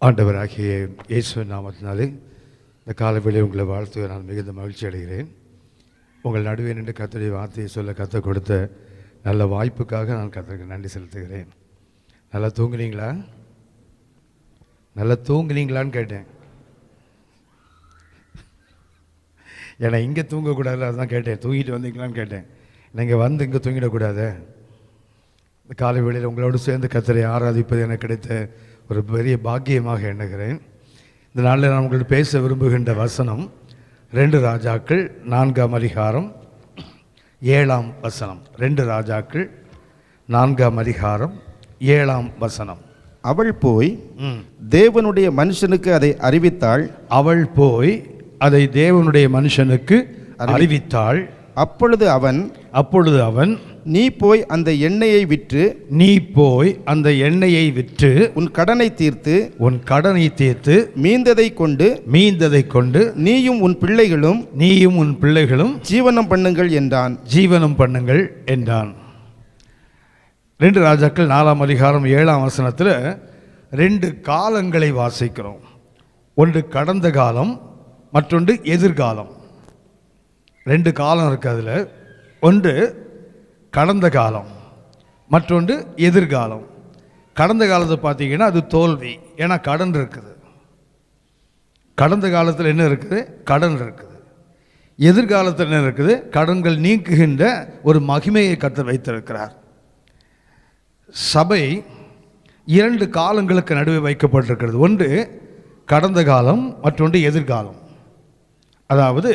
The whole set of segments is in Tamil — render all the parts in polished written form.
ஆண்டவராகிய இயேசுவின் நாமத்தினாலே இந்த காலவேளை உங்களை வாழ்த்துவ நான் மிகுந்த மகிழ்ச்சி அடைகிறேன். உங்கள் நடுவே நின்று கர்த்தருடைய வார்த்தையை சொல்ல கற்றுக் கொடுத்த நல்ல வாய்ப்புக்காக நான் கர்த்தருக்கு நன்றி செலுத்துகிறேன். நல்லா தூங்குனீங்களான்னு கேட்டேன். ஏன்னா இங்கே தூங்கக்கூடாது, அதுதான் கேட்டேன். தூங்கிட்டு வந்தீங்களான்னு கேட்டேன். நீங்கள் வந்து இங்கே தூங்கிடக்கூடாது. இந்த காலை வேளையில் உங்களோடு சேர்ந்து கர்த்தரை ஆராதிப்பது எனக்கு கிடைத்த ஒரு பெரிய பாக்கியமாக எண்ணுகிறேன். இந்த நாளில் நான் உங்களோடு பேச விரும்புகின்ற வசனம் 2 ராஜாக்கள் 4ஆம் அதிகாரம் 7ஆம் வசனம். 2 ராஜாக்கள் 4ஆம் அதிகாரம் 7ஆம் வசனம். அவள் போய் தேவனுடைய மனுஷனுக்கு அதை அறிவித்தாள். அவள் போய் அதை தேவனுடைய மனுஷனுக்கு அறிவித்தாள். அப்பொழுது அவன் நீ போய் அந்த எண்ணெயை விற்று உன் கடனை தீர்த்து மீந்ததை கொண்டு நீயும் உன் பிள்ளைகளும் ஜீவனம் பண்ணுங்கள் என்றான். 2 ராஜாக்கள் 4ஆம் அதிகாரம் 7ஆம் வசனத்தில் 2 காலங்களை வாசிக்கிறோம். ஒன்று கடந்த காலம், மற்றொன்று எதிர்காலம். 2 காலம் இருக்குது. அதில் ஒன்று கடந்த காலம், மற்றொன்று எதிர்காலம். கடந்த காலத்தை பார்த்தீங்கன்னா அது தோல்வி, ஏன்னா கடன் இருக்குது. கடந்த காலத்தில் என்ன இருக்குது? கடன் இருக்குது. எதிர்காலத்தில் என்ன இருக்குது? கடன்கள் நீக்குகின்ற ஒரு மகிமையை கர்த்தர் வைத்திருக்கிறார். சபை 2 காலங்களுக்கு நடுவே வைக்கப்பட்டிருக்கிறது. ஒன்று கடந்த காலம், மற்றொன்று எதிர்காலம். அதாவது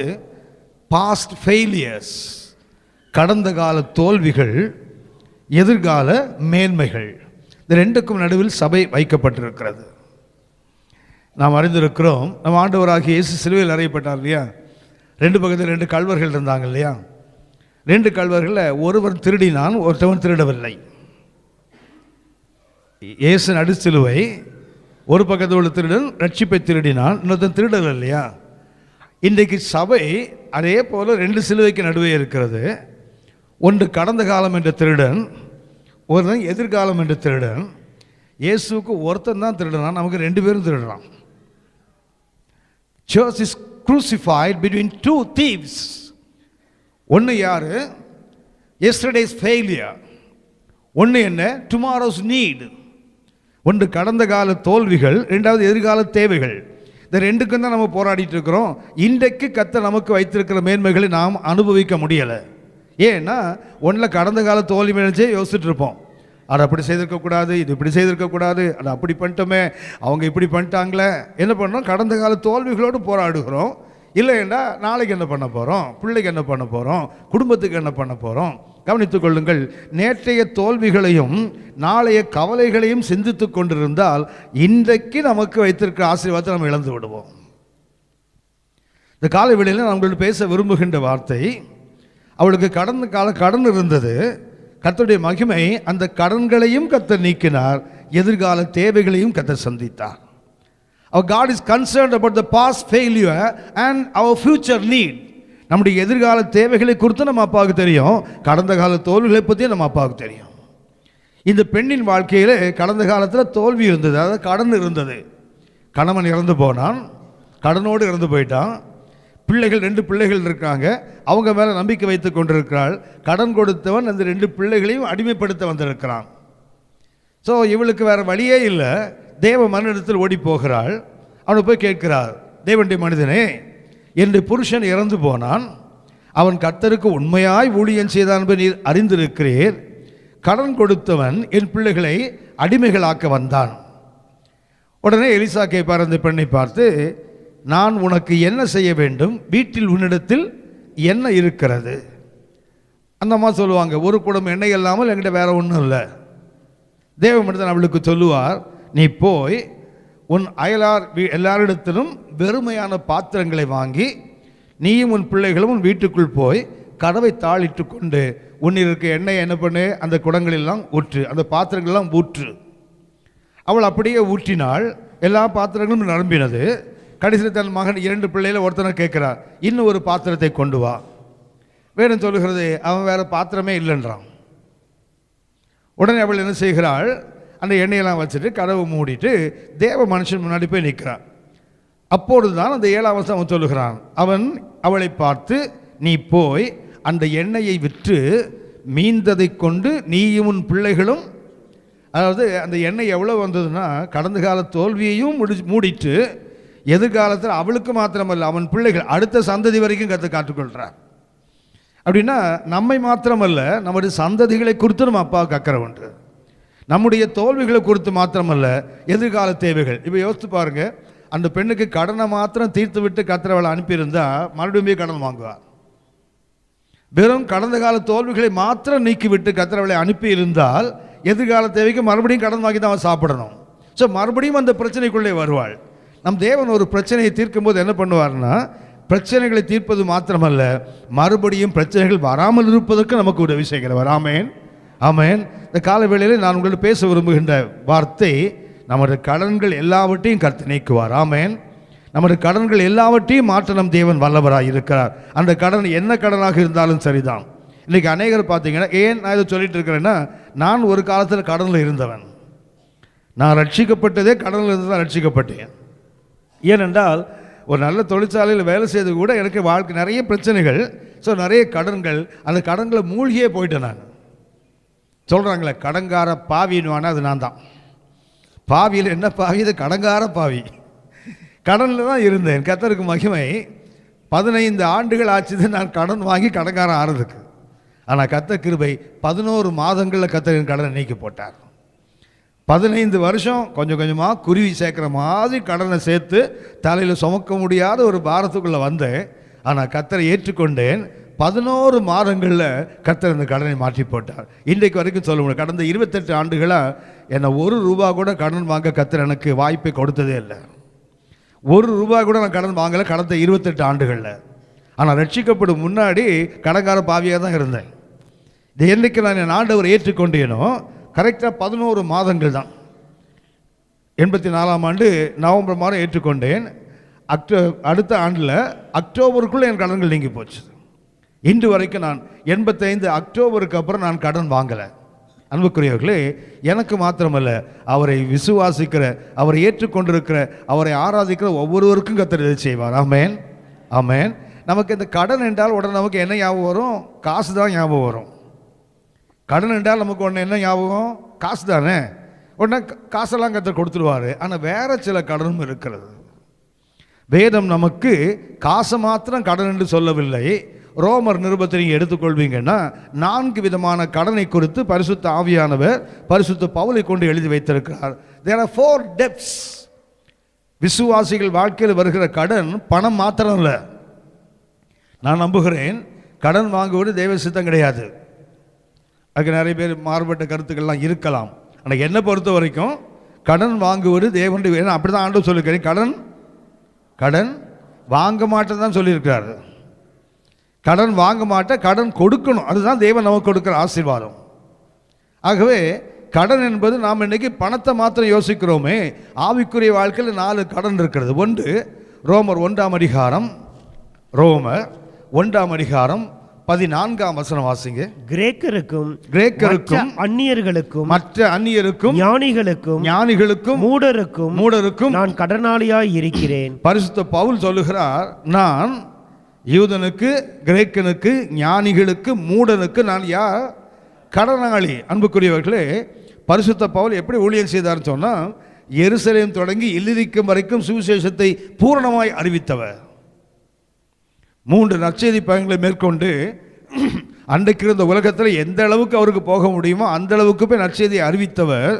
பாஸ்ட் ஃபெயிலியர்ஸ், கடந்த கால தோல்விகள், எதிர்கால மேன்மைகள். இந்த 2க்கும் நடுவில் சபை வைக்கப்பட்டிருக்கிறது. நாம் அறிந்திருக்கிறோம், நம் ஆண்டவராகிய இயேசு சிலுவையில் அறையப்பட்டார் இல்லையா? 2 பக்கத்தில் 2 கள்வர்கள் இருந்தாங்க இல்லையா? 2 கள்வர்களில் ஒருவன் திருடினான், ஒருத்தவன் திருடவில்லை. இயேசு நடுசிலுவை, ஒரு பக்கத்தில் உள்ள திருடன் ரட்சிப்பை திருடினான், இன்னொருத்தன் திருடல் இல்லையா? இன்றைக்கு சபை அதே போல் 2 சிலுவைக்கு நடுவே இருக்கிறது. ஒன்று கடந்த காலம் என்ற திருடன், ஒருத்தன் எதிர்காலம் என்ற திருடன். இயேசுக்கு ஒருத்தன் தான் திருடனான், நமக்கு 2 பேரும் திருடுறான். Church is crucified between 2 thieves. ஒன்று யாரு? yesterday's failure. ஒன்று என்ன? tomorrow's need. ஒன்று கடந்த கால தோல்விகள், 2வது எதிர்கால தேவைகள். இந்த 2க்கும் தான் நம்ம போராடிட்டு இருக்கிறோம். இன்றைக்கு கர்த்தர் நமக்கு வைத்திருக்கிற மேன்மைகளை நாம் அனுபவிக்க முடியலை. ஏன்னா ஒன்றில் கடந்த கால தோல்வி நினைச்சே யோசிச்சுட்டு இருப்போம். அதை அப்படி செய்திருக்கக்கூடாது, இது இப்படி செய்திருக்கக்கூடாது, அதை அப்படி பண்ணிட்டோமே, அவங்க இப்படி பண்ணிட்டாங்களே. என்ன பண்ணுறோம்? கடந்த கால தோல்விகளோடு போராடுகிறோம். இல்லைன்னா நாளைக்கு என்ன பண்ண போகிறோம், பிள்ளைக்கு என்ன பண்ண போகிறோம், குடும்பத்துக்கு என்ன பண்ண போகிறோம். கவனித்துக் கொள்ளுங்கள், நேற்றைய தோல்விகளையும் நாளைய கவலைகளையும் சிந்தித்து கொண்டிருந்தால் இன்றைக்கு நமக்கு வைத்திருக்கிற ஆசீர்வாதத்தை நம்ம இழந்து விடுவோம். இந்த காலை வேளையில் நான் உங்களுக்கு பேச விரும்புகின்ற வார்த்தை, அவளுக்கு கடந்த கால கடன் இருந்தது. கர்த்தருடைய மகிமை, அந்த கடன்களையும் கர்த்தர் நீக்கினார், எதிர்கால தேவைகளையும் கர்த்தர் சந்தித்தார். Our God is concerned about the past failure and our future need. நம்முடைய எதிர்கால தேவைகளை குறித்து நம்ம அப்பாவுக்கு தெரியும், கடந்த கால தோல்விகளை பற்றியும் நம்ம அப்பாவுக்கு தெரியும். இந்த பெண்ணின் வாழ்க்கையில் கடந்த காலத்தில் தோல்வி இருந்தது, அதாவது கடன் இருந்தது. கணவன் இறந்து போனான், கடனோடு இறந்து போயிட்டான். 2 பிள்ளைகள் இருக்காங்க, அவங்க மேலே நம்பிக்கை வைத்து கொண்டிருக்கிறாள். கடன் கொடுத்தவன் அந்த 2 பிள்ளைகளையும் அடிமைப்படுத்த வந்திருக்கிறான். ஸோ இவளுக்கு வேறு வழியே இல்லை. தேவ மனிதத்தில் ஓடி போகிறாள். அவனை போய் கேட்கிறார், தேவனுடைய மனிதனே, என்னுடைய புருஷன் இறந்து போனான், அவன் கர்த்தருக்கு உண்மையாய் ஊழியம் செய்தான் என்பதை நீர் அறிந்திருக்கிறீர். கடன் கொடுத்தவன் என் பிள்ளைகளை அடிமைகளாக்க வந்தான். உடனே எலிசா கேட்பார் அந்த பெண்ணை பார்த்து, நான் உனக்கு என்ன செய்ய வேண்டும்? வீட்டில் உன்னிடத்தில் என்ன இருக்கிறது? அந்த அம்மா சொல்லுவாங்க, ஒரு குடம் எண்ணெய் இல்லாமல் என்கிட்ட வேற ஒன்றும் இல்லை. தேவ மனிதன் அவளுக்கு சொல்லுவார், நீ போய் உன் அயலார் எல்லாரிடத்திலும் வெறுமையான பாத்திரங்களை வாங்கி நீயும் உன் பிள்ளைகளும் உன் வீட்டுக்குள் போய் கதவை தாளிட்டு கொண்டு உன்னிருக்க எண்ணெய் என்ன பண்ணு, அந்த குடங்களெல்லாம் ஊற்று, அந்த பாத்திரங்களெல்லாம் ஊற்று. அவள் அப்படியே ஊற்றினாள். எல்லா பாத்திரங்களும் நிரம்பினது. கடைசியில் தன் மகன் 2 பிள்ளைகளை ஒருத்தனை கேட்கிறார், இன்னும் ஒரு பாத்திரத்தை கொண்டு வா. வேணும் சொல்லுகிறது, அவன் வேறு பாத்திரமே இல்லைன்றான். உடனே அவள் என்ன செய்கிறாள்? அந்த எண்ணெயெல்லாம் வச்சுட்டு கதவை மூடிட்டு தேவ மனுஷன் முன்னாடி போய் நிற்கிறான். அப்பொழுது தான் அந்த 7ஆம் வசனம் அவன் சொல்லுகிறான், அவன் அவளை பார்த்து, நீ போய் அந்த எண்ணெயை விற்று மீந்ததை கொண்டு நீயும் உன் பிள்ளைகளும், அதாவது அந்த எண்ணெய் எவ்வளோ வந்ததுன்னா கடந்த கால தோல்வியையும் மூடிட்டு எதிர்காலத்தில் அவளுக்கு மாத்திரமல்ல அவன் பிள்ளைகள் அடுத்த சந்ததி வரைக்கும் காத்துக்கொள்கிறார். அப்படின்னா நம்மை மாத்திரமல்ல நம்முடைய சந்ததிகளை குறித்து நம்ம அப்பாவுக்கு அக்கறை உண்டு. நம்முடைய தோல்விகளை குறித்து மாத்திரமல்ல எதிர்கால தேவைகள். இப்போ யோசித்து பாருங்க, அந்த பெண்ணுக்கு கடனை மாத்திரம் தீர்த்து விட்டு கத்திரவளை அனுப்பியிருந்தா மறுபடியும் போய் கடன் வாங்குவார். வெறும் கடந்த கால தோல்விகளை மாத்திரம் நீக்கிவிட்டு கத்திரவளை அனுப்பி இருந்தால் எதிர்கால தேவைக்கு மறுபடியும் கடன் வாங்கி தான் அவன் சாப்பிடணும். ஸோ மறுபடியும் அந்த பிரச்சனைக்குள்ளே வருவாள். நம் தேவன் ஒரு பிரச்சனையை தீர்க்கும் போது என்ன பண்ணுவார்னா, பிரச்சனைகளை தீர்ப்பது மாத்திரமல்ல மறுபடியும் பிரச்சனைகள் வராமல் இருப்பதற்கு நமக்கு உதவி செய்கிறவர். ஆமேன், ஆமேன். இந்த கால வேளையில் நான் உங்களோட பேச விரும்புகின்ற வார்த்தை, நமது கடன்கள் எல்லாவற்றையும் கர்த்தர் நீக்குவார். ஆமேன். நமது கடன்கள் எல்லாவற்றையும் மாற்ற நம் தேவன் வல்லவராக இருக்கிறார். அந்த கடன் என்ன கடனாக இருந்தாலும் சரிதான். இன்றைக்கி அநேகர் பார்த்தீங்கன்னா, ஏன் நான் இதை சொல்லிட்டு இருக்கிறேன்னா, நான் ஒரு காலத்தில் கடனில் இருந்தவன். நான் ரட்சிக்கப்பட்டதே கடனில் இருந்து தான் ரட்சிக்கப்பட்டேன். ஏனென்றால் ஒரு நல்ல தொழிற்சாலையில் வேலை செய்து கூட எனக்கு வாழ்க்கை நிறைய பிரச்சனைகள், ஸோ நிறைய கடன்கள், அந்த கடன்களை மூழ்கியே போயிட்டேன். நான் சொல்கிறாங்களே கடங்கார பாவின்னு, அது நான் தான். பாவியில் என்ன பாவி? இது கடங்கார பாவி. கடனில் தான் இருந்தேன். கர்த்தருக்கு மகிமை. 15 ஆண்டுகள் ஆச்சுது நான் கடன் வாங்கி கடங்காரம் ஆறதுக்கு. ஆனால் கர்த்தர் கிருபை 11 மாதங்களில் கர்த்தரின் கடனை நீக்கி போட்டார். 15 வருஷம் கொஞ்சம் கொஞ்சமாக குருவி சேர்க்குற மாதிரி கடனை சேர்த்து தலையில் சுமக்க முடியாத ஒரு பாரத்துக்குள்ளே வந்தேன். ஆனால் கர்த்தரை ஏற்றுக்கொண்டேன். 11 மாதங்களில் கர்த்தர் இந்த கடனை மாற்றி போட்டார். இன்றைக்கு வரைக்கும் சொல்ல முடியும், கடந்த 28 ஆண்டுகளாக என்னை ₹1 கூட கடன் வாங்க கர்த்தர் எனக்கு வாய்ப்பை கொடுத்ததே இல்லை. ₹1 கூட நான் கடன் வாங்கலை கடந்த 28 ஆண்டுகளில். ஆனால் ரட்சிக்கப்படும் முன்னாடி கடன்கார பாவியாக தான் இருந்தேன். இது என்றைக்கு நான் என் ஆண்டவர் ஏற்றுக்கொண்டேனோ கரெக்டாக 11 மாதங்கள் தான். 84ஆம் ஆண்டு நவம்பர் மாதம் ஏற்றுக்கொண்டேன். அடுத்த ஆண்டில் அக்டோபருக்குள்ளே என் கடன்கள் நீங்கி போச்சு. இன்று வரைக்கும் நான் 85 அக்டோபருக்கு அப்புறம் நான் கடன் வாங்கலை. அன்புக்குரியவர்களே, எனக்கு மாத்திரமல்ல, அவரை விசுவாசிக்கிற, அவரை ஏற்றுக்கொண்டிருக்கிற, அவரை ஆராதிக்கிற ஒவ்வொருவருக்கும் கர்த்தர் இதை செய்வார். ஆமேன், ஆமேன். நமக்கு இந்த கடன் என்றால் உடனே நமக்கு என்ன ஞாபகம் வரும்? காசு தான் ஞாபகம் வரும். கடன் என்றால் நமக்கு உடனே என்ன ஞாபகம்? காசு தானே. உடனே காசெல்லாம் கர்த்தர் கொடுத்துருவார். ஆனால் வேற சில கடனும் இருக்கிறது. வேதம் நமக்கு காசை மாத்திரம் கடன் என்று சொல்லவில்லை. ரோமர் நிருபத்தை நீங்கள் எடுத்துக்கொள்வீங்கன்னா 4 விதமான கடனை குறித்து பரிசுத்த ஆவியானவர் பரிசுத்த பவுலை கொண்டு எழுதி வைத்திருக்கிறார். There are 4 debts. விசுவாசிகள் வாழ்க்கையில் வருகிற கடன் பணம் மாத்திரம் இல்லை. நான் நம்புகிறேன் கடன் வாங்குவது தெய்வ சித்தம் கிடையாது. அதுக்கு நிறைய பேர் மாறுபட்ட கருத்துக்கள்லாம் இருக்கலாம். ஆனால் என்னை பொறுத்த வரைக்கும் கடன் வாங்குவது தேவனுடைய, ஏன்னா அப்படி தான் ஆண்டவர் சொல்லியிருக்கிறேன். கடன் வாங்க மாட்டேன்னு தான் சொல்லியிருக்கிறாரு. கடன் வாங்க மாட்டேன், கடன் கொடுக்கணும். அதுதான் தேவன் நமக்கு கொடுக்குற ஆசீர்வாதம். ஆகவே கடன் என்பது நாம் இன்றைக்கி பணத்தை மாத்திரம் யோசிக்கிறோமே, ஆவிக்குரிய வாழ்க்கையில் 4 கடன் இருக்கிறது. ஒன்று ரோமர் 1ஆம் அதிகாரம், ரோமர் 1ஆம் அதிகாரம் 14ஆம் வசனம் வாசிங்க. கிரேக்கருக்கும் அந்நியர்களுக்கும் மற்ற அந்நியருக்கும் ஞானிகளுக்கும் மூடருக்கும் நான் கடனாளியாய் இருக்கிறேன். பரிசுத்த பவுல் சொல்லுகிறார், நான் யூதனுக்கு, கிரேக்கனுக்கு, ஞானிகளுக்கு, மூடனுக்கு நான் யார்? கடனாளி. அன்புக்குரியவர்களே, பரிசுத்த பவுல் எப்படி ஊழியம் செய்தார்னு சொன்னால், எருசலேம் தொடங்கி இல்லிரிக்கும் வரைக்கும் சுவிசேஷத்தை பூரணமாய் அறிவித்தவர். 3 நற்செய்தி பயணங்களை மேற்கொண்டு அன்றைக்கு இருந்த உலகத்தில் எந்த அளவுக்கு அவருக்கு போக முடியுமோ அந்த அளவுக்கு போய் நற்செய்தியை அறிவித்தவர்.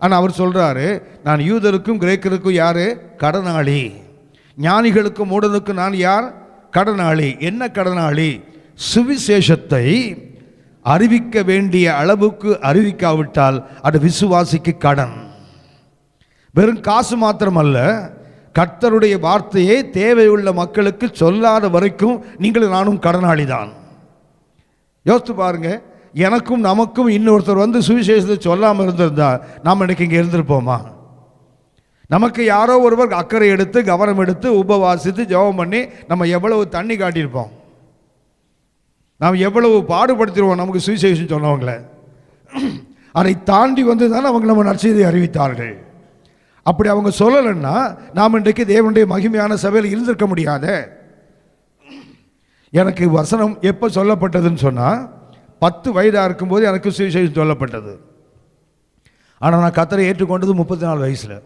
ஆனால் அவர் சொல்கிறாரு, நான் யூதருக்கும் கிரேக்கருக்கும் யார்? கடனாளி. ஞானிகளுக்கும் மூடனுக்கும் நான் யார்? கடனாளி. என்ன கடனாளி? சுவிசேஷத்தை அறிவிக்க வேண்டிய அளவுக்கு அறிவிக்காவிட்டால் அது விசுவாசிக்கு கடன். வெறும் காசு மாத்திரமல்ல, கர்த்தருடைய வார்த்தையை தேவையுள்ள மக்களுக்கு சொல்லாத வரைக்கும் நீங்கள் நானும் கடனாளி தான். யோசித்து பாருங்க, எனக்கும் நமக்கும் இன்னொருத்தர் வந்து சுவிசேஷத்தை சொல்லாமல் இருந்திருந்தா நாம் இன்னைக்கு இங்கே இருந்திருப்போமா? நமக்கு யாரோ ஒருவர் அக்கறை எடுத்து கவனம் எடுத்து உபவாசித்து ஜெபம் பண்ணி நம்ம எவ்வளவு தண்ணி காட்டியிருப்போம், நாம் எவ்வளவு பாடுபடுத்திடுவோம் நமக்கு சுவிசேஷம் சொன்னவங்கள. அதை தாண்டி வந்து தான் அவங்க நம்ம நற்செய்தியை அறிவித்தார்கள். அப்படி அவங்க சொல்லலைன்னா நாம் இன்றைக்கு தேவனுடைய மகிமையான சபையில் இருந்திருக்க முடியாத. எனக்கு வசனம் எப்போ சொல்லப்பட்டதுன்னு சொன்னால் 10 வயதாக இருக்கும்போது எனக்கு சுவிசேஷம் சொல்லப்பட்டது. ஆனால் நான் கர்த்தரை ஏற்றுக்கொண்டது 34 வயசில்.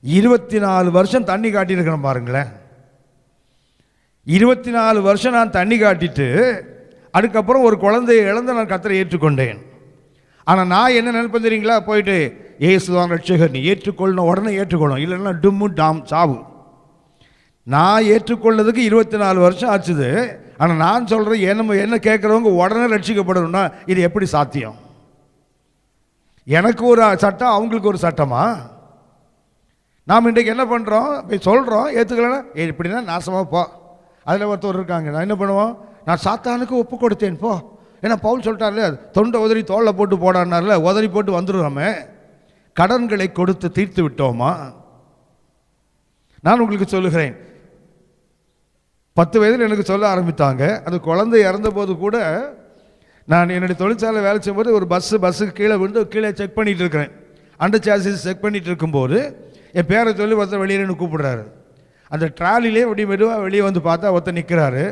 24 வருஷம் தண்ணி காட்டியிருக்கிறேன் பாருங்களேன். 24 வருஷம் நான் தண்ணி காட்டிட்டு அதுக்கப்புறம் ஒரு குழந்தையை இழந்து நான் கர்த்தரை ஏற்றுக்கொண்டேன். ஆனால் நான் என்ன நினைப்பேன் தெரியுங்களா, போயிட்டு இயேசுதான் ரட்சகர் நீ ஏற்றுக்கொள்ளணும், உடனே ஏற்றுக்கொள்ளும், இல்லைன்னா டும்மு டாம் சாவு. நான் ஏற்றுக்கொள்ளதுக்கு 24 வருஷம் ஆச்சுது. ஆனால் நான் சொல்கிறேன் என்ன கேட்குறவங்க உடனே ரட்சிக்கப்படணும்னா இது எப்படி சாத்தியம்? எனக்கு ஒரு சட்டம், அவங்களுக்கு ஒரு சட்டமா? நாம் இன்றைக்கு என்ன பண்ணுறோம், போய் சொல்கிறோம், ஏற்றுக்கலன்னா இப்படின்னா நாசமாக போ. அதில் ஒருத்தர் இருக்காங்க, நான் என்ன பண்ணுவோம், நான் சாத்தானுக்கு ஒப்பு கொடுத்தேன் போ. ஏன்னா பவுல் சொல்லிட்டார்ல, தொண்டை உதறி தோளில் போட்டு போடானார்ல, உதறி போட்டு வந்துடுறோமே. கடன்களை கொடுத்து தீர்த்து விட்டோமா? நான் உங்களுக்கு சொல்லுகிறேன், 10 வயதில் எனக்கு சொல்ல ஆரம்பித்தாங்க. அந்த குழந்தை இறந்தபோது கூட நான் என்னுடைய தொழிற்சாலை வேலை செய்யும்போது ஒரு பஸ்ஸுக்கு கீழே விழுந்து கீழே செக் பண்ணிகிட்டு இருக்கிறேன். அண்டர் சார்ஜஸ் செக் பண்ணிகிட்டு இருக்கும்போது என் பேரை சொல்லி ஒருத்தர் வெளியே கூப்பிடுறாரு. அந்த ட்ராலிலே அப்படி மெதுவாக வெளியே வந்து பார்த்தா ஒருத்தர் நிற்கிறாரு.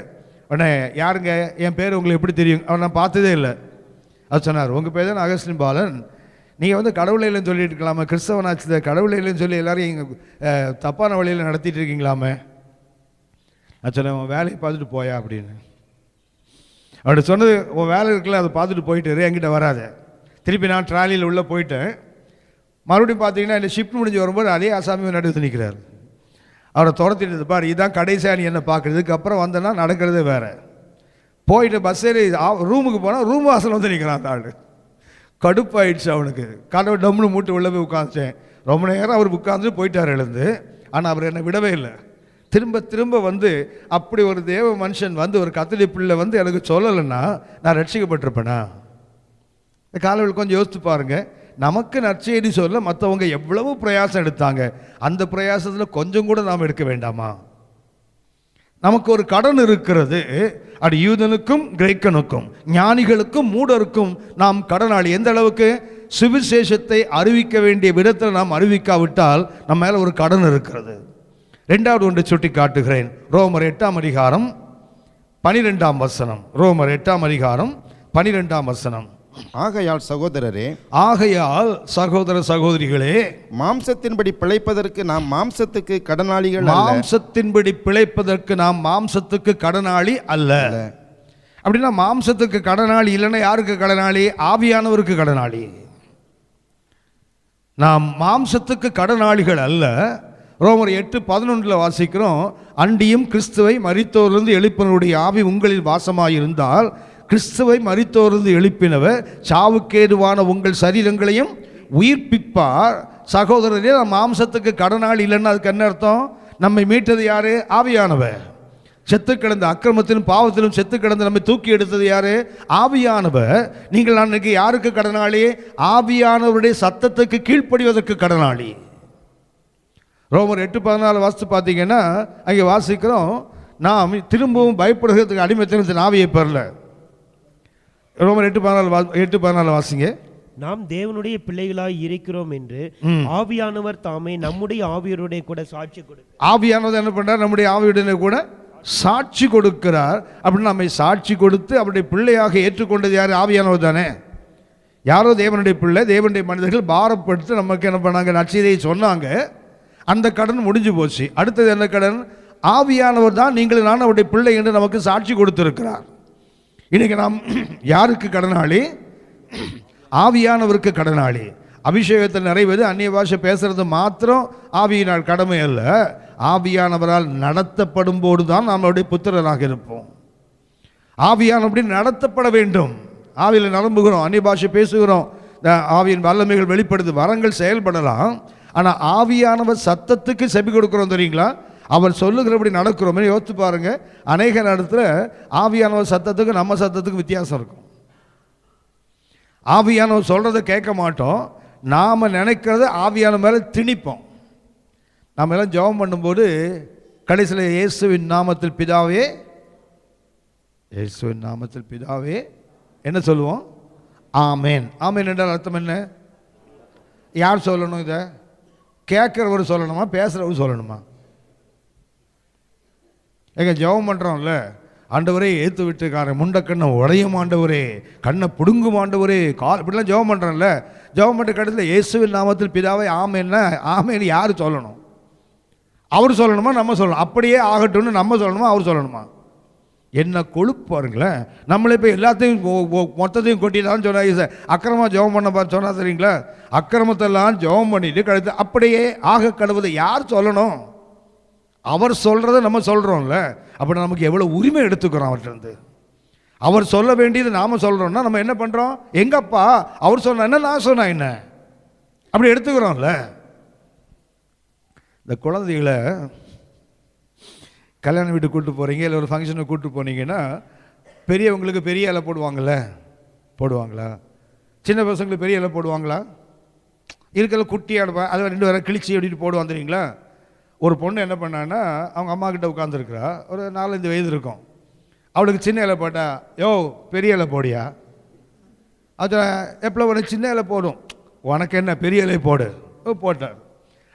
உடனே யாருங்க, என் பேர் உங்களுக்கு எப்படி தெரியும்? அவன் நான் பார்த்ததே இல்லை. அது சொன்னார், உங்கள் பேர் தான் அகஸ்டின் பாலன், நீங்கள் வந்து கடவுளை இல்லைன்னு சொல்லிட்டு இருக்கலாமே, கிறிஸ்தவனாச்சு கடவுளை இல்லைன்னு சொல்லி எல்லோரும் இங்கே தப்பான வழியில் நடத்திட்டு இருக்கீங்களாமே. நான் சொன்னேன், உன் வேலையை பார்த்துட்டு போயா அப்படின்னு. அப்படி சொன்னது, உன் வேலை இருக்குல்ல அதை பார்த்துட்டு போயிட்டு என்கிட்ட வராத. திருப்பி நான் ட்ராலியில் உள்ளே போயிட்டேன். மறுபடியும் பார்த்தீங்கன்னா இந்த ஷிஃப்ட் முடிஞ்சு வரும்போது அதே ஆசாமி நடுத்து நிற்கிறார். அவரை துரத்திட்டு பாரு, இதுதான் கடைசியாக நீ என்ன பார்க்குறதுக்கு அப்புறம் வந்தேன்னா நடக்கிறதே வேறு. போயிட்டு பஸ் ஏறி ரூமுக்கு போனால் ரூம் வாசல் வந்து நிற்கிறான் அந்த ஆள். கடுப்பாயிடுச்சு அவனுக்கு. கதவை டம்னு மூட்டு உள்ளே போய் உட்காந்துச்சேன். ரொம்ப நேரம் அவர் உட்காந்துட்டு போயிட்டார் எழுந்து. ஆனால் அவர் என்னை விடவே இல்லை. திரும்ப திரும்ப வந்து அப்படி ஒரு தேவ மனுஷன் வந்து ஒரு கத்தோலிக்க பிள்ளை வந்து எனக்கு சொல்லலைன்னா நான் ரட்சிக்கப்பட்டிருப்பேனா? இந்த காலையில் கொஞ்சம் யோசித்து பாருங்கள். நமக்கு நற்செய்தி சொல்ல மற்றவங்க எவ்வளவு பிரயாசம் எடுத்தாங்க. அந்த பிரயாசத்தில் கொஞ்சம் கூட நாம் எடுக்க வேண்டாமா? நமக்கு ஒரு கடன் இருக்கிறது. அது யூதனுக்கும் கிரேக்கனுக்கும் ஞானிகளுக்கும் மூடருக்கும் நாம் கடனாளி. எந்த அளவுக்கு? சுவிசேஷத்தை அறிவிக்க வேண்டிய விதத்தில் நாம் அறிவிக்காவிட்டால் நம்ம மேலே ஒரு கடன் இருக்கிறது. 2வது ஒன்று சுட்டி காட்டுகிறேன். ரோமர் 8ஆம் அதிகாரம் 12ஆம் வசனம். ரோமர் 8ஆம் அதிகாரம் 12ஆம் வசனம். ஆகையால் சகோதரரே, ஆகையால் சகோதர சகோதரிகளே, மாம்சத்தின்படி பிழைப்பதற்கு நாம் மாம்சத்துக்கு கடனாளிகள் அல்ல. மாம்சத்தின்படி பிழைப்பதற்கு நாம் மாம்சத்துக்கு கடனாளி அல்ல. அப்படின்னா மாம்சத்துக்கு கடனாளி இல்லைன்னா யாருக்கு கடனாளி? ஆவியானவருக்கு கடனாளி. நாம் மாம்சத்துக்கு கடனாளிகள் அல்ல. ரோமர் 8:11 வாசிக்கிறோம், அண்டியும் கிறிஸ்துவை மரித்தோரிலிருந்து எழுப்பினருடைய ஆவி உங்களில் வாசமாயிருந்தால் கிறிஸ்துவை மரித்தோரிலிருந்து எழுப்பினவர் சாவுக்கேதுவான உங்கள் சரீரங்களையும் உயிர்ப்பிப்பார். சகோதரரே, மாம்சத்துக்கு கடனாளி இல்லைன்னா அதுக்கு என்ன அர்த்தம்? நம்மை மீட்டது யாரு? ஆவியானவர். செத்து கிடந்த அக்கிரமத்திலும் பாவத்திலும் செத்து கிடந்து நம்மை தூக்கி எடுத்தது யாரு? ஆவியானவர். நீங்கள் அன்னைக்கு யாருக்கு கடனாளி? ஆவியானவருடைய சத்தத்துக்கு கீழ்ப்படிவதற்கு கடனாளி. ரோமர் 8:14 வாசித்து பார்த்தீங்கன்னா அங்கே வாசிக்கிறோம், நாம் திரும்பவும் பயப்படுகிறதுக்கு அடிமைத்தனத்தின் ஆவியை பெறல. ரோமர் 8:14 வாசிங்க. நாம் தேவனுடைய பிள்ளைகளாய் இருக்கிறோம் என்று ஆவியானவர் தாமே நம்முடைய ஆவியருடைய கூட சாட்சி கொடுக்கிறார். ஆவியானவர் என்ன பண்றார்? நம்முடைய ஆவியுடனே கூட சாட்சி கொடுக்கிறார். அப்படின்னு நம்மை சாட்சி கொடுத்து அவருடைய பிள்ளையாக ஏற்றுக்கொண்டது யார்? ஆவியானவர் தானே. யாரோ தேவனுடைய பிள்ளை, தேவனுடைய மனிதர்கள் பாரப்படுத்தி நமக்கு என்ன பண்ணாங்க? நற்செய்தியை சொன்னாங்க. அந்த கடன் முடிஞ்சு போச்சு. அடுத்தது என்ன கடன்? ஆவியானவர் தான் நீங்கள் நான் அவருடைய பிள்ளை என்று நமக்கு சாட்சி கொடுத்திருக்கிறார். இன்னைக்கு நாம் யாருக்கு கடனாளி? ஆவியானவருக்கு கடனாளி. அபிஷேகத்தை நிறைவது அந்நிய பாஷை பேசுறது மாத்திரம் ஆவியினால் கடமை அல்ல. ஆவியானவரால் நடத்தப்படும் போது தான் நாம் அவருடைய புத்திரராக இருப்போம். ஆவியானபடி நடத்தப்பட வேண்டும். ஆவியில் நரம்புகிறோம், அந்நிய பாஷை பேசுகிறோம், ஆவியின் வல்லமைகள் வெளிப்படுது, வரங்கள் செயல்படலாம். ஆனால் ஆவியானவர் சத்தத்துக்கு செவி கொடுக்குறோம் தெரியுங்களா? அவர் சொல்லுகிறபடி நடக்கிறோம். யோசித்து பாருங்க, அநேக நேரத்தில் ஆவியானவர் சத்தத்துக்கு நம்ம சத்தத்துக்கு வித்தியாசம் இருக்கும். ஆவியானவர் சொல்கிறத கேட்க மாட்டோம், நாம் நினைக்கிறத ஆவியான மேலே திணிப்போம். நம்ம எல்லாம் ஜெபம் பண்ணும்போது கடைசியில் இயேசுவின் நாமத்தில் பிதாவே, இயேசுவின் நாமத்தில் பிதாவே என்ன சொல்லுவோம்? ஆமேன். ஆமேன் என்றால் அர்த்தம் என்ன? யார் சொல்லணும் இதை? கேட்குறவர் சொல்லணுமா, பேசுகிறவர் சொல்லணுமா? எங்க ஜெபம் பண்ணுறோம்ல, ஆண்டவரே ஏற்று விட்டுக்காரன் முண்டக்கண்ணை உடையும் ஆண்டவரே, கண்ணை பிடுங்கும் ஆண்டவரே, கால் இப்படிலாம் ஜெபம் பண்ணுறோம்ல. ஜெபம் பண்ணுற கட்டத்தில் இயேசுவின் நாமத்தில் பிதாவை ஆமேன்னா ஆமேன்னு யார் சொல்லணும்? அவர் சொல்லணுமா நம்ம சொல்லணும்? அப்படியே ஆகட்டும்னு நம்ம சொல்லணுமா அவர் சொல்லணுமா? என்ன கொழுப்பு பாருங்களேன். நம்மளே இப்போ எல்லாத்தையும் மொத்தத்தையும் கொட்டிதான் சொன்னாங்க சார். அக்கிரமமாக ஜெபம் பண்ண பார்த்து சொன்னா சரிங்களா? அக்கிரமத்தெல்லாம் ஜெபம் பண்ணிட்டு கழுத்து அப்படியே ஆக கடவுதை யார் சொல்லணும்? அவர் சொல்கிறத நம்ம சொல்கிறோம்ல. அப்படி நமக்கு எவ்வளோ உரிமை எடுத்துக்கிறோம் அவர்கிட்ட. அவர் சொல்ல வேண்டியது நாம் சொல்கிறோம்னா நம்ம என்ன பண்ணுறோம்? எங்கப்பா அவர் சொன்ன என்ன, நான் சொன்னா என்ன, அப்படி எடுத்துக்கிறோம்ல. இந்த குழந்தைகளை கல்யாண வீட்டுக்கு கூப்பிட்டு போகிறீங்க, இல்லை ஒரு ஃபங்க்ஷனுக்கு கூப்பிட்டு போனீங்கன்னா பெரியவங்களுக்கு பெரிய இலை போடுவாங்கள்ல, போடுவாங்களா? சின்ன பசங்களுக்கு பெரிய இலை போடுவாங்களா? இருக்கல குட்டி அடைப்பா அதை 2 வேற கிழிச்சி அப்படின்ட்டு போடுவான் தெரியுங்களா? ஒரு பொண்ணு என்ன பண்ணான்னா, அவங்க அம்மா கிட்ட உட்காந்துருக்குறா, ஒரு 4-5 வயது இருக்கும். அவளுக்கு சின்ன இலை போட்டா, யோ பெரிய இலை போடியா? அது எப்போ உனக்கு சின்ன இலை போடும், உனக்கு என்ன பெரிய இலை போடு போட்டார்.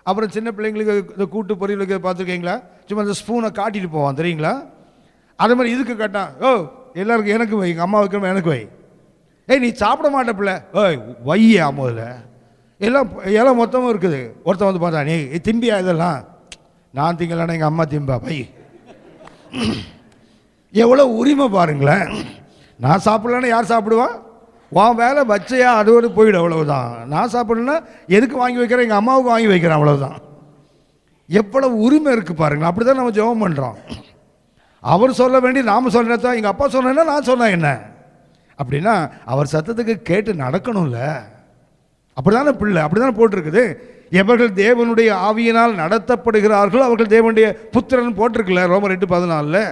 அப்புறம் சின்ன பிள்ளைங்களுக்கு இந்த கூட்டு பொரியலுக்கு பார்த்துருக்கீங்களா, சும்மா இந்த ஸ்பூனை காட்டிட்டு போவான் தெரியுங்களா? அதே மாதிரி இதுக்கு கேட்டான், ஓ எல்லாருக்கும் எனக்கு வை, எங்கள் அம்மா வைக்கிறோம் எனக்கு வை. ஏய் நீ சாப்பிட மாட்ட பிள்ளை, ஓய் வையா முதல்ல, எல்லாம் மொத்தமும் இருக்குது. ஒருத்தன் வந்து பார்த்தா, நீ திம்பியா இதெல்லாம்? நான் திங்கலான எங்கள் அம்மா திம்பா பை. எவ்வளோ உரிமை பாருங்களேன். நான் சாப்பிடலன்னா யார் சாப்பிடுவா? உன் வேலை வச்சையா அதோடு போயிடும், அவ்வளவுதான். நான் சாப்பிடலன்னா எதுக்கு வாங்கி வைக்கிறேன், எங்கள் அம்மாவுக்கு வாங்கி வைக்கிறேன், அவ்வளவுதான். எவ்வளவு உரிமை இருக்குது பாருங்களேன். அப்படி தான் நம்ம ஜெபம் பண்ணுறோம். அவர் சொல்ல வேண்டிய நாம் சொல்கிறதா, எங்கள் அப்பா சொன்னா நான் சொன்னேன் என்ன அப்படின்னா, அவர் சத்தத்துக்கு கேட்டு நடக்கணும்ல. அப்படிதானே பிள்ளை, அப்படிதானே போட்டிருக்குது. எவர்கள் தேவனுடைய ஆவியினால் நடத்தப்படுகிறார்கள் அவர்கள் தேவனுடைய புத்திரன் போட்டிருக்குல்ல, ரோமர் 8:14.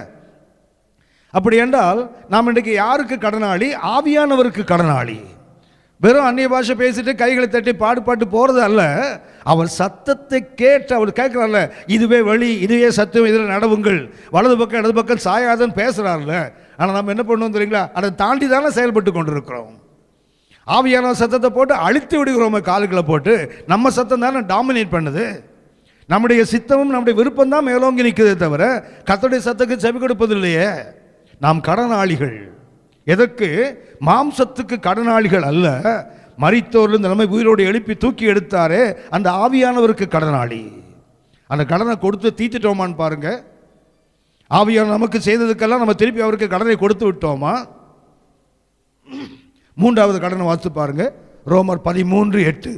அப்படி என்றால் நாம் இன்றைக்கு யாருக்கு கடனாளி? ஆவியானவருக்கு கடனாளி. வெறும் அந்நிய பாஷை பேசிட்டு கைகளை தட்டி பாட்டு போகிறது அல்ல. அவர் சத்தத்தை கேட்டு அவர் கேட்குறாருல, இதுவே வழி, இதுவே சத்தம், இதில் நடவுங்கள், வலது பக்கம் இடது பக்கம் சாயாதன்னு பேசுகிறார்ல. ஆனால் நம்ம என்ன பண்ணுவோம் தெரியுங்களா? அதை தாண்டி தானே செயல்பட்டு கொண்டிருக்கிறோம். ஆவியான சத்தத்தை போட்டு அழித்து விடுகிறோம், காலுக்களை போட்டு. நம்ம சத்தம் தானே டாமினேட் பண்ணுது. நம்முடைய சித்தமும் நம்முடைய விருப்பம் தான் மேலோங்கி நிற்குதே தவிர கர்த்தருடைய சத்தத்துக்கு செவி கொடுப்பது இல்லையே. நாம் கடனாளிகள். எதற்கு? மாம்சத்துக்கு கடனாளிகள் அல்ல, மரித்தோரில் இந்த நம்ம உயிரோடு எழுப்பி தூக்கி எடுத்தாரே அந்த ஆவியானவருக்கு கடனாளி. அந்த கடனை கொடுத்து தீர்த்துட்டோமான்னு பாருங்க. ஆவியான நமக்கு செய்ததுக்கெல்லாம் நம்ம திருப்பி அவருக்கு கடனை கொடுத்து விட்டோமா? 3வது கடனை வாசித்து பாருங்க, ரோமர் 13:8.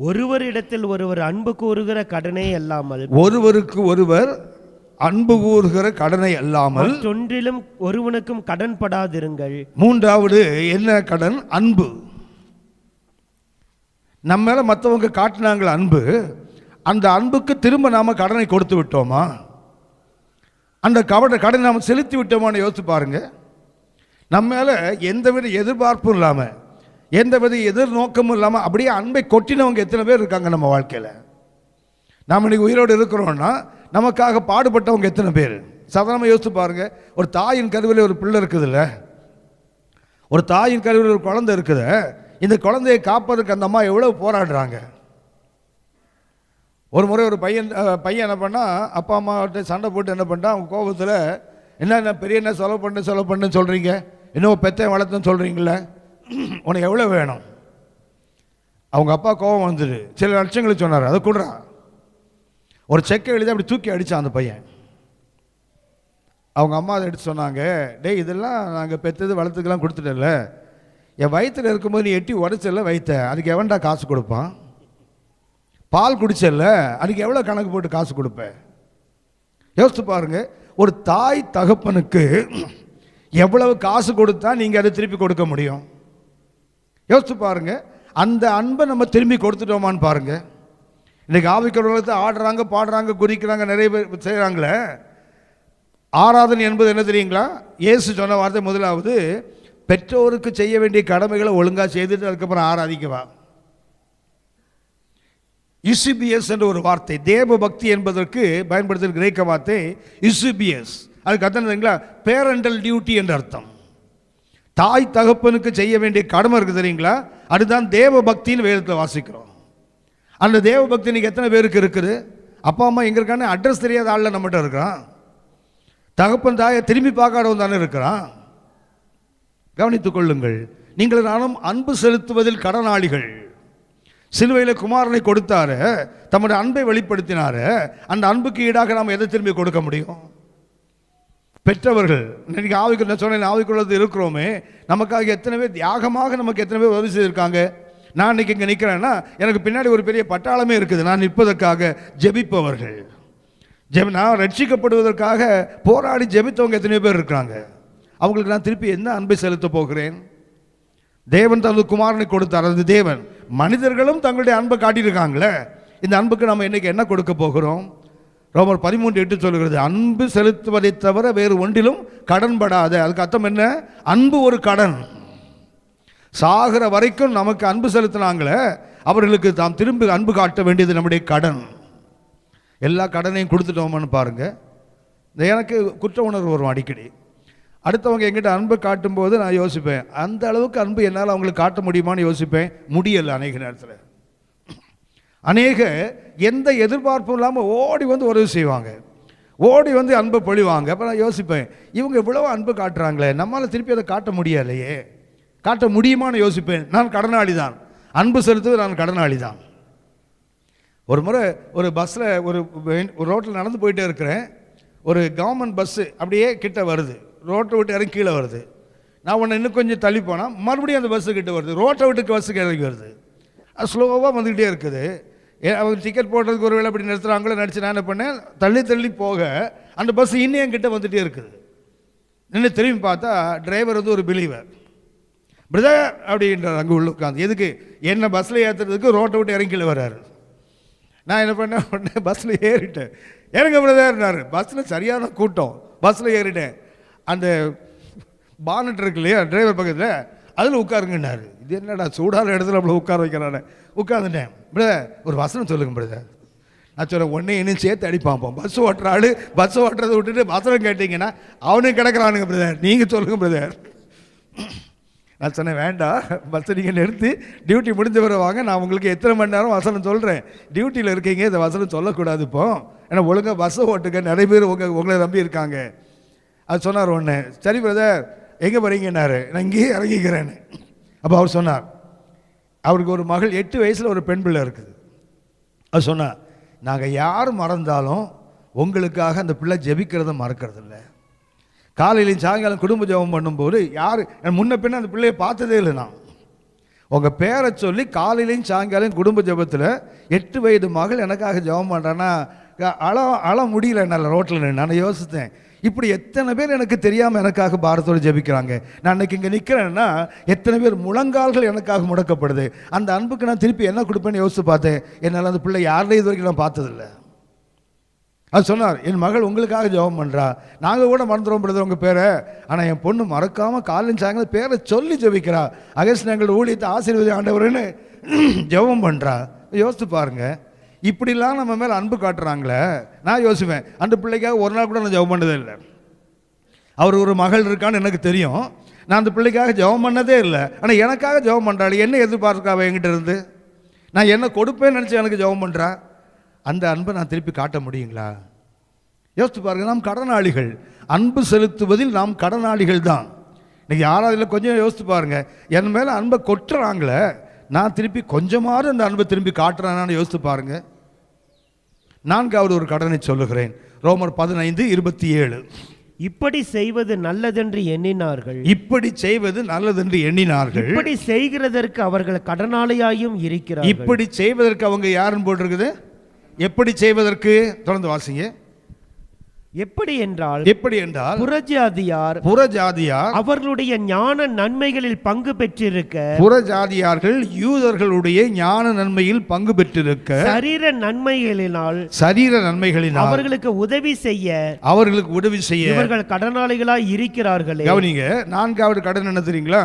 ஒருவரிடத்தில் ஒருவர் அன்பு கூறுகிற கடனை அல்லாமல், ஒருவருக்கு ஒருவர் அன்பு கூறுகிற கடனை அல்லாமல் ஒன்றிலும் ஒருவனுக்கும் கடன் படாதிருங்கள். 3வது என்ன கடன்? அன்பு. நம்ம மேல மற்றவங்க காட்டினாங்கள அன்பு, அந்த அன்புக்கு திரும்ப நாம கடனை கொடுத்து விட்டோமா? அந்த கடனை நாம செலுத்தி விட்டோமான்னு யோசிச்சு பாருங்க. நம்ம மேல எந்தவித எதிர்பார்ப்பும் இல்லாமல், எந்தவித எதிர்நோக்கமும் இல்லாமல் அப்படியே அன்பை கொட்டினவங்க எத்தனை பேர் இருக்காங்க நம்ம வாழ்க்கையில்? நாம் இன்னைக்கு உயிரோடு இருக்கிறோம்னா நமக்காக பாடுபட்டவங்க எத்தனை பேர்? சாதாரணமாக யோசித்து பாருங்க. ஒரு தாயின் கருவில் ஒரு பிள்ளை இருக்குதுல்ல, ஒரு தாயின் கருவில் ஒரு குழந்தை இருக்குது. இந்த குழந்தையை காப்பதற்கு அந்த அம்மா எவ்வளவு போராடுறாங்க. ஒரு முறை ஒரு பையன் என்ன பண்ணா, அப்பா அம்மாட்ட சண்டை போட்டு என்ன பண்ணா, அவங்க கோபத்தில் என்ன பெரிய என்ன செலவு பண்ணு சொல்கிறீங்க, இன்னும் பெத்தை வளர்த்துன்னு சொல்கிறீங்களே, உனக்கு எவ்வளோ வேணும்? அவங்க அப்பா கோபம் வந்துடு, சில லட்சங்களுக்கு சொன்னார், அதை கொடுறா. ஒரு செக்கை எழுதி அப்படி தூக்கி அடித்தான் அந்த பையன். அவங்க அம்மா அதை எடுத்து சொன்னாங்க, டேய் இதெல்லாம் நாங்கள் பெற்றது வளர்த்துக்கெல்லாம் கொடுத்துட்டல, என் வயிற்றில் இருக்கும்போது நீ எட்டி உடச்சல வைத்த, அதுக்கு எவன்டா காசு கொடுப்பான்? பால் குடிச்சல, அதுக்கு எவ்வளோ கணக்கு போட்டு காசு கொடுப்பேன்? யோசித்து பாருங்க. ஒரு தாய் தகப்பனுக்கு எவ்வளவு காசு கொடுத்தா நீங்கள் அதை திருப்பி கொடுக்க முடியும்? யோசித்து பாருங்க. அந்த அன்பை நம்ம திரும்பி கொடுத்துட்டோமான்னு பாருங்க. இன்னைக்கு ஆவிக்கிறவர்களுக்கு ஆடுறாங்க, பாடுறாங்க, குறிக்கிறாங்க, நிறைய பேர் செய்கிறாங்களே. ஆராதனை என்பது என்ன தெரியுங்களா? இயேசு சொன்ன வார்த்தை முதலாவது, பெற்றோருக்கு செய்ய வேண்டிய கடமைகளை ஒழுங்காக செய்துட்டு அதுக்கப்புறம் ஆராதிக்கவா. யுசிபியஸ் என்ற ஒரு வார்த்தை, தேவ பக்தி என்பதற்கு பயன்படுத்துகிற கிரேக்க வார்த்தை யுசிபியஸ். அதுக்கு அர்த்தம் தெரியுங்களா? பேரண்டல் டியூட்டி என்ற அர்த்தம். தாய் தகப்பனுக்கு செய்ய வேண்டிய கடமை இருக்குது தெரியுங்களா? அதுதான் தேவ பக்தின்னு வேதத்தில் வாசிக்கிறோம். அந்த தேவ பக்தி இன்னைக்கு எத்தனை பேருக்கு இருக்குது? அப்பா அம்மா எங்கே இருக்கான்னு அட்ரஸ் தெரியாத ஆளில் நம்மகிட்ட இருக்கிறான். தகப்பன் தாயை திரும்பி பார்க்காதவன் தானே இருக்கிறான். கவனித்துக் கொள்ளுங்கள். நீங்கள் நானும் அன்பு செலுத்துவதில் கடனாளிகள். சிலுவையில் குமாரனை கொடுத்தாரு, தம்முடைய அன்பை வெளிப்படுத்தினாரு. அந்த அன்புக்கு ஈடாக நாம் எதை திரும்பி கொடுக்க முடியும்? பெற்றவர்கள் இன்னைக்கு ஆவிக்குள்ள சொன்ன ஆவிக்குள்ளது இருக்கிறோமே, நமக்காக எத்தனை பேர் தியாகமாக நமக்கு எத்தனை பேர் உதவி செய்திருக்காங்க. நான் இன்னைக்கு இங்கே நிற்கிறேன்னா எனக்கு பின்னாடி ஒரு பெரிய பட்டாளமே இருக்குது. நான் நிற்பதற்காக ஜெபிப்பவர்கள், நான் ரட்சிக்கப்படுவதற்காக போராடி ஜெபித்தவங்க எத்தனையோ பேர் இருக்கிறாங்க. அவங்களுக்கு நான் திருப்பி என்ன அன்பை செலுத்த போகிறேன்? தேவன் தனது குமாரனை கொடுத்தார். அது தேவன். மனிதர்களும் தங்களுடைய அன்பை காட்டியிருக்காங்களே, இந்த அன்புக்கு நம்ம இன்னைக்கு என்ன கொடுக்க போகிறோம்? ரோமர் 13:8 சொல்கிறது, அன்பு செலுத்துவதை தவிர வேறு ஒன்றிலும் கடன்படாத. அதுக்கு அர்த்தம் என்ன? அன்பு ஒரு கடன். சாகிற வரைக்கும் நமக்கு அன்பு செலுத்தினாங்களே, அவர்களுக்கு தாம் திரும்பி அன்பு காட்ட வேண்டியது நம்முடைய கடன். எல்லா கடனையும் கொடுத்துட்டோம்னு பாருங்க. எனக்கு குற்ற உணர்வு வரும் அடிக்கடி. அடுத்தவங்க எங்கிட்ட அன்பை காட்டும்போது நான் யோசிப்பேன், அந்த அளவுக்கு அன்பு என்னால் அவங்களுக்கு காட்ட முடியுமான்னு யோசிப்பேன். முடியலை. அநேக நேரத்தில் அநேக எந்த எதிர்பார்ப்பும் இல்லாமல் ஓடி வந்து உதவி செய்வாங்க, ஓடி வந்து அன்பை பொழிவாங்க. அப்போ நான் யோசிப்பேன், இவங்க இவ்வளோ அன்பு காட்டுறாங்களே, நம்மளால் திருப்பி அதை காட்ட முடியலையே, காட்ட முடியுமான்னு யோசிப்பேன். நான் கடனாளி தான். அன்பு செலுத்துவது நான் கடனாளி தான். ஒரு முறை ஒரு பஸ்ஸில் ஒரு ரோட்டில் நடந்து போயிட்டே இருக்கிறேன். ஒரு கவர்மெண்ட் பஸ்ஸு அப்படியே கிட்ட வருது, ரோட்டை விட்டு இறங்கி கீழே வருது. நான் உன்னை இன்னும் கொஞ்சம் தள்ளி போனால் மறுபடியும் அந்த பஸ்ஸு கிட்ட வருது, ரோட்டை விட்டு பஸ்ஸுக்கு இறங்கி வருது. அது ஸ்லோவாக வந்துக்கிட்டே இருக்குது. அவங்க டிக்கெட் போடுறதுக்கு ஒரு வேளை அப்படி நிறுத்துகிறாங்களோ நினச்சி நான் என்ன பண்ணேன், தள்ளி தள்ளி போக அந்த பஸ் இன்னும் என்கிட்ட வந்துகிட்டே இருக்குது. நின்று திரும்பி பார்த்தா டிரைவர் வந்து ஒரு பிலீவர். பிரதர் அப்படின்றார் அங்கே உள்ள உட்காந்து. எதுக்கு? என்ன பஸ்ஸில் ஏற்றுறதுக்கு ரோட்டை விட்டு இறங்கில வர்றாரு. நான் என்ன பண்ணேன், உடனே பஸ்ஸில் ஏறிட்டேன். ஏறுங்க பிரதர்னாரு. பஸ்ஸில் சரியான கூட்டம். பஸ்ஸில் ஏறிட்டேன். அந்த பானட் இருக்கு இல்லையா டிரைவர் பக்கத்தில், அதில் உட்காருங்கன்னாரு. இது என்னடா சூடான இடத்துல அவ்வளோ உட்கார வைக்கிறானே. உட்காந்துட்டேன். பிரதர் ஒரு வசனம் சொல்லுங்க பிரதர். நான் சொல்கிறேன், ஒன்றே இன்னும் சேர்த்து அடிப்பான். பஸ் ஓட்டுற ஆள் பஸ் ஓட்டுறதை விட்டுட்டு வசனம் கேட்டிங்கன்னா அவனும் கிடக்கிறானுங்க பிரதர், நீங்கள் சொல்லுங்க பிரதர். நான் சொன்னேன், வேண்டாம், பஸ்ஸை நீங்கள் நிறுத்தி டியூட்டி முடிஞ்ச வர வாங்க, நான் உங்களுக்கு எத்தனை மணி நேரம் வசனம் சொல்கிறேன். டியூட்டியில் இருக்கீங்க, இந்த வசனம் சொல்லக்கூடாது இப்போ, ஏன்னா ஒழுங்காக பஸ்ஸை ஓட்டுக்க, நிறைய பேர் உங்களை நம்பி இருக்காங்க. அது சொன்னார். ஒன்று, சரி பிரதர் எங்கே போகிறீங்கன்னாரு. நான் இங்கேயே இறங்கிக்கிறேன்னு. அப்போ அவர் சொன்னார், அவருக்கு ஒரு மகள் 8 வயசில் ஒரு பெண் பிள்ளை இருக்குது. அது சொன்னார், நாங்கள் யார் மறந்தாலும் உங்களுக்காக அந்த பிள்ளை ஜெபிக்கிறத மறக்கிறதில்ல. காலையிலையும் சாயங்காலம் குடும்ப ஜெபம் பண்ணும்போது யார் முன்ன பின்ன அந்த பிள்ளையை பார்த்ததே இல்லை. நான் உங்கள் பேரை சொல்லி காலையிலையும் சாயங்காலம் குடும்ப ஜெபத்தில் 8 வயது மகள் எனக்காக ஜெபம் பண்ணுறான்னா அழ முடியல என்னால் ரோட்டில் நின்று. நான் யோசித்தேன், இப்படி எத்தனை பேர் எனக்கு தெரியாமல் எனக்காக பாரத்தோடு ஜெபிக்கிறாங்க. நான் அன்றைக்கி இங்கே நிற்கிறேன்னா எத்தனை பேர் முழங்கால்கள் எனக்காக முடக்கப்படுது. அந்த அன்புக்கு நான் திருப்பி என்ன கொடுப்பேன்னு யோசித்து பார்த்தேன். என்னால் அந்த பிள்ளை யாரையும் இது வரைக்கும் நான் பார்த்ததில்லை. அது சொன்னார், என் மகள் உங்களுக்காக ஜெபம் பண்ணுறா. நாங்கள் கூட மறந்துடுவோம் பிரதர் உங்கள் பேரை, ஆனால் என் பொண்ணு மறக்காமல் காலையும் சாயங்காலம் பேரை சொல்லி ஜெபிக்கிறா. அகஸ்ட் எங்களோட ஊழியத்தை ஆசீர்வதி ஆண்டவர்னு ஜெபம் பண்ணுறா. யோசித்து பாருங்கள், இப்படிலாம் நம்ம மேலே அன்பு காட்டுறாங்களே. நான் யோசிப்பேன், அந்த பிள்ளைக்காக ஒரு நாள் கூட நான் ஜெபம் பண்ணதே இல்லை. அவர் ஒரு மகள் இருக்கான்னு எனக்கு தெரியும், நான் அந்த பிள்ளைக்காக ஜெபம் பண்ணதே இல்லை. ஆனால் எனக்காக ஜெபம் பண்ணுறாள். என்ன எதிர்பார்க்காவ என்கிட்ட இருந்து? நான் என்ன கொடுப்பேன்னு நினச்சி எனக்கு ஜெபம் பண்ணுறா. அந்த அன்பை நான் திருப்பி காட்ட முடியுங்களா? யோசித்து பாருங்கள். நாம் கடனாளிகள். அன்பு செலுத்துவதில் நாம் கடனாளிகள் தான். இன்னைக்கு யாராவது கொஞ்சம் யோசித்து பாருங்கள், என் மேலே அன்பை கொட்டுறாங்களே, நான் திருப்பி கொஞ்சமாவது அந்த அன்பை திரும்பி காட்டுறானான்னு யோசித்து பாருங்க. 4வது ஒரு கடனை சொல்லுகிறேன். ரோமர் 15:27. இப்படி செய்வது நல்லதென்று எண்ணினார்கள். இப்படி செய்வது நல்லதென்று எண்ணினார்கள். இப்படி செய்கிறதற்கு அவர்கள் கடனாளியாயும் இருக்கிறார்கள். இப்படி செய்வதற்கு அவங்க யாருன்னு போட்டிருக்குது? எப்படி செய்வதற்கு? தொடர்ந்து வாசிங்க. எப்படி என்றால் புறஜாதியார் அவர்களுடைய ஞான நன்மைகளில் பங்கு பெற்றிருக்க, புறஜாதியார்கள் யூதர்களுடைய ஞான நன்மையில் பங்கு பெற்றிருக்க, சரீர நன்மைகளினால் அவர்களுக்கு உதவி செய்ய இவர்கள் கடனாளிகளாய் இருக்கிறார்களே. கவனிங்க, 4வது கடன் என்ன தெரியுங்களா?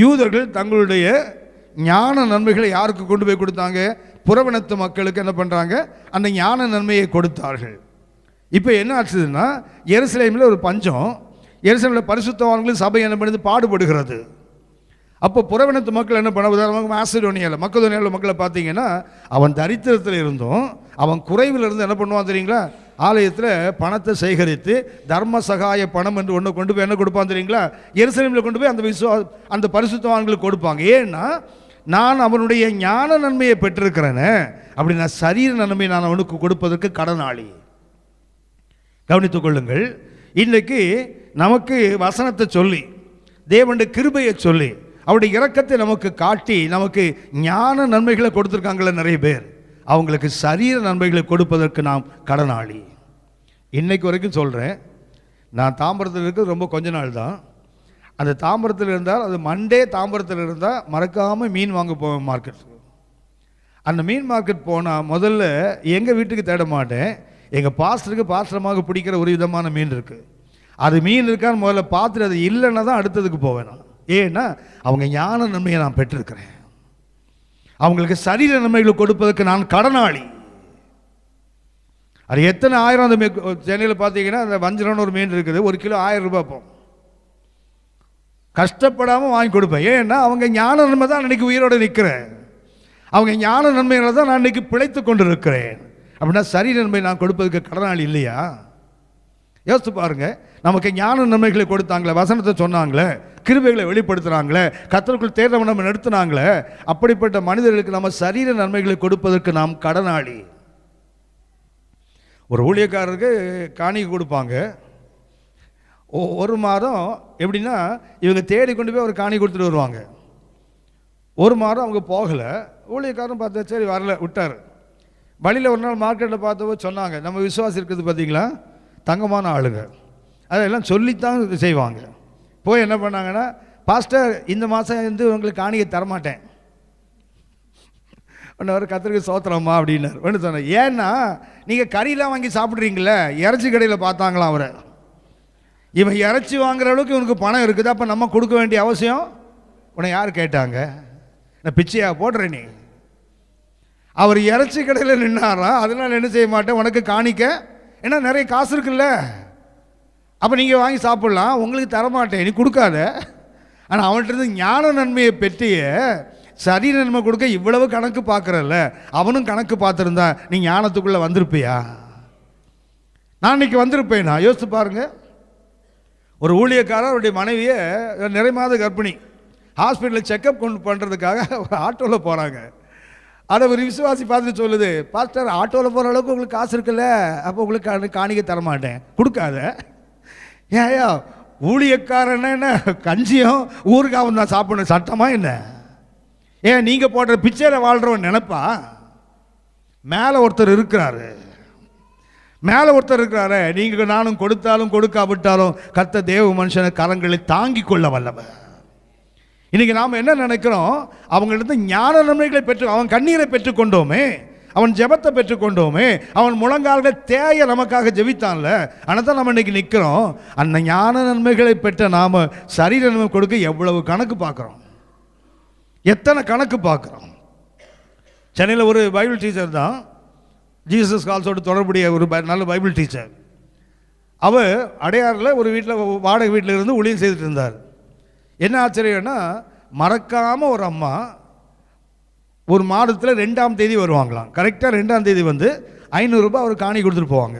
யூதர்கள் தங்களுடைய ஞான நன்மைகளை யாருக்கு கொண்டு போய் கொடுத்தாங்க? புறவினத்து மக்களுக்கு என்ன பண்றாங்க? அந்த ஞான நன்மையை கொடுத்தார்கள். இப்போ என்ன ஆச்சுதுன்னா, எருசலேமில் ஒரு பஞ்சம். எருசலேமில் பரிசுத்தவான்களும் சபை என்ன பண்ணுது, பாடுபடுகிறது. அப்போ புறவினத்து மக்கள் என்ன பண்ண, உதாரணமாக மக்கதோனியாவில் மக்களை பார்த்தீங்கன்னா, அவன் தரித்திரத்தில் இருந்தும் அவன் குறைவில் இருந்து என்ன பண்ணுவான் தெரியுங்களா, ஆலயத்தில் பணத்தை சேகரித்து தர்ம சகாய பணம் என்று ஒன்று கொண்டு போய் என்ன கொடுப்பான் தெரியுங்களா, எருசலேமில் கொண்டு போய் அந்த பரிசுத்தவான்களுக்கு கொடுப்பாங்க. ஏன்னா நான் அவனுடைய ஞான நன்மையை பெற்றிருக்கிறேன்னு, அப்படி நான் சரீர நன்மையை நான் அவனுக்கு கொடுப்பதற்கு கடனாளி. கவனித்துக் கொள்ளுங்கள். இன்றைக்கு நமக்கு வசனத்தை சொல்லி, தேவனுடைய கிருபையை சொல்லி, அவருடைய இரக்கத்தை நமக்கு காட்டி, நமக்கு ஞான நன்மைகளை கொடுத்துருக்காங்களே நிறைய பேர், அவங்களுக்கு சரீர நன்மைகளை கொடுப்பதற்கு நாம் கடனாளி. இன்னைக்கு வரைக்கும் சொல்கிறேன், நான் தாம்பரத்தில் இருக்கிறது ரொம்ப கொஞ்ச நாள் தான். அந்த தாம்பரத்தில் இருந்தால், அது மண்டே தாம்பரத்தில் இருந்தால் மறக்காமல் மீன் வாங்க போவேன் மார்க்கெட். அந்த மீன் மார்க்கெட் போனால் முதல்ல எங்கள் வீட்டுக்கு தேட மாட்டேன், எங்கள் பாஸ்டருக்கு பிடிக்கிற ஒரு விதமான மீன் இருக்குது. அது மீன் இருக்கான்னு முதல்ல பார்த்துட்டு அது இல்லைன்னா தான் அடுத்ததுக்கு போவேன் நான். ஏன்னா அவங்க ஞான நன்மையை நான் பெற்றிருக்கிறேன், அவங்களுக்கு சரீர நன்மைகளை கொடுப்பதற்கு நான் கடனாளி. அது எத்தனை ஆயிரம், அந்த சென்னையில் பார்த்தீங்கன்னா அந்த வஞ்சரம்னு ஒரு மீன் இருக்குது, 1 கிலோ 1000 ரூபாய். போ கஷ்டப்படாமல் வாங்கி கொடுப்பேன். ஏன்னா அவங்க ஞான நன்மை தான் அன்றைக்கி உயிரோடு நிற்கிறேன், அவங்க ஞான நன்மைகளை தான் நான் இன்றைக்கி பிழைத்து கொண்டு இருக்கிறேன். அப்படின்னா சரீர நன்மை நான் கொடுப்பதற்கு கடனாளி இல்லையா? யோசித்து பாருங்க. நமக்கு ஞான நன்மைகளை கொடுத்தாங்களே, வசனத்தை சொன்னாங்களே, கிருபைகளை வெளிப்படுத்துனாங்களே, கர்த்தருக்குள் தேர்தல் நம்ம நடத்தினாங்களே, அப்படிப்பட்ட மனிதர்களுக்கு நம்ம சரீர நன்மைகளை கொடுப்பதற்கு நாம் கடனாளி. ஒரு ஊழியக்காரருக்கு காணிக்கை கொடுப்பாங்க. ஒரு மாதம் எப்படின்னா, இவங்க தேடி கொண்டு போய் ஒரு காணி கொடுத்துட்டு வருவாங்க. ஒரு மாதம் அவங்க போகலை, ஊழியக்காரன் பார்த்தா சரி வரல, விட்டார். வழியில் ஒரு நாள் மார்க்கெட்டில் பார்த்தவோ சொன்னாங்க, நம்ம விசுவாசி இருக்குது பார்த்தீங்களா, தங்கமான ஆளுங்க, அதெல்லாம் சொல்லித்தான் செய்வாங்க. போய் என்ன பண்ணாங்கன்னா, பாஸ்டர் இந்த மாதம் உங்களுக்கு காணிக்கை தரமாட்டேன். ஒன்று கத்திரிக்கை சோத்திரம்மா அப்படின்னார். ஒன்று சொன்னேன், ஏன்னா நீங்கள் கறியெலாம் வாங்கி சாப்பிட்றீங்களே, இறைச்சி கடையில் பார்த்தாங்களாம் அவரை, இவன் இறைச்சி வாங்குற அளவுக்கு இவனுக்கு பணம் இருக்குது, அப்போ நம்ம கொடுக்க வேண்டிய அவசியம் உன்னை யார் கேட்டாங்க? நான் பிச்சையா போடுறேன் நீ. அவர் இறைச்சி கடையில் நின்னாரா, அதனால் என்ன செய்ய மாட்டேன், உனக்கு காணிக்க, ஏன்னா நிறைய காசு இருக்குல்ல, அப்போ நீங்கள் வாங்கி சாப்பிட்லாம், உங்களுக்கு தரமாட்டேன், நீ கொடுக்காத. ஆனால் அவன்கிட்ட இருந்து ஞான நன்மையை பெற்றிய சரீர நன்மை கொடுக்க இவ்வளவு கணக்கு பார்க்குறல்ல, அவனும் கணக்கு பார்த்துருந்தா நீ ஞானத்துக்குள்ளே வந்திருப்பியா? நான் இன்னைக்கு வந்திருப்பேனா? யோசித்து பாருங்க. ஒரு ஊழியக்காரர் அவருடைய மனைவியை, நிறைய மாத கர்ப்பிணி, ஹாஸ்பிட்டலில் செக்கப் கொண்டு பண்ணுறதுக்காக ஒரு ஆட்டோவில் போகிறாங்க. அதை ஒரு விசுவாசி பார்த்துட்டு சொல்லுது, பாஸ்டர் ஆட்டோவில் போகிற அளவுக்கு உங்களுக்கு காசு இருக்குல்ல, அப்போ உங்களுக்கு காணிக்கை தரமாட்டேன், கொடுக்காத. ஏயா ஊழியக்காரன் என்ன கஞ்சியும் ஊருக்காவும் தான் சாப்பிடணும் சட்டமா என்ன? ஏன் நீங்கள் போடுற பிச்சையில் வாழ்கிறவன் நினைப்பா? மேலே ஒருத்தர் இருக்கிறாரு, நீங்கள் நானும் கொடுத்தாலும் கொடுக்காவிட்டாலும் கர்த்தர் தேவ மனுஷனை கரங்களை தாங்கி கொள்ள வல்லவர். இன்னைக்கு நாம் என்ன நினைக்கிறோம், அவங்களிருந்து ஞான நன்மைகளை பெற்று, அவன் கண்ணீரை பெற்றுக்கொண்டோமே, அவன் ஜெபத்தை பெற்றுக்கொண்டோமே, அவன் முழங்கால்களை தேய நமக்காக ஜெபித்தான்ல, ஆனால் தான் நம்ம இன்னைக்கு நிற்கிறோம். அந்த ஞான நன்மைகளை பெற்ற நாம் சரீர நன்மை கொடுக்க எவ்வளவு கணக்கு பார்க்குறோம், எத்தனை கணக்கு பார்க்குறோம். சென்னையில் ஒரு பைபிள் டீச்சர் தான், ஜீசஸ் கால்ஸோடு தொடர்புடைய ஒரு நல்ல பைபிள் டீச்சர். அவர் அடையாறில் ஒரு வீட்டில், வாடகை வீட்டில் இருந்து ஊழியம் செய்துட்டு இருந்தார். என்ன ஆச்சரியம்னா, மறக்காமல் ஒரு அம்மா ஒரு மாதத்தில் 2ஆம் தேதி வருவாங்களாம். கரெக்டாக 2ஆம் தேதி வந்து 500 ரூபாய் அவர் காணி கொடுத்துட்டு போவாங்க.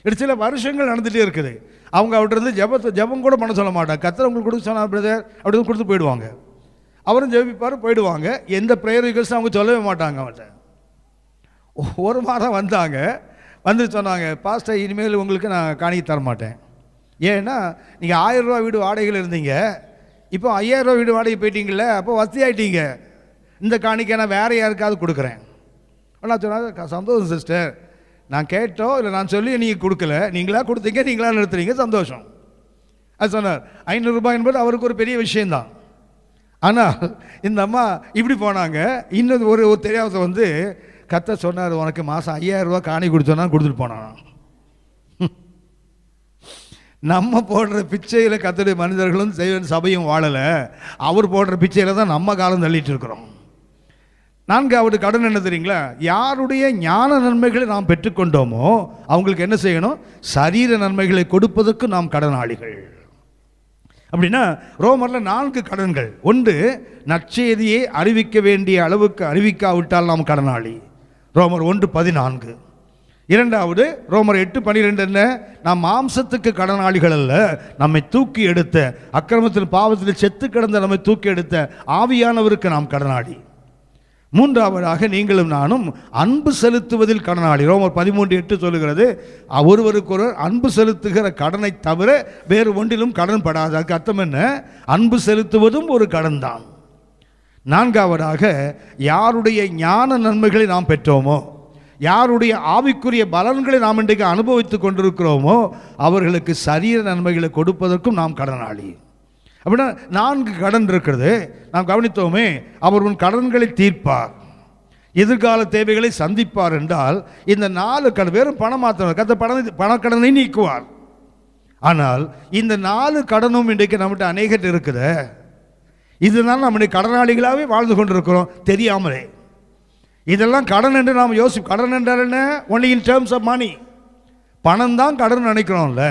இது சில வருஷங்கள் நடந்துகிட்டே இருக்குது. அவங்க அவர்கிட்ட இருந்து ஜெபம் கூட பண்ண சொல்ல மாட்டாங்க. கர்த்தர் உங்களுக்கு கொடுக்க சொன்னா பிரதர் அப்படி கொடுத்து போயிடுவாங்க. அவரும் ஜெபிப்பார், போயிடுவாங்க. எந்த ப்ரேயர் ரிக்வெஸ்ட்டும் அவங்க சொல்லவே மாட்டாங்க அவர்கிட்ட. ஒரு மாதம் வந்தாங்க, வந்து சொன்னாங்க, பாஸ்டர் இனிமேல் உங்களுக்கு நான் காணிக்கை தர மாட்டேன். ஏன்னா நீங்கள் 1000 ரூபா வீடு வாடகையில் இருந்தீங்க, இப்போ 5000 ரூபா வீடு வாடகை போயிட்டீங்கள, அப்போ வசதி ஆகிட்டீங்க, இந்த காணிக்கை நான் வேறு யாருக்காவது கொடுக்குறேன். நான் சொன்னாங்க, சந்தோஷம் சிஸ்டர், நான் கேட்டோ இல்லை நான் சொல்லி நீங்கள் கொடுக்கல, நீங்களா கொடுத்தீங்க, நீங்களா நிறுத்துறீங்க, சந்தோஷம். அது சொன்னார். 500 ரூபாய் என்பது அவருக்கு ஒரு பெரிய விஷயந்தான். ஆனால் இந்த அம்மா இப்படி போனாங்க. இன்னும் ஒரு தெரியாத வந்து கர்த்தர் சொன்னார், உனக்கு மாதம் 5000 ரூபா காணி கொடுத்தோன்னா கொடுத்துட்டு போனான். நம்ம போடுற பிச்சையில் கர்த்தருடைய மனிதர்களும் சபையும் வாழலை, அவர் போடுற பிச்சையில் தான் நம்ம காலம் தள்ளிட்டு இருக்கிறோம். 4வது கடன் என்ன தெரியுங்களா? யாருடைய ஞான நன்மைகளை நாம் பெற்றுக்கொண்டோமோ அவங்களுக்கு என்ன செய்யணும்? சரீர நன்மைகளை கொடுப்பதற்கு நாம் கடனாளிகள். அப்படின்னா ரோமர்ல 4 கடன்கள். ஒன்று, நற்செய்தியை அறிவிக்க வேண்டிய அளவுக்கு அறிவிக்காவிட்டால் நாம் கடனாளி, ரோமர் 1:14. இரண்டாவது, ரோமர் 8:12 என்ன, நாம் மாம்சத்துக்கு கடனாளிகள் அல்ல, நம்மை தூக்கி எடுத்த, அக்கிரமத்தில் பாவத்தில் செத்து கிடந்த நம்மை தூக்கி எடுத்த ஆவியானவருக்கு நாம் கடனாளி. மூன்றாவதாக, நீங்களும் நானும் அன்பு செலுத்துவதில் கடனாளி. ரோமர் 13:8 சொல்லுகிறது, ஒருவருக்கொருவர் அன்பு செலுத்துகிற கடனை தவிர வேறு ஒன்றிலும் கடன் படாது. அதுக்கு அர்த்தம் என்ன, அன்பு செலுத்துவதும் ஒரு கடன் தான். நான்காவதாக, யாருடைய ஞான நன்மைகளை நாம் பெற்றோமோ, யாருடைய ஆவிக்குரிய பலன்களை நாம் இன்றைக்கு அனுபவித்துக் கொண்டிருக்கிறோமோ, அவர்களுக்கு சரீர நன்மைகளை கொடுப்பதற்கும் நாம் கடனாளி. அப்படின்னா 4 கடன் இருக்கிறது. நாம் கவனித்தோமே, அவர் உன் கடன்களை தீர்ப்பார், எதிர்கால தேவைகளை சந்திப்பார் என்றால் இந்த 4 கடன் வெறும் பணம் மாத்திரம், கத்த பணக்கடனை நீக்குவார். ஆனால் இந்த 4 கடனும் இன்றைக்கு நம்மகிட்ட அநேகர் இருக்குது. இதனால் நம்முடைய கடனாளிகளாகவே வாழ்ந்து கொண்டிருக்கிறோம் தெரியாமலே. இதெல்லாம் கடன் என்று நாம் கடன் என்றால் என்ன, only in terms of money. பணம் தான் கடன் நினைக்கிறோம்ல.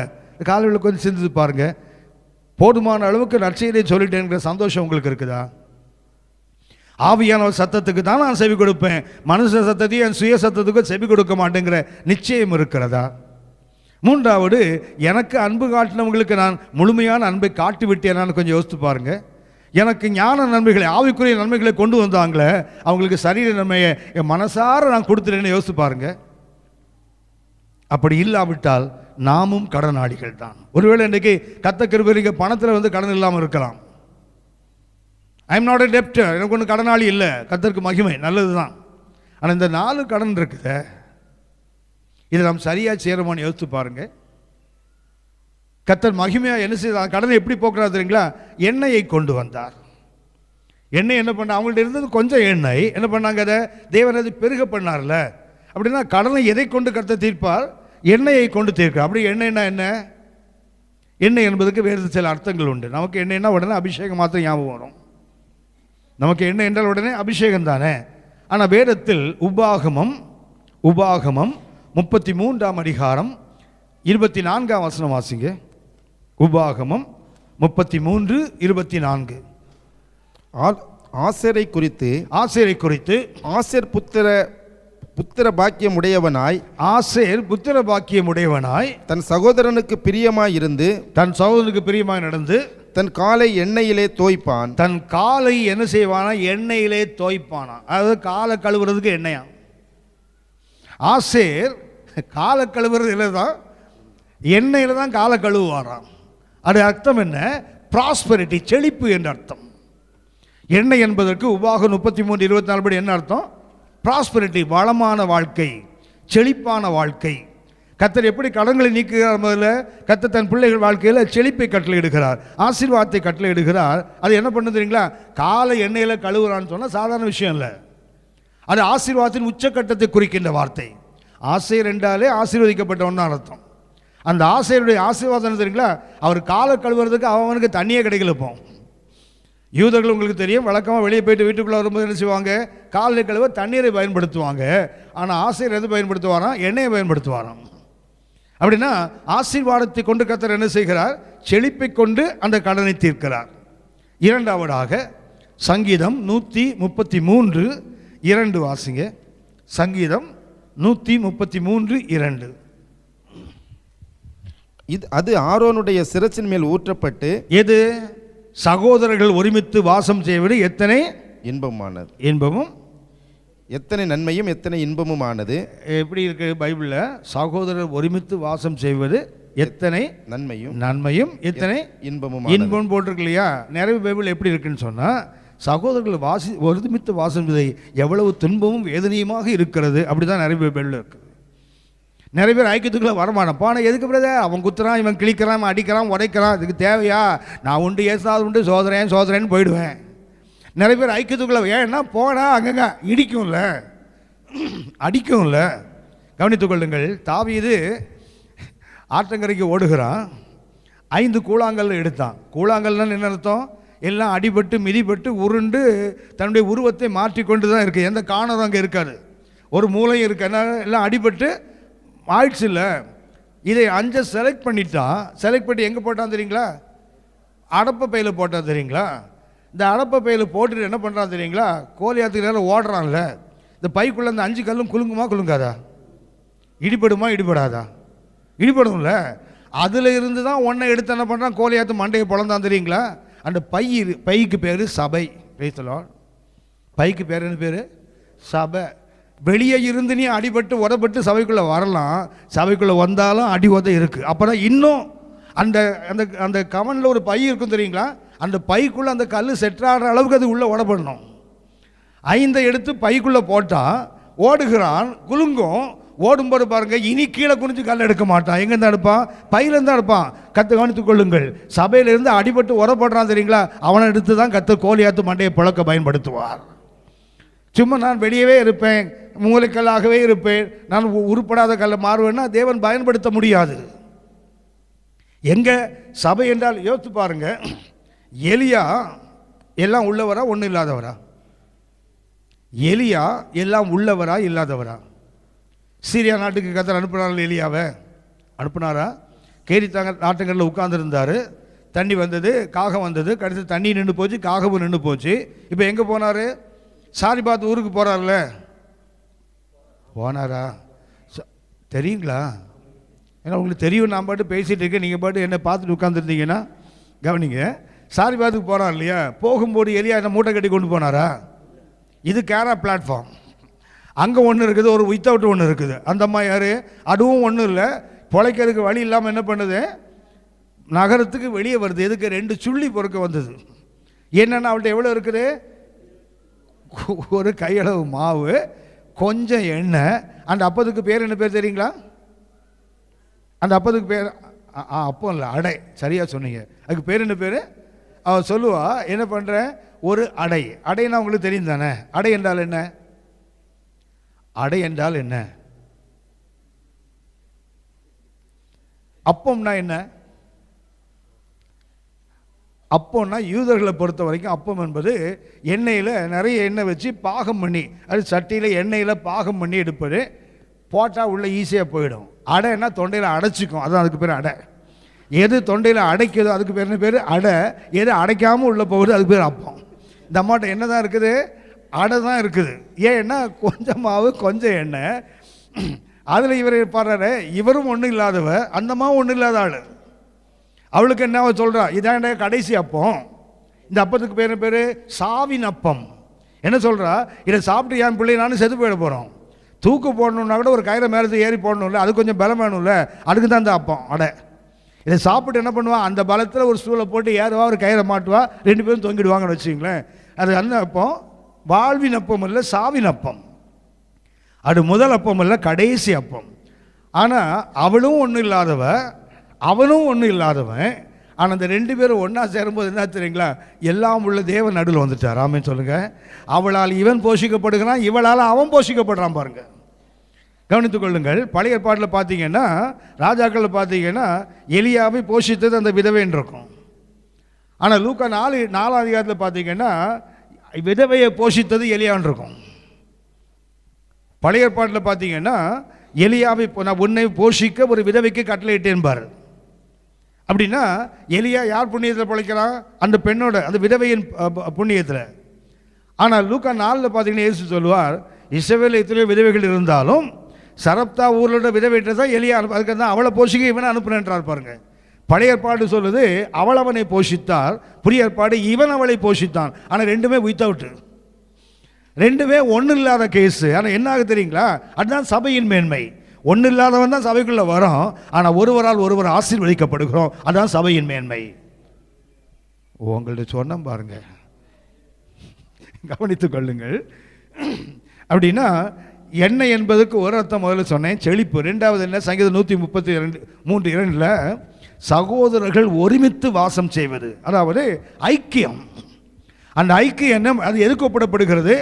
காலையில் கொஞ்சம் சிந்தித்து பாருங்க, போதுமான அளவுக்கு நற்செய்தியை சொல்லிட்டேங்கிற சந்தோஷம் உங்களுக்கு இருக்குதா? ஆவியானவர் சத்தத்துக்கு தான் நான் செவி கொடுப்பேன், மனுஷ சத்தத்தையும் என் சுய சத்தத்துக்கும் செவி கொடுக்க மாட்டேங்கிற நிச்சயம் இருக்கிறதா? மூன்றாவது, எனக்கு அன்பு காட்டினவங்களுக்கு நான் முழுமையான அன்பை காட்டி விட்டேனான்னு கொஞ்சம் யோசித்து பாருங்க. எனக்கு ஞான நன்மைகளை, ஆவிக்குரிய நன்மைகளை கொண்டு வந்தாங்களே, அவங்களுக்கு சரீர நன்மையை என் மனசார நான் கொடுத்துட்டேன்னு யோசித்து பாருங்க. அப்படி இல்லாவிட்டால் நாமும் கடனாளிகள் தான். ஒருவேளை இன்றைக்கு கர்த்தர் கிருபையில பணத்தில் கடன் இல்லாமல் இருக்கலாம். I am not a debtor, எனக்கு ஒன்றும் கடனாளி இல்லை, கர்த்தருக்கு மகிமை, நல்லது தான். ஆனால் இந்த 4 கடன் இருக்குது, இதை நாம் சரியாக செய்கிறோமான்னு யோசித்து பாருங்க. கர்த்தர் மகிமையாக என்ன செய்தார், கடனை எப்படி போக்குறாரு தெரியுங்களா? எண்ணெயை கொண்டு வந்தார். எண்ணெய் என்ன பண்ண, அவங்கள்ட்ட இருந்தது கொஞ்சம் எண்ணெய், என்ன பண்ணாங்க, அதை தேவன் அதை பெருக பண்ணார்ல. அப்படின்னா கடனை எதை கொண்டு கர்த்தர் தீர்ப்பார்? எண்ணெயை கொண்டு தீர்க்கிறார். அப்படி எண்ணெய்னா என்ன? எண்ணெய் என்பதுக்கு வேறு சில அர்த்தங்கள் உண்டு. நமக்கு எண்ணெய்னா உடனே அபிஷேகம் மாத்திரம் ஞாபகம் வரும். நமக்கு எண்ணெய் என்றால் உடனே அபிஷேகம் தானே. ஆனால் வேதத்தில் உபாகமம் 33ஆம் அதிகாரம் 24ஆம் வசனம் வாசிங்க. உபாகமம் 33:24. ஆசேரை குறித்து ஆசேர் புத்திர பாக்கியம் உடையவனாய், ஆசேர் புத்திர பாக்கியம் உடையவனாய் தன் சகோதரனுக்கு பிரியமாய் இருந்து, தன் சகோதரனுக்கு பிரியமாய் நடந்து, தன் காலை எண்ணெயிலே தோய்ப்பான். தன் காலை என்ன செய்வானா? எண்ணெயிலே தோய்ப்பானா. அதாவது காலை கழுவுறதுக்கு எண்ணெயா. ஆசேர் காலை கழுவுறது இல்லை தான், எண்ணெயில் தான் காலை கழுவுவாராம். அது அர்த்தம் என்ன? ப்ராஸ்பரிட்டி, செழிப்பு என்ற அர்த்தம். எண்ணெய் என்பதற்கு உபாகம் 33:24 படி என்ன அர்த்தம்? ப்ராஸ்பரிட்டி, வளமான வாழ்க்கை, செழிப்பான வாழ்க்கை. கர்த்தர் எப்படி கடன்களை நீக்குகிறார்? முதல்ல கர்த்தர் தன் பிள்ளைகள் வாழ்க்கையில் செழிப்பை கட்டளையிடுகிறார், ஆசீர்வாதத்தை கட்டளையிடுகிறார். அது என்ன பண்ணு தெரியுங்களா? காலை எண்ணெயில் கழுவுறான்னு சொன்னால் சாதாரண விஷயம் இல்லை. அது ஆசீர்வாதத்தின் உச்சக்கட்டத்தை குறிக்கின்ற வார்த்தை. ஆசையர் என்றாலே ஆசீர்வதிக்கப்பட்டவன் தான் அர்த்தம். அந்த ஆசையருடைய ஆசீர்வாதம் தெரியுங்களா? அவர் காலை கழுவுறதுக்கு அவனுக்கு தண்ணியே கிடைக்கல. இப்போ யூதர்கள் உங்களுக்கு தெரியும், வழக்கமாக வெளியே போயிட்டு வீட்டுக்குள்ளே வரும்போது என்ன செய்வாங்க? காலில் கழுவ தண்ணீரை பயன்படுத்துவாங்க. ஆனால் ஆசையர் எது பயன்படுத்துவாராம்? எண்ணெயை பயன்படுத்துவாராம். அப்படின்னா ஆசீர்வாதத்தை கொண்டு கர்த்தர் என்ன செய்கிறார்? செழிப்பை கொண்டு அந்த கடனை தீர்க்கிறார். இரண்டாவதாக சங்கீதம் 133:2 வாசிங்க. சங்கீதம் 133:2. அது ஆரோனுடைய சிரசின் மேல் ஊற்றப்பட்டு, எது? சகோதரர்கள் ஒருமித்து வாசம் செய்வது எத்தனை இன்பமானது, இன்பமும் எத்தனை நன்மையும் எத்தனை இன்பமுமானது. எப்படி இருக்கு பைபிளில்? சகோதரர் ஒருமித்து வாசம் செய்வது எத்தனை நன்மையும் எத்தனை இன்பம் போட்டிருக்கு இல்லையா? நிறைய பைபிள் எப்படி இருக்குன்னு சொன்னால், சகோதரர்கள் ஒருமித்து வாசம் செய்வதை எவ்வளவு துன்பமும் வேதனையுமாக இருக்கிறது, அப்படிதான் நிறைய பைபிள் இருக்குது. நிறைய பேர் ஐக்கியத்துக்குள்ளே வரமாட்டான். போன எதுக்கு பிரதர்? அவன் குத்துறான், இவன் கிழிக்கிறான், இவன் அடிக்கிறான், உடைக்கிறான், இதுக்கு தேவையா? நான் உண்டு, ஏசாவது உண்டு, சோதரேன்னு போயிடுவேன். நிறைய பேர் ஐக்கியத்துக்குள்ளே ஏன்னா போனால் அங்கங்க இடிக்கும்ல, அடிக்கும்ல. கவனித்துக் கொள்ளுங்கள், தாவீது ஆற்றங்கரைக்கு ஓடுகிறான், 5 கூழாங்கல் எடுத்தான். கூழாங்கல்னு என்ன அர்த்தம்? எல்லாம் அடிபட்டு மிதிப்பட்டு உருண்டு தன்னுடைய உருவத்தை மாற்றிக்கொண்டு தான் இருக்குது. எந்த காரணம் அங்கே இருக்காது, ஒரு மூலையும் இருக்கு, எல்லாம் அடிபட்டு ஆயிடுச்சு இல்லை. இதை 5 செலக்ட் பண்ணிட்டான். செலக்ட் பண்ணி எங்கே போட்டான் தெரியுங்களா? அடப்பை பையில் போட்டா தெரியுங்களா? இந்த அடப்பை பையில் போட்டுட்டு என்ன பண்ணுறான் தெரியுங்களா? கோலியாத்துக்கு நேரம் ஓடுறான்ல, இந்த பைக்குள்ளே இந்த 5 கல்லும் குலுங்குமா குலுங்காதா? இடிபடுமா இடிபடாதா? இடிபடும்ல. அதில் இருந்து தான் ஒன்றை எடுத்து என்ன பண்ணுறான், கோலியாத்து மண்டையை பிளந்தான் தெரியுங்களா? அந்த பைக்கு பேர் சபை. பேசலாம், பைக்கு பேர் என்ன பேர்? சபை. வெளியே இருந்து நீ அடிபட்டு உதப்பட்டு சபைக்குள்ளே வரலாம், சபைக்குள்ளே வந்தாலும் அடி உத இருக்குது. அப்புறம் இன்னும் அந்த அந்த அந்த கவனில் ஒரு பை இருக்கும் தெரியுங்களா? அந்த பைக்குள்ளே அந்த கல் செட்டாடுற அளவுக்கு அது உள்ளே உடப்படணும். 5 எடுத்து பைக்குள்ளே போட்டால் ஓடுகிறான், குலுங்கும். ஓடும்போது பாருங்க, இனி கீழே குனிஞ்சு கல் எடுக்க மாட்டான். எங்கேருந்து எடுப்பான்? பையிலேருந்து எடுப்பான். கவனித்துக் கொள்ளுங்கள். சபையிலிருந்து அடிபட்டு உரப்படுறான் தெரியுங்களா? அவனை எடுத்து தான் கோலியாத்து மண்டையை புழக்க பயன்படுத்துவார். சும்மா நான் வெளியவே இருப்பேன், மூளைக்கல்லாகவே இருப்பேன், நான் உருப்படாத கல்லை மாறுவேன்னா தேவன் பயன்படுத்த முடியாது. எங்க சபை என்றால் யோசித்து பாருங்க. எலியா எல்லாம் உள்ளவரா ஒன்றும் இல்லாதவரா? எலியா எல்லாம் உள்ளவரா இல்லாதவரா? சீரியா நாட்டுக்கு கர்த்தர் அனுப்பினார். எலியாவை அனுப்பினாரா? கேரித்தாங்க நாட்டுங்களில் உட்கார்ந்துருந்தார். தண்ணி வந்தது, காகம் வந்தது, கடைசி தண்ணி நின்று போச்சு, காகமும் நின்று போச்சு. இப்போ எங்கே போனார்? சாரிபாத் ஊருக்கு போகிறார்ல, போனாரா? தெரியுங்களா? ஏன்னா உங்களுக்கு தெரியும், நான் பாட்டு பேசிகிட்டு இருக்கேன், நீங்கள் பாட்டு என்னை பார்த்துட்டு உட்காந்துருந்தீங்கன்னா கவனிங்க. சாரிபாத்துக்கு போகிறார் இல்லையா? போகும்போது எலியா என்ன மூட்டை கட்டி கொண்டு போனாரா? இது கேரா பிளாட்ஃபார்ம். அங்கே ஒன்று இருக்குது, ஒரு வித்தவுட் ஒன்று இருக்குது. அந்த அம்மா யார்? அதுவும் ஒன்றும் இல்லை, பொழைக்கிறதுக்கு வழி இல்லாமல் என்ன பண்ணுது, நகரத்துக்கு வெளியே வருது. எதுக்கு? 2 சுள்ளி பொறுக்க வந்தது. என்னென்னா அவள்கிட்ட எவ்வளோ இருக்குது? ஒரு கையளவு மாவு, கொஞ்சம் எண்ணெய். அந்த அப்பத்துக்கு பேர் என்ன பேர் தெரியுங்களா? அந்த அப்பத்துக்கு பேர் அப்பம் இல்லை, அடை. சரியாக சொன்னீங்க. அதுக்கு பேர் என்ன பேர்? அவள் சொல்லுவா, என்ன பண்ணுறேன், ஒரு அடை. அடைன்னா உங்களுக்கு தெரியும் தானே? அடை என்றால் என்ன? அடை என்றால் என்ன? அப்பம்னா என்ன? அப்பம்னா யூதர்களை பொறுத்த வரைக்கும் அப்பம் என்பது எண்ணெயில் நிறைய எண்ணெய் வச்சு பாகம் பண்ணி, அது சட்டியில் எண்ணெயில் பாகம் பண்ணி எடுப்பது. போட்டால் உள்ள ஈஸியாக போயிடும். அடைன்னா தொண்டையில் அடைச்சிக்கும், அதுதான் அதுக்கு பேர் அடை. எது தொண்டையில் அடைக்குதோ அதுக்கு பேர் என்ன பேர்? அடை. எது அடைக்காமல் உள்ளே போகுது அதுக்கு பேர் அப்பம். இந்த அம்மாட்ட என்ன தான் இருக்குது? அடை தான் இருக்குது. ஏன்னா கொஞ்சம் மாவு கொஞ்சம் எண்ணெய். அதில் இவர் பாடுறாரு, இவரும் ஒன்றும் இல்லாதவ, அந்த அம்மாவும் ஒன்றும் இல்லாத ஆள். அவளுக்கு என்ன சொல்கிறா, இதான் கடைசி அப்பம். இந்த அப்பத்துக்கு பேர் பேர் சாவின் அப்பம். என்ன சொல்கிறா, இதை சாப்பிட்டு என் பிள்ளை நானும் செத்து போயிட போகிறோம். தூக்கு போடணுன்னா கூட ஒரு கயிறை மேலே ஏறி போடணும்ல, அது கொஞ்சம் பலம் வேணும்ல, அதுக்கு தான் இந்த அப்பம் அடை. இதை சாப்பிட்டு என்ன பண்ணுவா, அந்த பலத்தில் ஒரு ஸ்டூலை போட்டு ஏறுவா, ஒரு கயிறை மாட்டுவா, 2 பேரும் தொங்கிடுவாங்கன்னு வச்சுங்களேன். அது அந்த அப்பம் வாழ்வின் அப்பம் இல்லை, சாவின் அப்பம். அது முதல் அப்பம் இல்லை, கடைசி அப்பம். ஆனால் அவளும் ஒன்றும் இல்லாதவ, அவனும் ஒன்றும் இல்லாதவன். ஆனால் அந்த 2 பேரும் ஒன்றா சேரும்போது என்ன தெரியுங்களா, எல்லாம் உள்ள தேவன் நடுவில் வந்துட்டார். ஆமென் சொல்லுங்கள். அவளால் இவன் போஷிக்கப்படுகிறான், இவளால் அவன் போஷிக்கப்படுறான். பாருங்க, கவனித்துக் கொள்ளுங்கள். பழைய ஏற்பாட்டில் பார்த்தீங்கன்னா, ராஜாக்களில் பார்த்தீங்கன்னா எலியாவை போஷித்தது அந்த விதவைன்னு இருக்கும். ஆனால் லூக்கா 4 அதிகாரத்தில் பார்த்தீங்கன்னா விதவையை போஷித்தது எலியான்னு இருக்கும். பழைய ஏற்பாட்டில் பார்த்தீங்கன்னா எலியாவை நான் உன்னை போஷிக்க ஒரு விதவைக்கு கட்டளையிட்டேன்பார். அப்படின்னா எலியா யார் புண்ணியத்தில் பிழைக்கிறான்? அந்த பெண்ணோட, அந்த விதவையின் புண்ணியத்தில். ஆனால் லூக்கா 4 பார்த்தீங்கன்னா இயேசு சொல்லுவார், இஸ்ரவேலில் எத்தனையோ விதவைகள் இருந்தாலும் சரப்தா ஊரில் விதவைட்டு தான் எலியா, அதுக்கு தான் அவளை போஷிக்க இவனை அனுப்புனேன்றார். பாருங்க, பழைய ஏற்பாடு சொல்லுது அவள் அவனை போஷித்தார், புதிய ஏற்பாடு இவன் அவளை போஷித்தான். ஆனால் 2மே வித்தவுட், 2மே ஒன்றும் இல்லாத கேஸு. ஆனால் என்ன ஆகுது தெரியுங்களா, அதுதான் சபையின் மேன்மை. ஒன்றும் இல்லாதவன் தான் சபைக்குள்ளே வரோம், ஆனால் ஒருவரால் ஒருவர் ஆசீர்வதிக்கப்படுகிறோம். அதுதான் சபையின் மேன்மை. உங்கள்ட்ட சொன்ன பாருங்க, கவனித்துக் கொள்ளுங்கள். அப்படின்னா எண்ணெய் என்பதுக்கு ஒரு அர்த்தம் முதல்ல சொன்னேன், செழிப்பு. 2வது என்ன, சங்கீதம் 133:2 சகோதரர்கள் ஒருமித்து வாசம் செய்வது, அதாவது ஐக்கியம். அந்த ஐக்கியம் என்ன, அது எதுக்கு ஒப்பிடப்படுகிறது?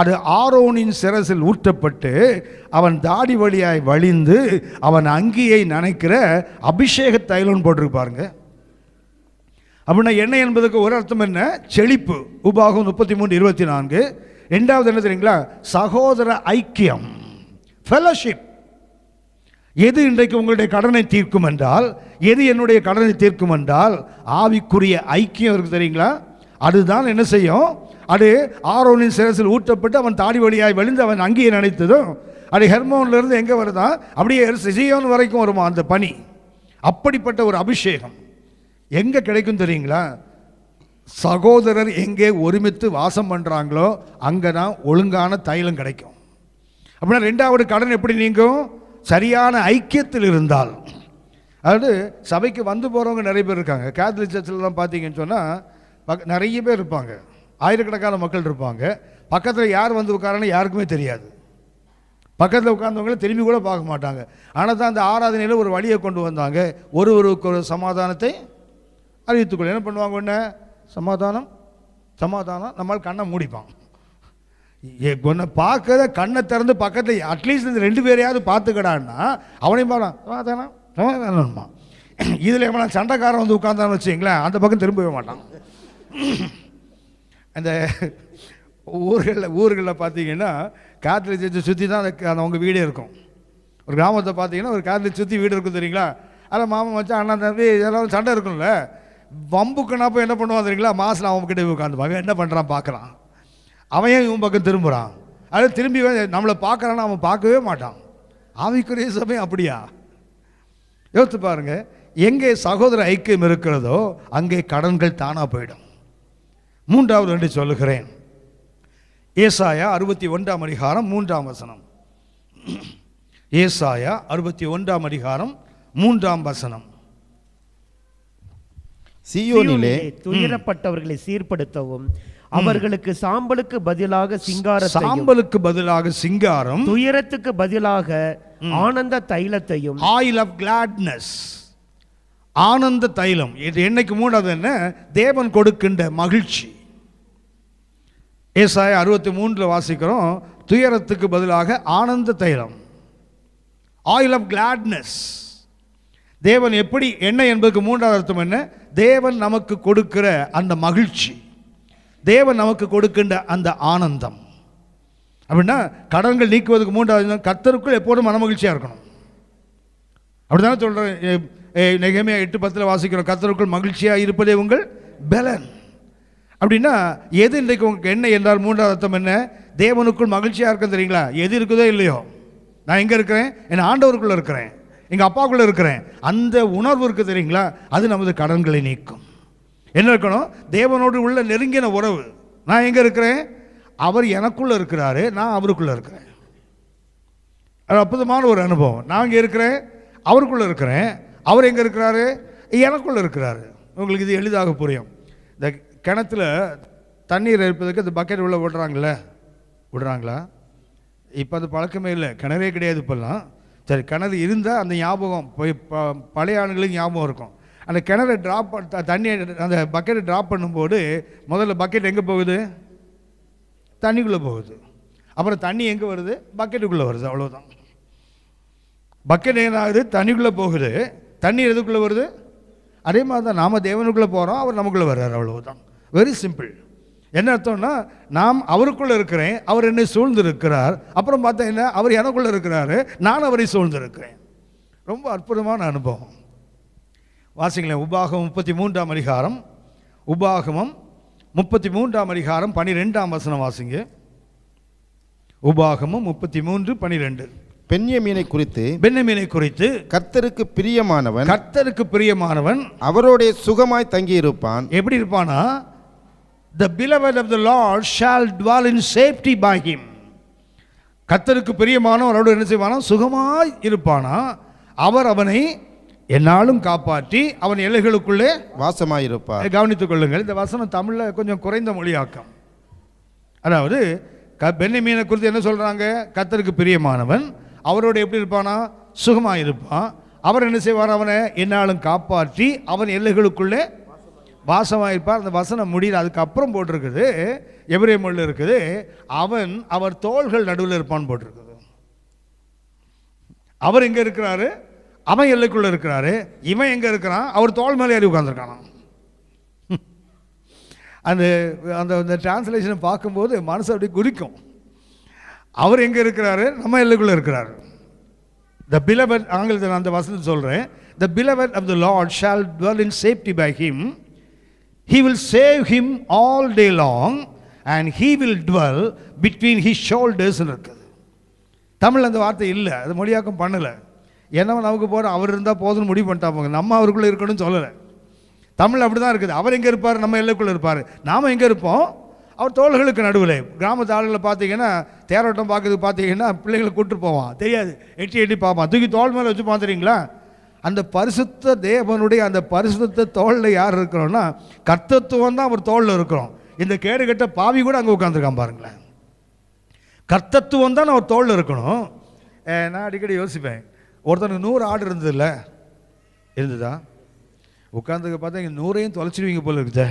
அது ஆரோனின் சிரசில் ஊற்றப்பட்டு அவன் தாடி வழியாய் வழிந்து அவன் அங்கியை நனைக்கிற அபிஷேக தைலம் போட்டிருப்பாருங்க. அப்படின்னா எண்ணெய் என்பதுக்கு ஒரு அர்த்தம் என்ன, செழிப்பு. உபாகம் 33:24. 2வது என்ன தெரியுங்களா, சகோதர ஐக்கியம், ஃபெலோஷிப். எது இன்றைக்கு உங்களுடைய கடனை தீர்க்கும் என்றால், எது என்னுடைய கடனை தீர்க்கும் என்றால், ஆவிக்குரிய ஐக்கியம் இருக்கு தெரியுங்களா? அதுதான் என்ன செய்யும்? அது ஆரோனின் சிரசில் ஊற்றப்பட்டு அவன் தாடி வழியாய் வழிந்து அவன் அங்கேயே நினைத்ததும் அது ஹெர்மோன்ல இருந்து எங்கே வருதான்? அப்படியே சியோன் வரைக்கும் வருமா அந்த பனி. அப்படிப்பட்ட ஒரு அபிஷேகம் எங்கே கிடைக்கும் தெரியுங்களா? சகோதரர் எங்கே ஒருமித்து வாசம் பண்ணுறாங்களோ அங்கே தான் ஒழுங்கான தைலம் கிடைக்கும். அப்படின்னா ரெண்டாவது கடன் எப்படி நீங்கும்? சரியான ஐக்கியத்தில் இருந்தால். அதாவது சபைக்கு வந்து போகிறவங்க நிறைய பேர் இருக்காங்க. கேத்தலிக் சர்ச்சிலலாம் பார்த்தீங்கன்னு சொன்னால் நிறைய பேர் இருப்பாங்க, ஆயிரக்கணக்கான மக்கள் இருப்பாங்க. பக்கத்தில் யார் வந்து உட்காரன்னு யாருக்குமே தெரியாது. பக்கத்தில் உட்கார்ந்தவங்கள திரும்பி கூட பார்க்க மாட்டாங்க. ஆனால் தான் அந்த ஆராதனையில் ஒரு வழியை கொண்டு வந்தாங்க, ஒருவருக்கு ஒரு சமாதானத்தை அறிவித்துக்கொள்ள. என்ன பண்ணுவாங்க? ஒன்று சமாதானம் சமாதானம், நம்மளால் கண்ணை மூடிப்பான். ஒன்றை பார்க்கறத கண்ணை திறந்து பக்கத்தில் அட்லீஸ்ட் இந்த 2 பேரையாவது பார்த்துக்கடான்னா அவனையும் பார்க்கலாம். சமாதானம் சமாதானம்மா. இதில் எவ்வளோ சண்டைக்காரன் வந்து உட்கார்ந்தான்னு வச்சுங்களேன், அந்த பக்கம் திரும்பவே மாட்டான். அந்த ஊர்களில் பார்த்தீங்கன்னா கேத்தலிக் சர்ச்சை சுற்றி தான் அந்த அவங்க வீடே இருக்கும். ஒரு கிராமத்தை பார்த்தீங்கன்னா ஒரு கேத்தலிக் சுற்றி வீடு இருக்கும் தெரியுங்களா? அதில் மாமன் வச்சா அண்ணா தம்பி இதெல்லாம் சண்டை இருக்கும்ல, வம்புக்குன்னா போய் என்ன பண்ணுவான் தெரியுங்களா? மாசில் அவன் கிட்டே உட்காந்துப்பாங்க, என்ன பண்ணுறான் பார்க்குறான். அவன் ஏன் இவன் பக்கம் திரும்புகிறான்? அது திரும்பி நம்மளை பார்க்குறான்னா அவன் பார்க்கவே மாட்டான். ஆவிக்குரிய சமயம் அப்படியா? யோசித்து பாருங்க. எங்கே சகோதர ஐக்கியம் இருக்கிறதோ அங்கே கடன்கள் தானாக போயிடும். 3வது என்று சொல்லுகிறேன். ஏசாயா 61ஆம் அதிகாரம் 3ஆம் வசனம். ஏசாயா 61ஆம் அதிகாரம் 3ஆம் வசனம். சீயோனிலே துயரப்பட்டவர்களை சீர்படுத்தவும் அவர்களுக்கு சாம்பலுக்கு பதிலாக சிங்காரத்தையும், சாம்பலுக்கு பதிலாக சிங்காரம், துயரத்துக்கு பதிலாக ஆனந்த தைலத்தையும், ஆயில் ஆஃப் கிளாட்னஸ், ஆனந்த தைலம். இது என்னைக்கு 3வது என்ன? தேவன் கொடுக்கின்ற மகிழ்ச்சி. ஏசாயா 63 வாசிக்கிறோம், துயரத்துக்கு பதிலாக ஆனந்த தைலம், ஆயில் ஆஃப் கிளாட்னஸ். தேவன் எப்படி என்ன என்பதுக்கு 3வது அர்த்தம் என்ன? தேவன் நமக்கு கொடுக்கிற அந்த மகிழ்ச்சி, தேவன் நமக்கு கொடுக்கின்ற அந்த ஆனந்தம். அப்படின்னா கடன்கள் நீக்குவதற்கு 3வது கர்த்தருக்குள் எப்போதும் மனமகிழ்ச்சியாக இருக்கணும். அப்படிதானே சொல்கிறேன். நெகேமியா 8:10 வாசிக்கிறோம், கர்த்தருக்குள் மகிழ்ச்சியாக இருப்பதே உங்கள் பலன். அப்படின்னா எது இன்றைக்கு உங்களுக்கு என்ன என்றால் 3வது அர்த்தம் என்ன? தேவனுக்குள் மகிழ்ச்சியாக இருக்க தெரியுங்களா? எது இருக்குதோ இல்லையோ, நான் எங்கே இருக்கிறேன்? என் ஆண்டவருக்குள்ளே இருக்கிறேன், எங்கள் அப்பாவுக்குள்ளே இருக்கிறேன். அந்த உணர்வு இருக்குது தெரியுங்களா? அது நமது கடன்களை நீக்கும். என்ன இருக்கணும்? தேவனோடு உள்ள நெருங்கின உறவு. நான் எங்கே இருக்கிறேன்? அவர் எனக்குள்ளே இருக்கிறாரு, நான் அவருக்குள்ளே இருக்கிறேன். அது அற்புதமான ஒரு அனுபவம். நான் இங்கே இருக்கிறேன், அவருக்குள்ளே இருக்கிறேன். அவர் எங்கே இருக்கிறாரு? எனக்குள்ளே இருக்கிறாரு. உங்களுக்கு இது எளிதாக புரியும். இந்த கிணத்துல தண்ணீர் இருப்பதுக்கு அந்த பக்கெட் உள்ள விடுறாங்களா? இப்போ அது பழக்கமே இல்லை, கிணறே கிடையாது இப்போல்லாம். சரி, கிணறு இருந்தால் அந்த ஞாபகம் போய் பழைய ஆளுங்களுக்கு ஞாபகம் இருக்கும். அந்த கிணறை ட்ராப் தண்ணி அந்த பக்கெட்டை ட்ராப் பண்ணும்போது முதல்ல பக்கெட் எங்கே போகுது? தண்ணிக்குள்ளே போகுது. அப்புறம் தண்ணி எங்கே வருது? பக்கெட்டுக்குள்ளே வருது. அவ்வளோதான். பக்கெட் என்ன ஆகுது? தண்ணிக்குள்ளே போகுது. தண்ணி எதுக்குள்ளே வருது? அதே மாதிரி தான் நாம் தேவனுக்குள்ளே போகிறோம், அவர் நமக்குள்ளே வர்றார். அவ்வளவுதான். Very simple. என்ன அர்த்தம்னா, நாம் அவருக்குள்ளே இருக்கிறேன், அவர் என்னை சூழ்ந்து இருக்கிறார். அப்புறம் பார்த்தா என்ன? அவர் எனக்குள்ளே இருக்கிறாரு, நான் அவரை சூழ்ந்து இருக்கிறேன். ரொம்ப அற்புதமான அனுபவம். வாசிங்களேன், உபாகமம் 33ஆம் அதிகாரம், உபாகமம் 33ஆம் அதிகாரம் 12ஆம் வசனம் வாசிங்க. உபாகமம் 33:12. பென்யமீனை குறித்து கர்த்தருக்கு பிரியமானவன் அவரோட சுகமாய் தங்கி இருப்பான். எப்படி இருப்பானா? The beloved of the Lord shall dwell in safety by him. கர்த்தருக்கு பிரியமானவன் அவரோடு என்ன செய்வானா? சுகமாய் இருப்பானா. அவர் அவனை என்னாலும் காப்பாற்றி அவன் எல்லைகளுக்குள்ளே வாசமாயிருப்பார். கவனித்துக் கொள்ளுங்கள், இந்த வசனம் தமிழில் கொஞ்சம் குறைந்த மொழியாக்கம். அதாவது பென்யமீனை குறித்து என்ன சொல்றாங்க? கர்த்தருக்கு பிரியமானவன் அவரோடு எப்படி இருப்பானா? சுகமாக இருப்பான். அவர் என்ன செய்வார்? அவனை என்னாலும் காப்பாற்றி அவன் எல்லைகளுக்குள்ளே வாசமாக இருப்பார். அந்த வசனம் முடியல, அதுக்கப்புறம் போட்டிருக்குது, எபிரேய மொழியில் இருக்குது, அவர் தோள்கள் நடுவில் இருப்பான்னு போட்டிருக்குது. அவர் எங்கே இருக்கிறாரு? அவன் எல்லைக்குள்ளே இருக்கிறாரு. இவன் எங்கே இருக்கிறான்? அவர் தோள் மேலே ஏறி உட்கார்ந்துருக்கானா. அந்த அந்த டிரான்ஸ்லேஷனை பார்க்கும்போது மனசு அப்படி குறிக்கும். அவர் எங்கே இருக்கிறாரு? நம்ம எல்லைக்குள்ளே இருக்கிறாரு. The beloved, ஆங்கிலத்தில் அந்த வசனத்தை சொல்றேன். The beloved of the Lord shall dwell in safety by him. He will save him all day long and he will dwell between his shoulders இருக்குது. தமிழ் அந்த வார்த்தை இல்லை, அது மொழியாக்கம் பண்ணல. ஏன்னா நமக்கு போகிற அவர் இருந்தால் போதும்னு முடிவு பண்ணிட்டாங்க, நம்ம அவருக்குள்ளே இருக்கணும்னு சொல்லலை. தமிழ் அப்படி தான் இருக்குது. அவர் எங்கே இருப்பார்? நம்ம எல்லைக்குள்ளே இருப்பார். நாம் எங்கே இருப்போம்? அவர் தோள்களுக்கு நடுவில். கிராமத்து ஆளுகளை பார்த்தீங்கன்னா தேரோட்டம் பார்க்கறதுக்கு பார்த்தீங்கன்னா பிள்ளைகளை கூப்பிட்டு போவான், தெரியாது, எட்டி எட்டி பார்ப்பான், தூக்கி தோள் மேலே வச்சு பார்த்துறீங்களா? அந்த பரிசுத்த தேவனுடைய அந்த பரிசுத்த தோளில் யார் இருக்கிறோன்னா கர்த்தத்துவம் தான் அவர் தோளில் இருக்கிறோம். இந்த கேடு கட்ட பாவி கூட அங்கே உட்காந்துருக்கான் பாருங்களேன். கர்த்தத்துவம் தான் அவர் தோளில் இருக்கணும். நான் அடிக்கடி யோசிப்பேன், ஒருத்தனுக்கு 100 ஆடு இருந்ததில்ல, இருந்ததா? உட்காந்துக்க பார்த்தா இங்கே 100ஐயும் தொலைச்சிடுவீங்க போல இருக்குது.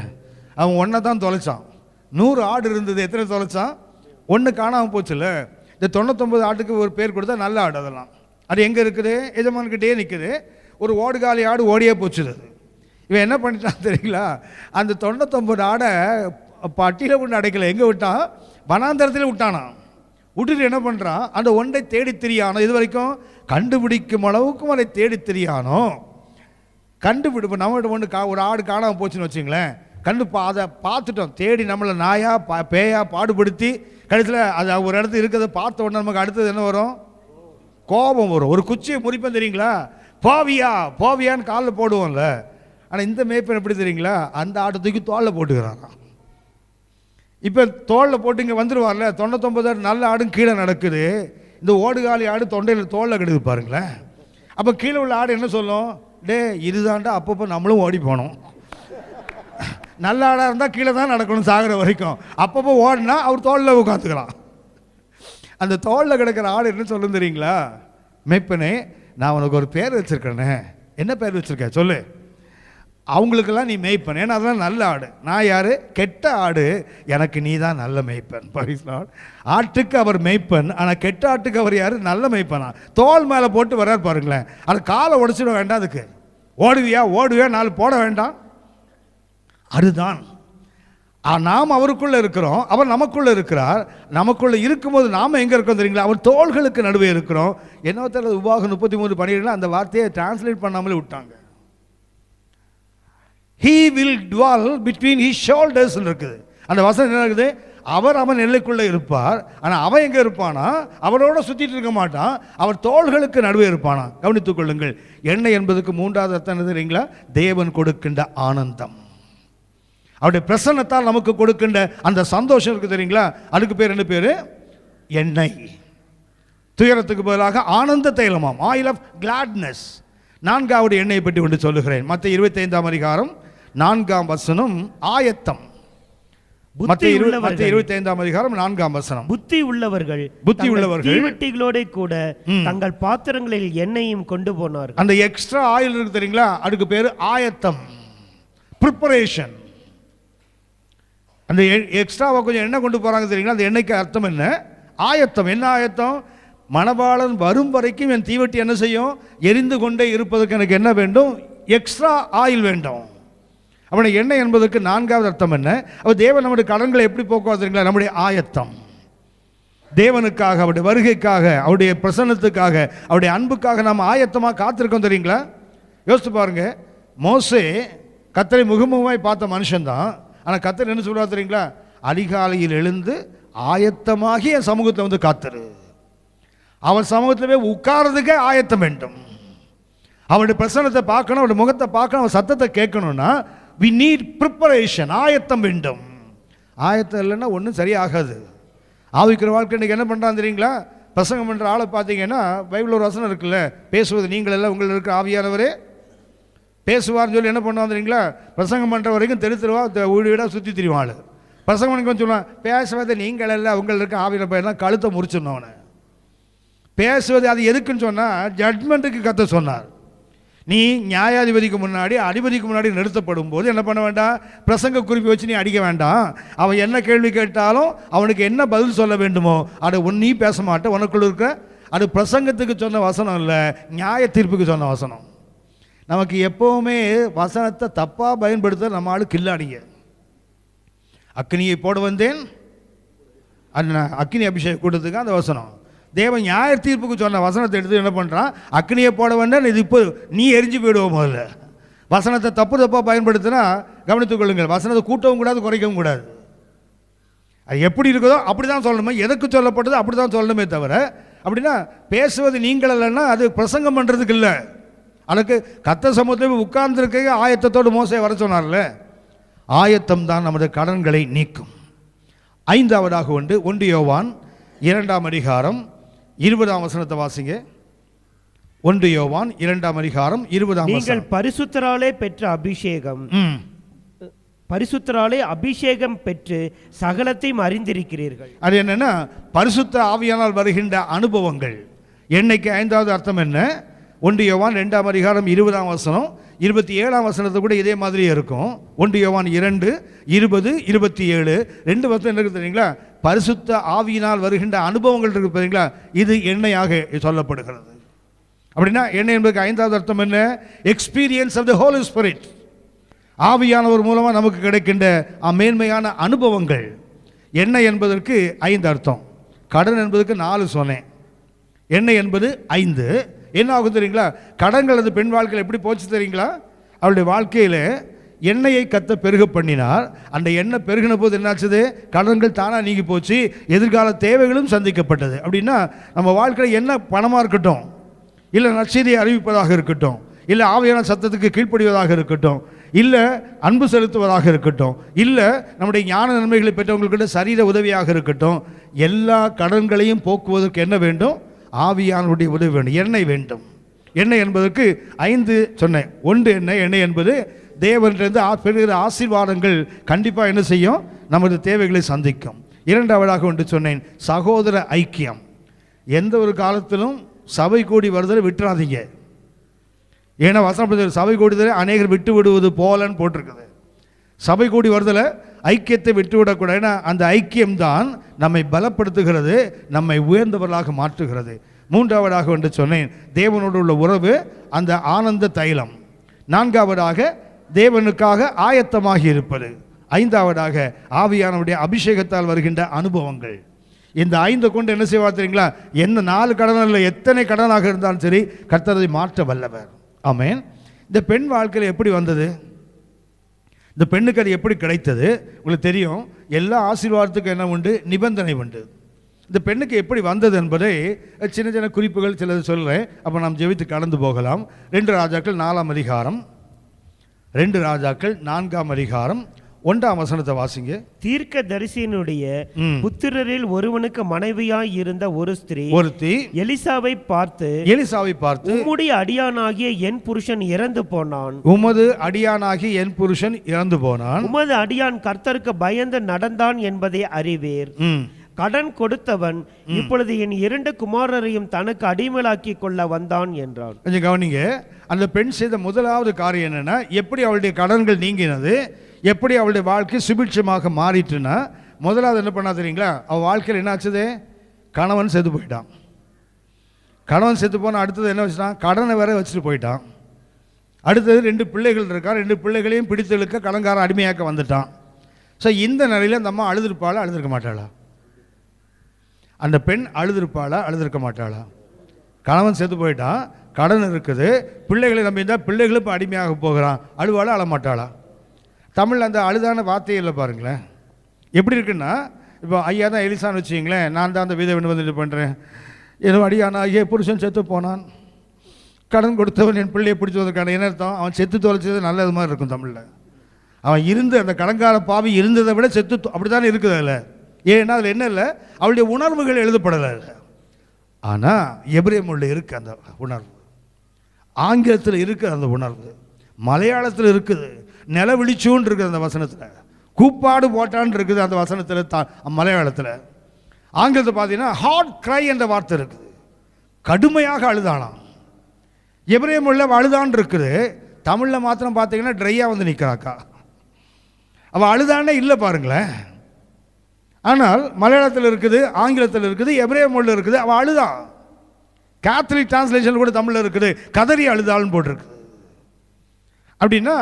அவன் ஒன்றை தான் தொலைச்சான். 100 ஆடு இருந்தது, எத்தனை தொலைச்சான்? 1 காணாமல் போச்சுல்ல. இந்த 99 ஆட்டுக்கு ஒரு பேர் கொடுத்தா நல்ல ஆடு. அதெல்லாம் அது எங்கே இருக்குது? எஜமான்கிட்டே நிற்குது. ஒரு ஓடுகாலி ஆடு ஓடியே போச்சுது. இவன் என்ன பண்ணிட்டான் தெரியுங்களா? அந்த 99 ஆடை பட்டியில் விட்டு அடைக்கல, எங்கே விட்டான்? வனாந்தரத்தில் விட்டானான். விட்டுட்டு என்ன பண்ணுறான்? அந்த ஒன்றை தேடி திரியானோ, இது வரைக்கும் கண்டுபிடிக்கும் அளவுக்கும் அதை தேடி திரியானோ. கண்டுபிடிப்பு நம்மகிட்ட ஒரு ஆடு காணாமல் போச்சுன்னு வச்சுங்களேன், அதை பார்த்துட்டோம், தேடி நம்மளை நாயா பேயா பாடுபடுத்தி கடைசியில் அது ஒரு இடத்துல இருக்கிறத பார்த்த உடனே நமக்கு அடுத்தது என்ன வரும்? கோபம் வரும். ஒரு குச்சியை முறிப்பேன் தெரியுங்களா? போவியா போவியான்னு காலில் போடுவோம்ல. ஆனால் இந்த மேய்ப்பன் எப்படி தெரியுங்களா? அந்த ஆட்டை தூக்கி தோளில் போட்டுக்கிறான். இப்போ தோளில் போட்டு இங்கே வந்துடுவார்ல. 99 நல்ல ஆடும் கீழே நடக்குது. இந்த ஓடுகாலி ஆடு தொண்டையில் தோளில் கிடக்குது பாருங்களேன். அப்போ கீழே உள்ள ஆடு என்ன சொல்லும்? டே இதுதான்டா, அப்பப்போ நம்மளும் ஓடி போனோம். நல்ல ஆடாக இருந்தால் கீழே தான் நடக்கணும் சாகிற வரைக்கும். அப்பப்போ ஓடினா அவர் தோளில் உட்காந்துக்கலாம். அந்த தோளில் கிடக்கிற ஆடு என்ன சொல்லும் தெரியுங்களா? மேய்ப்பனே, நான் உனக்கு ஒரு பேர் வச்சுருக்கேனே. என்ன பேர் வச்சுருக்கேன் சொல்லு? அவங்களுக்கெல்லாம் நீ மேய்ப்பன், ஏன்னா அதெல்லாம் நல்ல ஆடு. நான் யார்? கெட்ட ஆடு. எனக்கு நீ தான் நல்ல மேய்ப்பன். ஆட்டுக்கு அவர் மேய்ப்பன், ஆனால் கெட்ட ஆட்டுக்கு அவர் யார்? நல்ல மேய்ப்பனா. தோல் மேலே போட்டு வர்றார் பாருங்களேன். அது காலை உடச்சிட வேண்டாம், அதுக்கு ஓடுவியா 4 போட வேண்டாம். அதுதான் நாம் அவருக்குள்ளே இருக்கிறோம், அவர் நமக்குள்ளே இருக்கிறார். நமக்குள்ளே இருக்கும்போது நாம் எங்கே இருக்கோம் தெரியுங்களா? அவர் தோள்களுக்கு நடுவே இருக்கிறோம். என்ன தெரியல, உபாகம் 33:12 அந்த வார்த்தையை டிரான்ஸ்லேட் பண்ணாமலே விட்டாங்க. He will dwell between his shoulders இருக்குது. அந்த வசனம் என்ன இருக்குது? அவன் எல்லைக்குள்ளே இருப்பார். ஆனால் அவன் எங்கே இருப்பானா? அவரோட சுற்றிட்டு இருக்க மாட்டான், அவர் தோள்களுக்கு நடுவே இருப்பானா. கவனித்துக் கொள்ளுங்கள். எண்ணெய் என்பதுக்கு 3வது அர்த்தம் என்ன தெரியுங்களா? தேவன் கொடுக்கின்ற ஆனந்தம். அவருடைய பிரசன்னத்தால் நமக்கு கொடுக்கின்ற அந்த சந்தோஷம் இருக்குது தெரியுங்களா? அதுக்கு பேர் என்ன பேர்? எண்ணெய். துயரத்துக்கு பதிலாக ஆனந்த தைலமாம், ஆயில் ஆஃப் கிளாட்னஸ். 4வது எண்ணெயை பற்றி ஒன்று சொல்லுகிறேன். மத்திய 25ஆம் அதிகாரம் 4ஆம் வசனம், ஆயத்தம். மத்திய 25ஆம் அதிகாரம் 4ஆம் வசனம். புத்தி உள்ளவர்கள் தீவெட்டிகளோட கூட தங்கள் பாத்திரங்களில் எண்ணெயும் கொண்டு போனார்கள். அந்த எக்ஸ்ட்ரா ஆயில் இருக்கு தெரியுங்களா? அதுக்கு பேர் ஆயத்தம், ப்ரிப்பரேஷன். அந்த எக்ஸ்ட்ராவை கொஞ்சம் எண்ணெய் கொண்டு போகிறாங்க தெரியுங்களா? அந்த எண்ணெய்க்கு அர்த்தம் என்ன? ஆயத்தம். என்ன ஆயத்தம்? மணவாளன் வரும் வரைக்கும் என் தீவெட்டி என்ன செய்யும்? எரிந்து கொண்டே இருப்பதற்கு எனக்கு என்ன வேண்டும்? எக்ஸ்ட்ரா ஆயில் வேண்டும். அவனுடைய எண்ணெய் என்பதற்கு 4வது அர்த்தம் என்ன? அவர் தேவன் நம்முடைய கடன்களை எப்படி போக்குவார் தெரியுங்களா? நம்முடைய ஆயத்தம். தேவனுக்காக, அவருடைய வருகைக்காக, அவருடைய பிரசன்னத்துக்காக, அவருடைய அன்புக்காக நாம் ஆயத்தமாக காத்திருக்கோம் தெரியுங்களா? யோசித்து பாருங்க. மோசே கர்த்தரை முகமுகமாய் பார்த்த மனுஷன்தான். ஆனால் கர்த்தர் என்ன சொல்றார் தெரியுங்களா? அதிகாலையில் எழுந்து ஆயத்தமாகி என் சமூகத்தை வந்து காத்துரு. அவன் சமூகத்திலே உட்கார்றதுக்கே ஆயத்தம் வேண்டும். அவனுடைய பிரசன்னத்தை பார்க்கணும், அவனுடைய முகத்தை பார்க்கணும், அவன் சத்தத்தை கேட்கணும்னா we need preparation, ஆயத்தம் வேண்டும். ஆயத்தம் இல்லைன்னா ஒன்றும் சரியாகாது. ஆவிக்கிற வாழ்க்கை இன்றைக்கி என்ன பண்ணுறான் தெரியுங்களா? பிரசங்கம் பண்ணுற ஆளை பார்த்தீங்கன்னா பைபிள் ஒரு வசனம் இருக்குல்ல, பேசுவது நீங்கள் எல்லாம் உங்களில் இருக்கிற ஆவியானவரே பேசுவார்னு சொல்லி என்ன பண்ணுவான் தெரியுங்களா? பிரசங்கம் பண்ணுற வரைக்கும் தெருவா வீடாக சுற்றி திரிவாள். பிரசங்கம் பண்ணி சொல்லுவான், பேசுவதை நீங்கள் எல்லாம் உங்களில் இருக்க ஆவியில் போயெல்லாம் கழுத்தை முறிச்சிடணும். அவனை பேசுவது அது எதுக்குன்னு சொன்னால் ஜட்மெண்ட்டுக்கு கத்த சொன்னார். நீ நியாயாதிபதிக்கு முன்னாடி அதிபதிக்கு முன்னாடி நிறுத்தப்படும் போது என்ன பண்ண வேண்டாம்? பிரசங்க குறிப்பு வச்சு நீ அடிக்க வேண்டாம். அவன் என்ன கேள்வி கேட்டாலும் அவனுக்கு என்ன பதில் சொல்ல வேண்டுமோ அதை நீ பேச மாட்டேன். உனக்குள்ள இருக்க அது பிரசங்கத்துக்கு சொன்ன வசனம் இல்லை, நியாய தீர்ப்புக்கு சொன்ன வசனம். நமக்கு எப்போவுமே வசனத்தை தப்பாக பயன்படுத்த நம்ம ஆளு கில்லாடிங்க. அக்னியை போட வந்தேன், அக்னி அபிஷேகம் கூட்டத்துக்கு அந்த வசனம். தேவன் நியாய தீர்ப்புக்கு சொன்ன வசனத்தை எடுத்து என்ன பண்ணுறான், அக்னியை போட வேண்டாம், இது இப்போ நீ எரிஞ்சு போயிடுவோம். முதல்ல வசனத்தை தப்பாக பயன்படுத்தினா கவனித்துக் கொள்ளுங்கள், வசனத்தை கூட்டவும் கூடாது, குறைக்கவும் கூடாது. அது எப்படி இருக்குதோ அப்படி தான் சொல்லணுமே, எதற்கு சொல்லப்பட்டதோ அப்படி தான் சொல்லணுமே தவிர, அப்படின்னா பேசுவது நீங்கள் இல்லைன்னா அது பிரசங்கம் பண்ணுறதுக்கு இல்லை. அதுக்கு கர்த்தர் சமூகத்தில் உட்கார்ந்துருக்க ஆயத்தத்தோடு மோசே வர சொன்னார்ல, ஆயத்தம் தான் நமது கடன்களை நீக்கும். ஐந்தாவதாக 1 யோவான் 2ஆம் அதிகாரம் 20ஆம் வசனத்தை வாசிங்க. 1 யோவான் 2ஆம் அதிகாரம் 20ஆம் வசனம். நீங்கள் பரிசுத்தராலே பெற்ற அபிஷேகம், பரிசுத்தராலே அபிஷேகம் பெற்று சகலத்தையும் அறிந்திருக்கிறீர்கள். அது என்னன்னா பரிசுத்த ஆவியானால் வருகின்ற அனுபவங்கள். என்னைக்கு 5வது அர்த்தம் என்ன? 1 யோவான் 2ஆம் அதிகாரம் 20ஆம் வசனம் 27ஆம் வசனத்தை கூட இதே மாதிரியே இருக்கும். 1 யோவான் 2 20 27 2 வசனம் என்ன தெரியுங்களா? பரிசுத்த ஆவியினால் வருகின்ற அனுபவங்கள் இருக்கு பார்த்தீங்களா, இது எண்ணெயாக சொல்லப்படுகிறது. அப்படின்னா எண்ணெய் என்பதுக்கு 5வது அர்த்தம் என்ன? Experience of the holy spirit. ஆவியானவர் மூலமாக நமக்கு கிடைக்கின்ற மேன்மையான அனுபவங்கள். எண்ணெய் என்பதற்கு 5 அர்த்தம், கடன் என்பதற்கு 4 சொன்னேன், எண்ணெய் என்பது 5. என்ன ஆகும் தெரியுங்களா? கடன்கள் அந்த பெண் வாழ்க்கையில் எப்படி போச்சு தெரியுங்களா? அவளுடைய வாழ்க்கையில் எண்ணெயை கத்த பெருக பண்ணினார். அந்த எண்ணெய் பெருகின போது என்னாச்சுது? கடன்கள் தானாக நீங்கி போச்சு, எதிர்கால தேவைகளும் சந்திக்கப்பட்டது. அப்படின்னா நம்ம வாழ்க்கையில் என்ன பணமாக இருக்கட்டும், இல்லை நற்செய்தியை அறிவிப்பதாக இருக்கட்டும், இல்லை ஆவியான சத்தத்துக்கு கீழ்ப்படிவதாக இருக்கட்டும், இல்லை அன்பு செலுத்துவதாக இருக்கட்டும், இல்லை நம்முடைய ஞான நன்மைகளை பெற்றவங்கள்கிட்ட சரீர உதவியாக இருக்கட்டும், எல்லா கடன்களையும் போக்குவதற்கு என்ன வேண்டும்? ஆவியானுடைய உதவி வேண்டும், எண்ணெய் வேண்டும். எண்ணெய் என்பதற்கு 5 சொன்னேன். 1 எண்ணெய் என்பது தேவனிலிருந்து பெறுகிற ஆசீர்வாதங்கள் கண்டிப்பாக என்ன செய்யும்? நமது தேவைகளை சந்திக்கும். 2வதாக 1 சொன்னேன், சகோதர ஐக்கியம். எந்த ஒரு காலத்திலும் சபை கூடி வருதலை விட்டுறாதீங்க. ஏன்னா வசனம் சபை கூடுதலை அநேகர் விட்டு விடுவது போலன்னு போட்டிருக்குது. சபை கூடி வருதலை ஐக்கியத்தை விட்டுவிடக்கூடாது. ஏன்னா அந்த ஐக்கியம்தான் நம்மை பலப்படுத்துகிறது, நம்மை உயர்ந்தவர்களாக மாற்றுகிறது. 3வதாக சொன்னேன், தேவனோடு உள்ள உறவு, அந்த ஆனந்த தைலம். 4வதாக தேவனுக்காக ஆயத்தமாகி இருப்பது. 5வதாக ஆவியானவருடைய அபிஷேகத்தால் வருகின்ற அனுபவங்கள். இந்த 5 கொண்டு என்ன செய்வார் தெரியுங்களா? என்ன 4 கடன் இல்லை, எத்தனை கடனாக இருந்தாலும் சரி கர்த்தரை மாற்ற வல்லவர். ஆமென். இந்த பெண் வாழ்க்கையில் எப்படி வந்தது? இந்த பெண்ணுக்கு அது எப்படி கிடைத்தது? உங்களுக்கு தெரியும், எல்லா ஆசீர்வாதத்துக்கும் என்ன உண்டு? நிபந்தனை உண்டு. இந்த பெண்ணுக்கு எப்படி வந்தது என்பதை சின்ன சின்ன குறிப்புகள் சிலது சொல்கிறேன். அப்போ நாம் ஜெபித்து கடந்து போகலாம். 2 ராஜாக்கள் 4ஆம் அதிகாரம், 2 ராஜாக்கள் 4ஆம் அதிகாரம் 1ஆம் வசனத்தை வாசிங்க. தீர்க்க தரிசியினுடைய புத்திரரில் ஒருவனுக்கு மனைவியாய் இருந்த ஒருத்தி எலிசாவை பார்த்து உம்முடைய அடியானாகிய என் புருஷன் இறந்து போனான், உமது அடியானாகிய என் புருஷன் இறந்து போனான், உமது அடியான் கர்த்தருக்கு பயந்து நடந்தான் என்பதை அறிவீர். கடன் கொடுத்தவன் இப்பொழுது என் 2 குமாரரையும் தனக்கு அடிமையாக்கி கொள்ள வந்தான் என்றான். கொஞ்சம் கவனிங்க. அந்த பெண் செய்த முதலாவது காரியம் என்னன்னா, எப்படி அவளுடைய கடன்கள் நீங்கினது, எப்படி அவளுடைய வாழ்க்கை சுபிட்சமாக மாறிட்டுன்னா, முதலாவது என்ன பண்ணா தெரியுங்களா? அவள் வாழ்க்கையில் என்ன ஆச்சுது? கணவன் செத்து போயிட்டான். கணவன் செத்து போனால் அடுத்தது என்ன வச்சுட்டான்? கடனை வேற வச்சுட்டு போயிட்டான். அடுத்தது 2 பிள்ளைகள் இருக்கா, 2 பிள்ளைகளையும் பிடித்தெழுக்க கடன்கார அடிமையாக்க வந்துட்டான். ஸோ இந்த நிலையில் அந்த அம்மா அழுதுருப்பாளா, அழுதுருக்க மாட்டாளா? அந்த பெண் அழுதுருப்பாளா, அழுதுருக்க மாட்டாளா? கணவன் செத்து போயிட்டான், கடன் இருக்குது, பிள்ளைகளை நம்பியிருந்தால் பிள்ளைகளும் இப்போ அடிமையாக போகிறான், அழுவாளா, அழமாட்டாளா? தமிழில் அந்த அழுதான வார்த்தையில் பாருங்களேன் எப்படி இருக்குன்னா, இப்போ ஐயா தான் எலிசான்னு வச்சுக்கிங்களேன், நான் தான் அந்த விதவை வந்து இது பண்ணுறேன், என்னோ அடியானா ஐயா புருஷன் செத்து போனான், கடன் கொடுத்தவன் என் பிள்ளையை பிடிச்சி வந்திருக்கான. என்ன அர்த்தம்? அவன் செத்து தொலைச்சது நல்லது மாதிரி இருக்கும் தமிழில். அவன் இருந்து அந்த கடன்கார பாவி இருந்ததை விட செத்து அப்படி தானே இருக்குது அதில். ஏன்னா அதில் என்ன இல்லை, அவளுடைய உணர்வுகள் எழுதப்படலை. ஆனால் எபிரேய மொழியில் இருக்குது அந்த உணர்வு, ஆங்கிலத்தில் இருக்குது அந்த உணர்வு, மலையாளத்தில் இருக்குது, நிலவிழிச்சூன்னு இருக்குது அந்த வசனத்தில், கூப்பாடு போட்டான்னு இருக்குது அந்த வசனத்தில் மலையாளத்தில். ஆங்கிலத்தில் பார்த்தீங்கன்னா ஹார்ட் க்ரை என்ற வார்த்தை இருக்குது, கடுமையாக அழுதானாம். எபிரேய மொழியில் அழுதான்னு இருக்குது, தமிழில் மாத்திரம் பார்த்தீங்கன்னா ட்ரையாக வந்து நிற்கிறாக்கா. அவள் அழுதானே இல்லை பாருங்களேன். ஆனால் மலையாளத்தில் இருக்குது, ஆங்கிலத்தில் இருக்குது, எபிரேய மொழியில் இருக்குது, அவள் அழுதான். கேத்தலிக் டிரான்ஸ்லேஷன் கூட தமிழில் இருக்குது, கதறி அழுதாள்னு போட்டிருக்கு. அப்படின்னா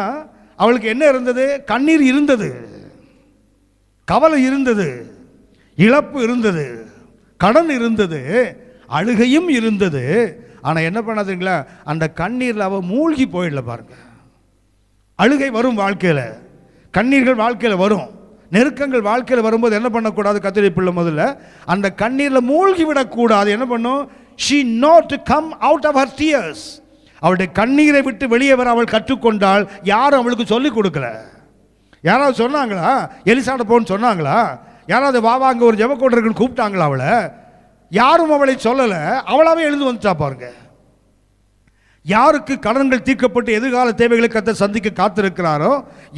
அவளுக்கு என்ன இருந்தது? கண்ணீர் இருந்தது, கவலை இருந்தது, இழப்பு இருந்தது, கடன் இருந்தது. அழுகையும் இருந்தது. ஆனால் என்ன பண்ணாதுங்களா, அந்த கண்ணீரில் அவள் மூழ்கி போயிடல பாருங்க. அழுகை வரும் வாழ்க்கையில், கண்ணீர்கள் வாழ்க்கையில் வரும், நெருக்கங்கள் வாழ்க்கையில் வரும்போது என்ன பண்ணக்கூடாது, கர்த்தருடைய பிள்ளை முதல்ல அந்த கண்ணீரில் மூழ்கி விடக்கூடாது. என்ன பண்ணும், she not to come out of her tears. அவளுடைய கண்ணீரை விட்டு வெளியே வர அவள் கற்றுக்கொண்டாள். யாரும் அவளுக்கு சொல்லிக் கொடுக்கல. யாராவது சொன்னாங்களா, எலிசாட போன்னு சொன்னாங்களா? யாராவது வாவா அங்கே ஒரு ஜெபக்கூடம் இருக்குன்னு கூப்பிட்டாங்களா அவளை? யாரும் அவளை சொல்லலை. அவளாவே எழுந்து வந்துட்டா பாருங்க. யாருக்கு கடன்கள் தீர்க்கப்பட்டு எதிர்கால தேவைகளை கர்த்தர் சந்திக்க காத்திருக்கிறாரோ,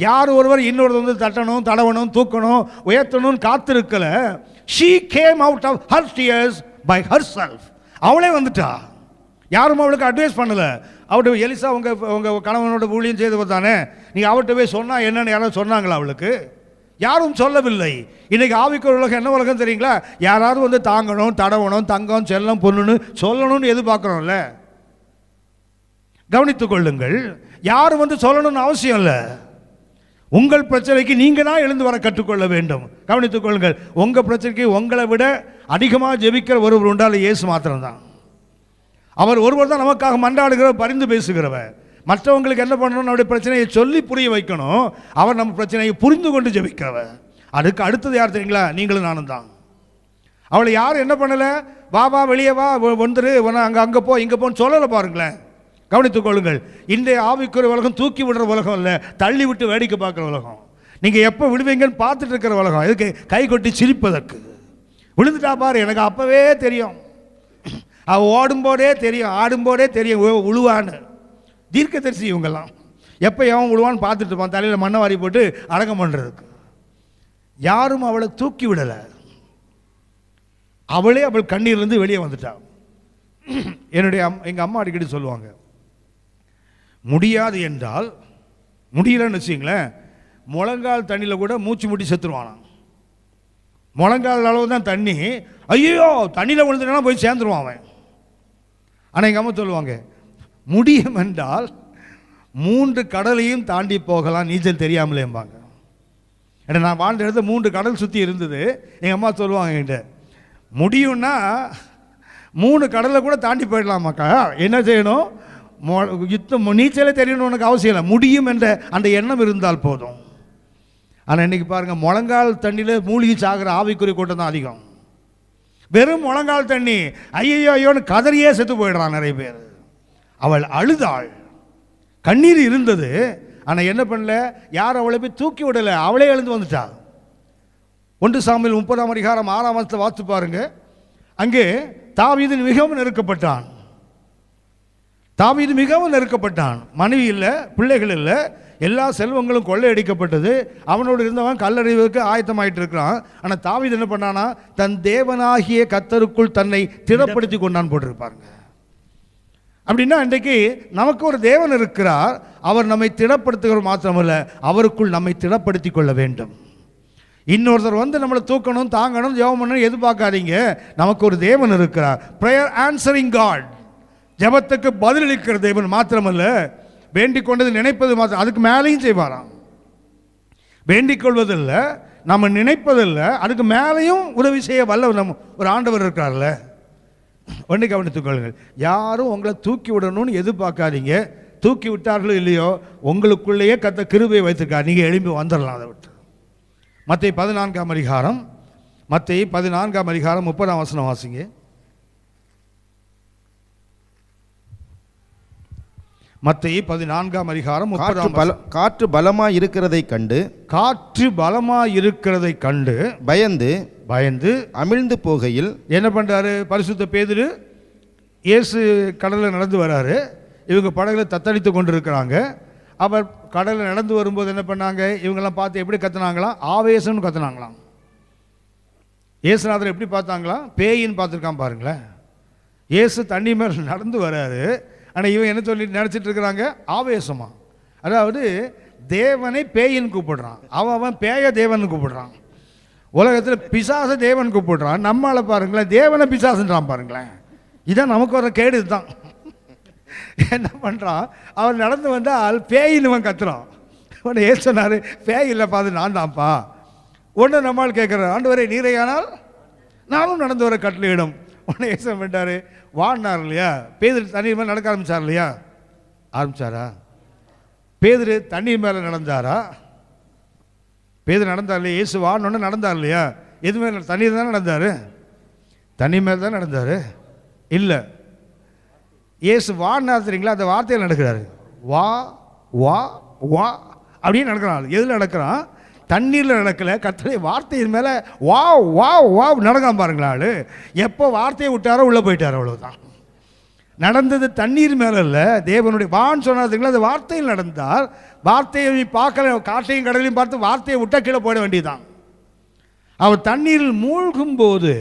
யார் ஒருவர் இன்னொரு வந்து தட்டணும், தடவணும், தூக்கணும், உயர்த்தணும்னு காத்திருக்கல. she came out of her tears by herself. அவளே வந்துட்டா. யாரும் அவளுக்கு அட்வைஸ் பண்ணல. அவட்ட எலிசா உங்க கணவனோட ஊழியம் செய்தவர் தானே, நீங்க அவர்கிட்ட போய் சொன்னா என்னன்னு யாராவது சொன்னாங்களா அவளுக்கு? யாரும் சொல்லவில்லை. இன்னைக்கு ஆவிக்குரிய உலகம் என்ன உலகம் தெரியுங்களா? யாராவது வந்து தாங்கணும், தடவணும், தங்கம், செல்லம், பொண்ணுன்னு சொல்லணும்னு எதிர்பார்க்கிறோம்ல. கவனித்துக் கொள்ளுங்கள். யாரும் வந்து சொல்லணும்னு அவசியம் இல்லை. உங்கள் பிரச்சனைக்கு நீங்க தான் எழுந்து வர கற்றுக்கொள்ள வேண்டும். கவனித்துக் கொள்ளுங்கள். உங்க பிரச்சனைக்கு உங்களை விட அதிகமாக ஜெபிக்கிற ஒருவர் உண்டால இயேசு மாத்திரம்தான். அவர் ஒருவர் தான் நமக்காக மன்றாடுகிறவர், பரிந்து பேசுகிறவர். மற்றவங்களுக்கு என்ன பண்ணணும், நம்முடைய பிரச்சனையை சொல்லி புரிய வைக்கணும். அவர் நம்ம பிரச்சனையை புரிந்து கொண்டு ஜெபிக்கிறவர். அதுக்கு அடுத்தது யார் தெரியுங்களா? நீங்களும் நானும் தான். அவளை யாரும் என்ன பண்ணல, வா வா வெளியே வா, வந்துரு, அங்கே போ, இங்கே போன்னு சொல்லலை பாருங்களேன். கவனித்துக் கொள்ளுங்கள். இன்றைய ஆவிக்குரிய உலகம் தூக்கி விடுற உலகம் இல்லை, தள்ளி விட்டு வேடிக்கை பார்க்குற உலகம். நீங்கள் எப்போ விடுவீங்கன்னு பார்த்துட்டு இருக்கிற உலகம். இதுக்கு கை கொட்டி சிரிப்பதற்கு. விழுந்துட்டா பாரு, எனக்கு அப்போவே தெரியும், அவள் ஓடும்போதே தெரியும், ஆடும்போதே தெரியும் உழுவான்னு. தீர்க்கதரிசி இவங்கெல்லாம் எப்போ எவன் விழுவான்னு பார்த்துட்டு இருப்பான், தலையில் மண்ணை வாரி போட்டு அடக்கம் பண்ணுறதுக்கு. யாரும் அவளை தூக்கி விடலை. அவளே அவள் கண்ணீர்லேருந்து வெளியே வந்துட்டாள். எங்கள் அம்மா அடிக்கடி சொல்லுவாங்க, முடியாது என்றால், முடியலன்னு வச்சுங்களேன், முழங்கால் தண்ணியில் கூட மூச்சு முட்டி செத்துருவானாம். முழங்கால் அளவு தான் தண்ணி, ஐயோ தண்ணியில் விழுந்துட்டா போய் சேர்ந்துருவான் அவன். ஆனால் எங்கள் அம்மா சொல்லுவாங்க, முடியும் என்றால் 3 கடலையும் தாண்டி போகலாம், நீச்சல் தெரியாமலேம்பாங்க. ஏன்னா நான் வாழ்ந்த இடத்துல 3 கடல் சுற்றி இருந்தது. எங்கள் அம்மா சொல்லுவாங்க என்கிட்ட, முடியும்னா 3 கடலை கூட தாண்டி போயிடலாமாக்கா, என்ன செய்யணும், நீச்சலே தெரியணும் உனக்கு அவசியம் இல்லை, முடியும் என்ற அந்த எண்ணம் இருந்தால் போதும். ஆனால் இன்றைக்கி பாருங்கள், முழங்கால் தண்ணியில் மூழ்கி சாகிற ஆவிக்குரிய கூட்டம் தான் அதிகம். வெறும் முழங்கால் தண்ணி, ஐயோ ஐயோன்னு கதறியே செத்து போயிடுறான் நிறைய பேர். அவள் அழுதாள், கண்ணீர் இருந்தது. ஆனால் என்ன பண்ணல, யார் அவளை போய் தூக்கி விடலை, அவளே எழுந்து வந்துட்டா. 1 சாமுவேல் 30ஆம் அதிகாரம் 6ஆம் வசனத்தை வாசித்து பாருங்க. அங்கே தாவீது மிகவும் நெருக்கப்பட்டான். தாவீது மிகவும் நெருக்கப்பட்டான். மனைவி இல்லை, பிள்ளைகள் இல்லை, எல்லா செல்வங்களும் கொள்ளையடிக்கப்பட்டது. அவனோடு இருந்தவன் கல்லறிவதற்கு ஆயத்தமாயிட்டு இருக்கிறான். ஆனால் தாவீது என்ன பண்ணானா, தன் தேவனாகிய கர்த்தருக்குள் தன்னை திடப்படுத்தி கொண்டான் போட்டிருப்பாருங்க. அப்படின்னா இன்றைக்கு நமக்கு ஒரு தேவன் இருக்கிறார். அவர் நம்மை திடப்படுத்துகிற மாத்திரமல்ல, அவருக்குள் நம்மை திடப்படுத்தி கொள்ள வேண்டும். இன்னொருத்தர் வந்து நம்மளை தூக்கணும், தாங்கணும், ஜெபம் பண்ணணும் எதிர்பார்க்காதீங்க. நமக்கு ஒரு தேவன் இருக்கிறார். ப்ரேயர் ஆன்சரிங் காட், ஜெபத்துக்கு பதிலளிக்கிற தேவன் மாத்திரமல்ல, வேண்டிக் கொண்டது நினைப்பது மாத்திரம், அதுக்கு மேலேயும் செய்வாராம். வேண்டிக் கொள்வதில்லை, நம்ம நினைப்பதில்லை, அதுக்கு மேலேயும் உதவி செய்ய வல்ல நம்ம ஒரு ஆண்டவர் இருக்கார்ல. ஒன்றை கவனித்துக் கொள்ளுங்கள். யாரும் உங்களை தூக்கி விடணும்னு எதிர்பார்க்காதீங்க. தூக்கி விட்டார்களோ இல்லையோ, உங்களுக்குள்ளேயே கர்த்தர் கிருபையை வைத்திருக்கார், நீங்கள் எழும்பி வந்துடலாம். அதை விட்டு மத்தேயு 14ஆம் அதிகாரம், மத்தேயு 14ஆம் அதிகாரம் 30ஆம் வசனம் வாசிங்க. மத்தேயு 14ஆம் அதிகாரம் 30. காற்று பலமாய் இருக்கிறதை கண்டு, காற்று பலமாய் இருக்கிறதை கண்டு பயந்து அமிழ்ந்து போகையில் என்ன பண்றாரு, பரிசுத்த பேதுரு இயேசு கடலில் நடந்து வராரு. இவங்க படகுல தத்தளித்து கொண்டு இருக்கிறாங்க. அவர் கடலில் நடந்து வரும்போது என்ன பண்ணாங்க, இவங்கெல்லாம் பார்த்து எப்படி கத்துனாங்களாம், ஆவேசம்னு கத்துனாங்களாம். இயேசுநாதர் எப்படி பார்த்தாங்களாம், பேயின்னு பார்த்துருக்கான் பாருங்களேன். இயேசு தண்ணி மேல் நடந்து வராரு. ஆனால் இவன் என்ன சொல்லி நினச்சிட்டு இருக்கிறாங்க, ஆவேசமா. அதாவது தேவனை பேயின்னு கூப்பிடுறான், அவன் பேய தேவன் கூப்பிடுறான். உலகத்தில் பிசாச தேவன் கூப்பிடுறான், நம்மளால பாருங்களேன் தேவனை பிசாசுன்றான் பாருங்களேன். இதான் நமக்கு வர கேடு. இதுதான் என்ன பண்ணுறான், அவன் நடந்து வந்தால் பேயின்னு கத்துறான். உடனே ஏன் சொன்னார், பேய் இல்லைப்பா, அது நான் தான்ப்பா. ஒன்று நம்மால் கேட்குற, ஆண்டவரே நீரையானால் நானும் நடந்து வர கட்டளையிடும், உடனே இயேசு என்ன பண்ணிட்டாரு, வாடினார் இல்லையா, பேதுரு தண்ணீர் மேலே நடக்க ஆரம்பிச்சார் இல்லையா, ஆரம்பிச்சாரா? பேதுரு தண்ணீர் மேலே நடந்தாரா? பேதுரு நடந்தார் இல்லையா? இயேசு வாடினோன்னு நடந்தார் இல்லையா? எது மேலே? தண்ணீர் தானே நடந்தார், தண்ணீர் மேலே தான் நடந்தார். இல்லை, இயேசு வாடினார் தெரியுங்களா, அந்த வார்த்தையில் நடக்கிறாரு. வா வா வா அப்படின்னு நடக்கிறான். எதில் நடக்கிறான்? தண்ணீரில் நடக்கலை, கர்த்தருடைய வார்த்தையின் மேலே வா வா வா நடக்காம பாருங்களா. ஆள் எப்போ வார்த்தையை விட்டாரோ உள்ளே போயிட்டாரோ, அவ்வளோதான். நடந்தது தண்ணீர் மேலே இல்லை, தேவனுடைய வான்னு சொன்னாருங்களா, அந்த வார்த்தையில் நடந்தார். வார்த்தையை பார்க்கல, காட்டையும் கடலையும் பார்த்து வார்த்தையை விட்டால் கீழே போயிட வேண்டியதுதான். அவர் தண்ணீரில் மூழ்கும் போது,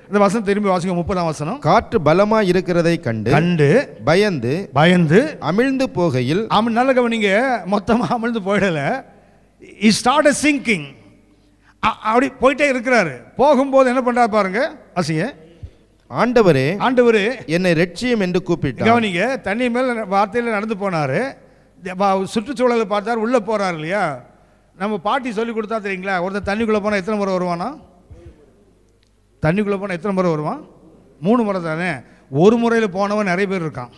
இந்த வசனம் திரும்பி வாசிங்க, 30ஆம் வசனம். காற்று பலமாய் இருக்கிறதை கண்டு பயந்து பயந்து அமிழ்ந்து போகையில், நல்ல கவனிங்க, மொத்தமாக அமிழ்ந்து போயிடல, he started sinking. அப்படி போயிட்டே இருக்கிறாரு. போகும்போது என்ன பண்றாரு பாருங்க, வாசிங்க. ஆண்டவரே ஆண்டவரே என்னை ரட்சியும் என்று கூப்பிட்டார். கவனிங்க, தண்ணி மேல வார்த்தையில் நடந்து போனாரு. சுற்றுச்சூழலை பார்த்தார், உள்ள போறாரு இல்லையா. நம்ம பாட்டி சொல்லி கொடுத்தா தெரியுங்களா, ஒருத்தர் தண்ணிக்குள்ளே போனால் எத்தனை முறை வருவானா? தண்ணிக்குள்ளே போனால் எத்தனை முறை வருவான்? 3 முறை தானே. ஒரு முறையில் போனவன் நிறைய பேர் இருக்கான்.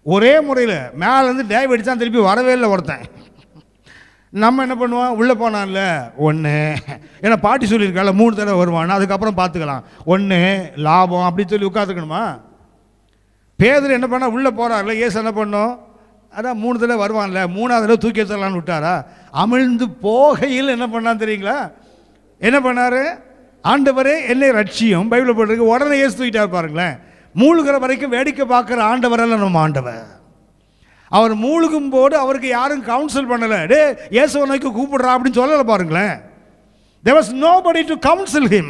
ஒரே முறையில் மேலேருந்து டைவ் அடித்தான், திருப்பி வரவே இல்லை ஒருத்தன். நம்ம என்ன பண்ணுவோம், உள்ளே போனான்ல 1, ஏன்னா பாட்டி சொல்லியிருக்கால 3 தடவை வருவான், அதுக்கப்புறம் பார்த்துக்கலாம், 1 லாபம் அப்படின்னு சொல்லி உட்காந்துக்கணுமா? பேதுரு என்ன பண்ணால் உள்ளே போகிறார்ல, இயேசு என்ன பண்ணோம், அதான் 3 தடவை வருவான்ல, 3ஆவது தடவை தூக்கி எடுத்துடலான்னு விட்டாரா? அமிழ்ந்து போகையில் என்ன பண்ணான்னு தெரியுங்களா? என்ன பண்ணார்? ஆண்டவரே என்னை ரட்சியும் பைபிள் போட்டிருக்கு. உடனே இயேசு தூக்கிட்டார் பாருங்களேன். மூழ்கிற வரைக்கும் வேடிக்கை பார்க்குற ஆண்டவரெல்லாம் நம்ம ஆண்டவர். அவர் மூழ்கும் போது அவருக்கு யாரும் கவுன்சில் பண்ணலை, டே இயேசுவை நோக்கி கூப்பிடுறா அப்படின்னு சொல்லலை பாருங்களேன். there was nobody to counsel him.